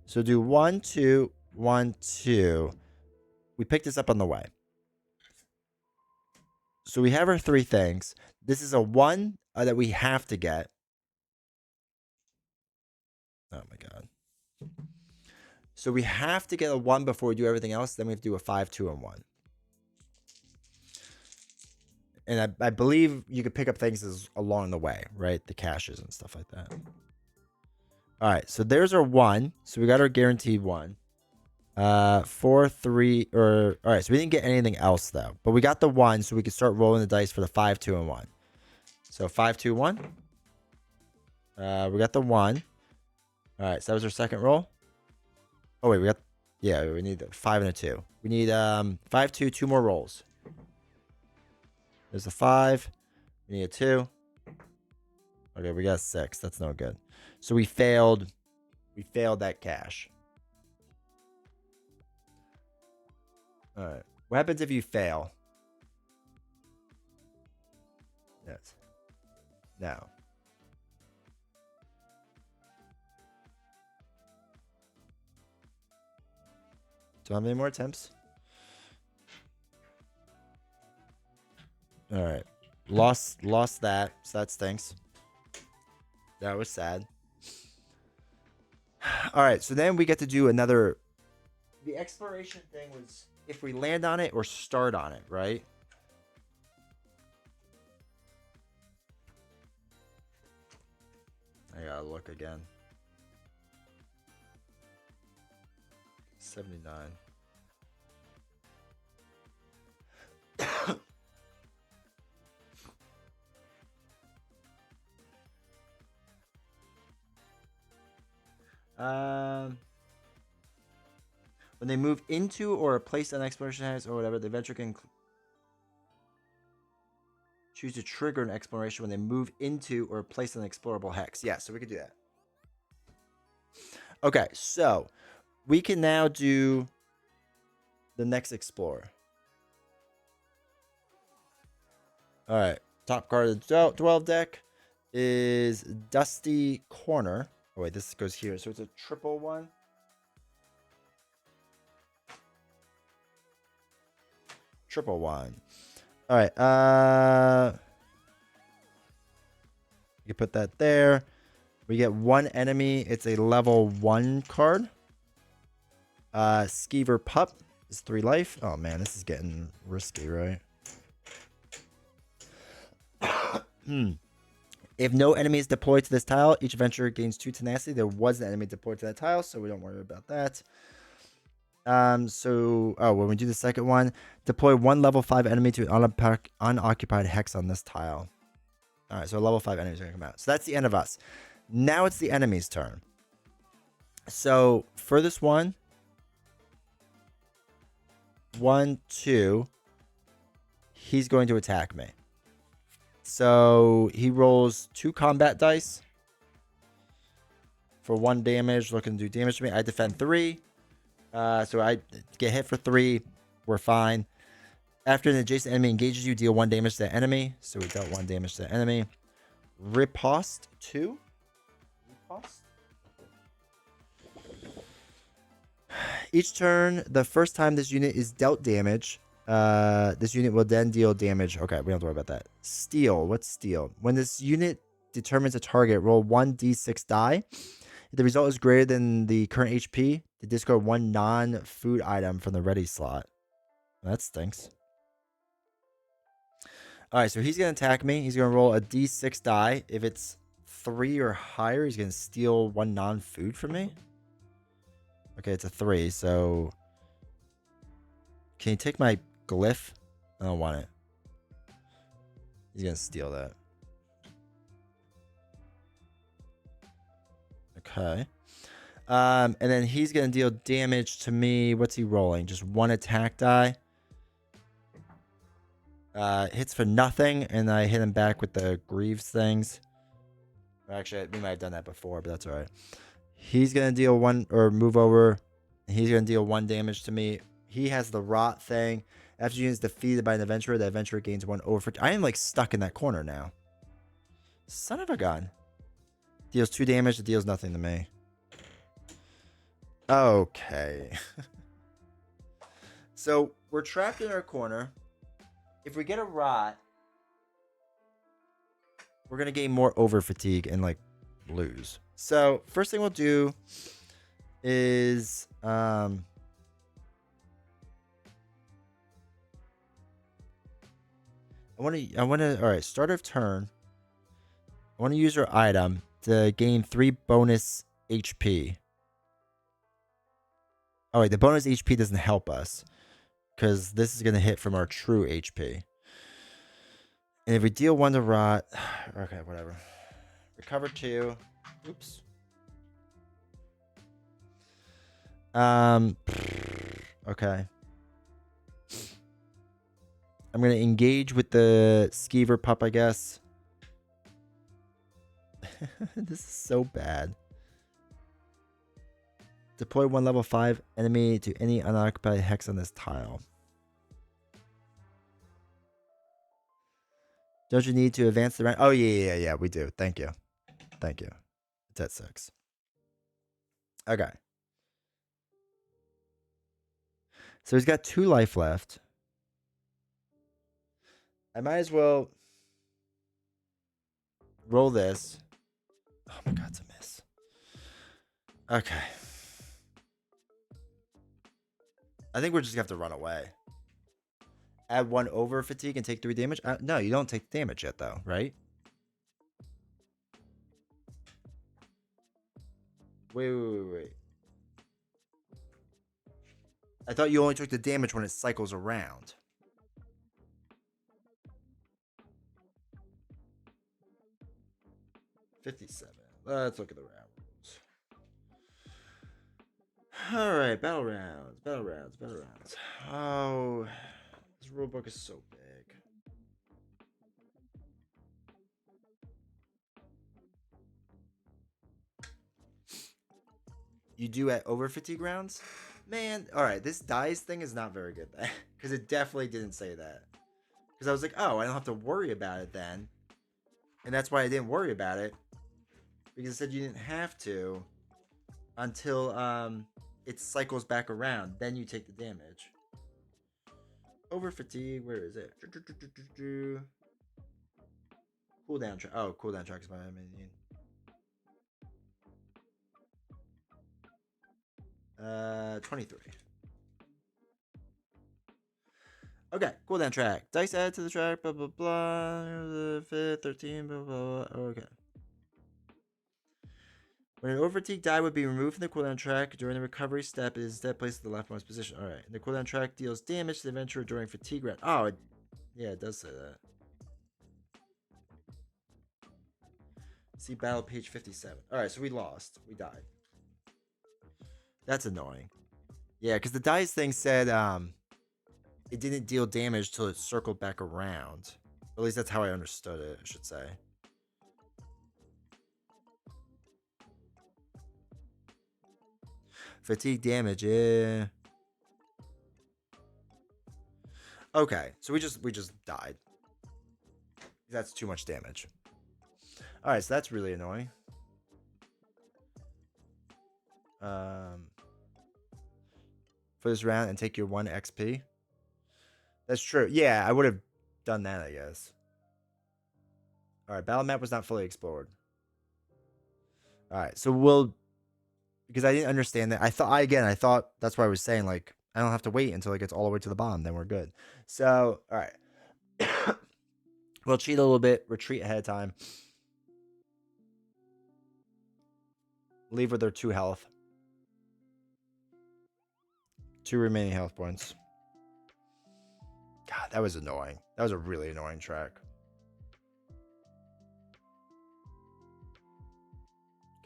So do 1, 2, 1, 2. We picked this up on the way. So we have our 3 things. This is a 1 that we have to get. Oh my god. So we have to get a 1 before we do everything else. Then we have to do a 5, 2, and 1. And I believe you could pick up things along the way, right? The caches and stuff like that. All right, so there's our 1. So we got our guaranteed 1. 4, 3, or all right. So we didn't get anything else though, but we got the 1, so we can start rolling the dice for the 5, 2, and 1. So 5, 2, 1. We got the 1. All right, so that was our second roll. Oh wait, we need a 5 and a 2. We need 5, 2, 2 more rolls. There's a 5. We need a 2. Okay, we got 6. That's no good. So we failed. We failed that cache. All right. What happens if you fail? Yes. No. Do I have any more attempts? All right. Lost that. So that stinks. That was sad. All right. So then we get to do another. The exploration thing was if we land on it or start on it, right? I gotta look again. 79. When they move into or place an exploration hex or whatever, the adventurer can choose to trigger an exploration when they move into or place an explorable hex. Yeah, so we could do that. Okay, so we can now do the next explorer. All right, top card of the 12 deck is Dusty Corner. Oh wait, this goes here, so it's a triple 1. Triple 1. All right. You put that there. We get 1 enemy. It's a level 1 card. Skeever Pup is 3 life. Oh man, this is getting risky, right? If no enemy is deployed to this tile, each adventurer gains 2 tenacity. There was an enemy deployed to that tile, so we don't worry about that. When we do the second one, deploy 1 level 5 enemy to an unoccupied hex on this tile. All right, so level 5 enemies are gonna come out. So that's the end of us. Now it's the enemy's turn. So for this 1, 2, he's going to attack me. So he rolls 2 combat dice for 1 damage, looking to do damage to me. I defend 3. So I get hit for 3. We're fine. After an adjacent enemy engages you, deal 1 damage to the enemy. So we dealt 1 damage to the enemy. Riposte 2. Riposte. Each turn, the first time this unit is dealt damage, this unit will then deal damage. Okay, we don't have to worry about that. Steal. What's steal? When this unit determines a target, roll 1d6 die. If the result is greater than the current HP, they discard 1 non-food item from the ready slot. That stinks. All right, so he's going to attack me. He's going to roll a d6 die. If it's 3 or higher, he's going to steal 1 non-food from me. Okay, it's a 3, so... Can you take my glyph? I don't want it. He's going to steal that. Okay. And then he's going to deal damage to me. What's he rolling? Just 1 attack die. Hits for nothing, and I hit him back with the Greaves things. Actually, we might have done that before, but that's alright. He's gonna deal one, or move over. He's gonna deal 1 damage to me. He has the rot thing. After the unit is defeated by an adventurer, the adventurer gains 1 over. I am like stuck in that corner now. Son of a gun. Deals 2 damage. It deals nothing to me. Okay. So we're trapped in our corner. If we get a rot, we're gonna gain more over fatigue and like lose. So first thing we'll do is I want to all right, start of turn. I want to use your item to gain 3 bonus HP. Oh wait, the bonus HP doesn't help us because this is gonna hit from our true HP. And if we deal 1 to rot, okay, whatever. Recover 2. Oops. Okay. I'm gonna engage with the skeever pup, I guess. This is so bad. Deploy 1 level 5 enemy to any unoccupied hex on this tile. Don't you need to advance the rank? Oh, yeah, we do. Thank you. Thank you. It's at 6. Okay. So he's got 2 life left. I might as well roll this. Oh my god, it's a miss. Okay. I think we're just gonna have to run away. Add 1 over fatigue and take 3 damage? No, you don't take damage yet, though, right? Wait. I thought you only took the damage when it cycles around. $57. Let's look at the round rules. Alright, battle rounds. Oh, this rulebook is so big. You do at over fatigue rounds? Man, alright, this dice thing is not very good then. Because it definitely didn't say that. Because I was like, oh, I don't have to worry about it then. And that's why I didn't worry about it. Because it said you didn't have to until it cycles back around. Then you take the damage. Over fatigue, where is it? Cooldown track. Oh, cooldown track is my main. 23. Okay, cooldown track. Dice added to the track, blah, blah, blah. 13, blah, blah, blah. Okay. When an overfatigue die would be removed from the cooldown track during the recovery step, it is instead placed in the leftmost position. Alright. The cooldown track deals damage to the adventurer during fatigue round. Oh, yeah, it does say that. See battle page 57. Alright, so we lost. We died. That's annoying. Yeah, because the dice thing said it didn't deal damage till it circled back around. At least that's how I understood it, I should say. Fatigue damage, yeah. Okay, so we just died. That's too much damage. Alright, so that's really annoying. For this round and take your 1 XP. That's true. Yeah, I would have done that, I guess. Alright, battle map was not fully explored. Alright, so we'll... Because I didn't understand that. I thought that's why I was saying, like, I don't have to wait until it gets all the way to the bottom. Then we're good. So, alright. We'll cheat a little bit. Retreat ahead of time. Leave with their 2 health. 2 remaining health points. God, that was annoying. That was a really annoying track.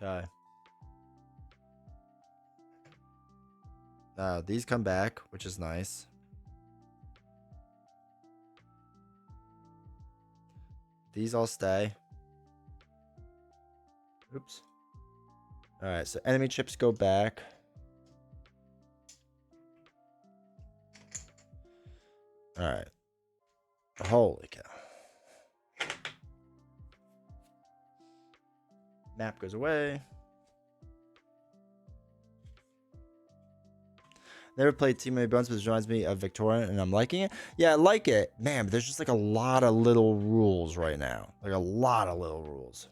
Okay. These come back, which is nice. These all stay. Oops. All right, so enemy chips go back. All right. Holy cow. Map goes away. Never played Too Many Bones, but it reminds me of Victorian, and I'm liking it. Yeah, I like it. Man, but there's just like a lot of little rules right now. Like a lot of little rules.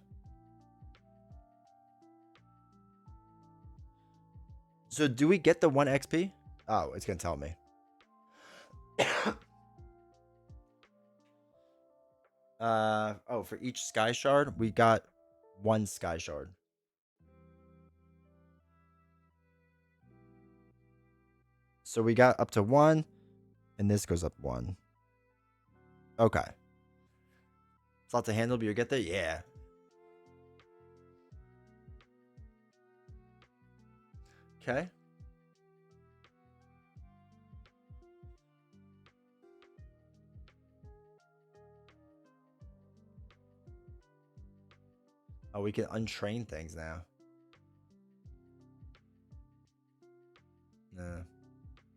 So do we get the 1 XP? Oh, it's going to tell me. Oh, for each sky shard, we got 1 sky shard. So we got up to 1, and this goes up 1. Okay. It's a lot to handle, but you get there? Yeah. Okay. Oh, we can untrain things now. No.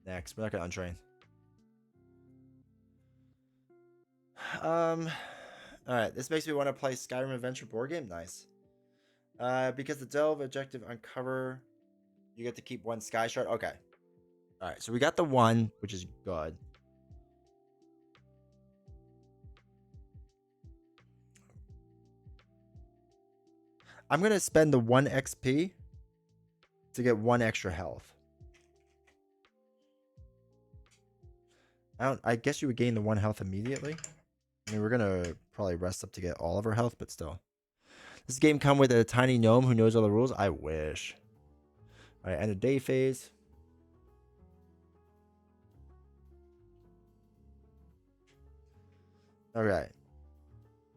Next. We're not going to untrain. Alright. This makes me want to play Skyrim Adventure board game. Nice. Because the delve objective uncover, you get to keep 1 sky shard. Okay. Alright. So we got the 1, which is good. I'm going to spend the 1 XP to get 1 extra health. I guess you would gain the 1 health immediately. I mean, we're going to probably rest up to get all of our health, but still. This game come with a tiny gnome who knows all the rules? I wish. All right, end of day phase. All right.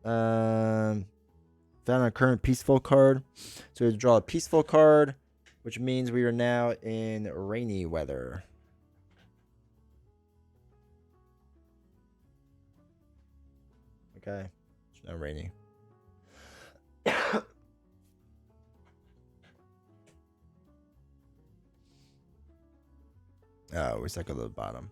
Found a current peaceful card. So we have to draw a peaceful card, which means we are now in rainy weather. Okay. It's not rainy. Oh, we cycle to the bottom.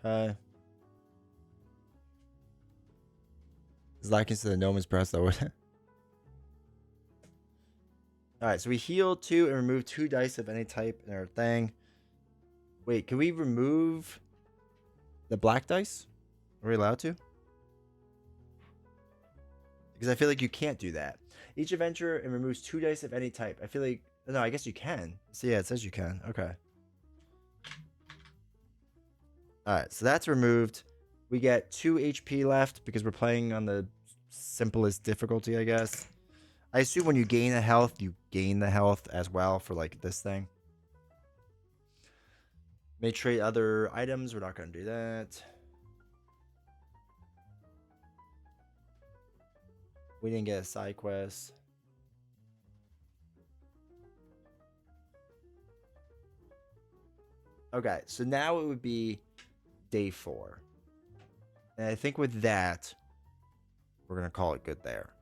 Okay. Is lacking to the gnome is pressed though. Alright, so we heal 2 and remove 2 dice of any type in our thing. Wait, can we remove the black dice? Are we allowed to? Because I feel like you can't do that. Each adventurer and removes 2 dice of any type. I feel like... No, I guess you can. So yeah, it says you can. Okay. Alright, so that's removed. We get 2 HP left because we're playing on the simplest difficulty, I guess. I assume when you gain a health, you gain the health as well for like this thing. May trade other items. We're not going to do that. We didn't get a side quest. Okay, so now it would be day 4. And I think with that, we're going to call it good there.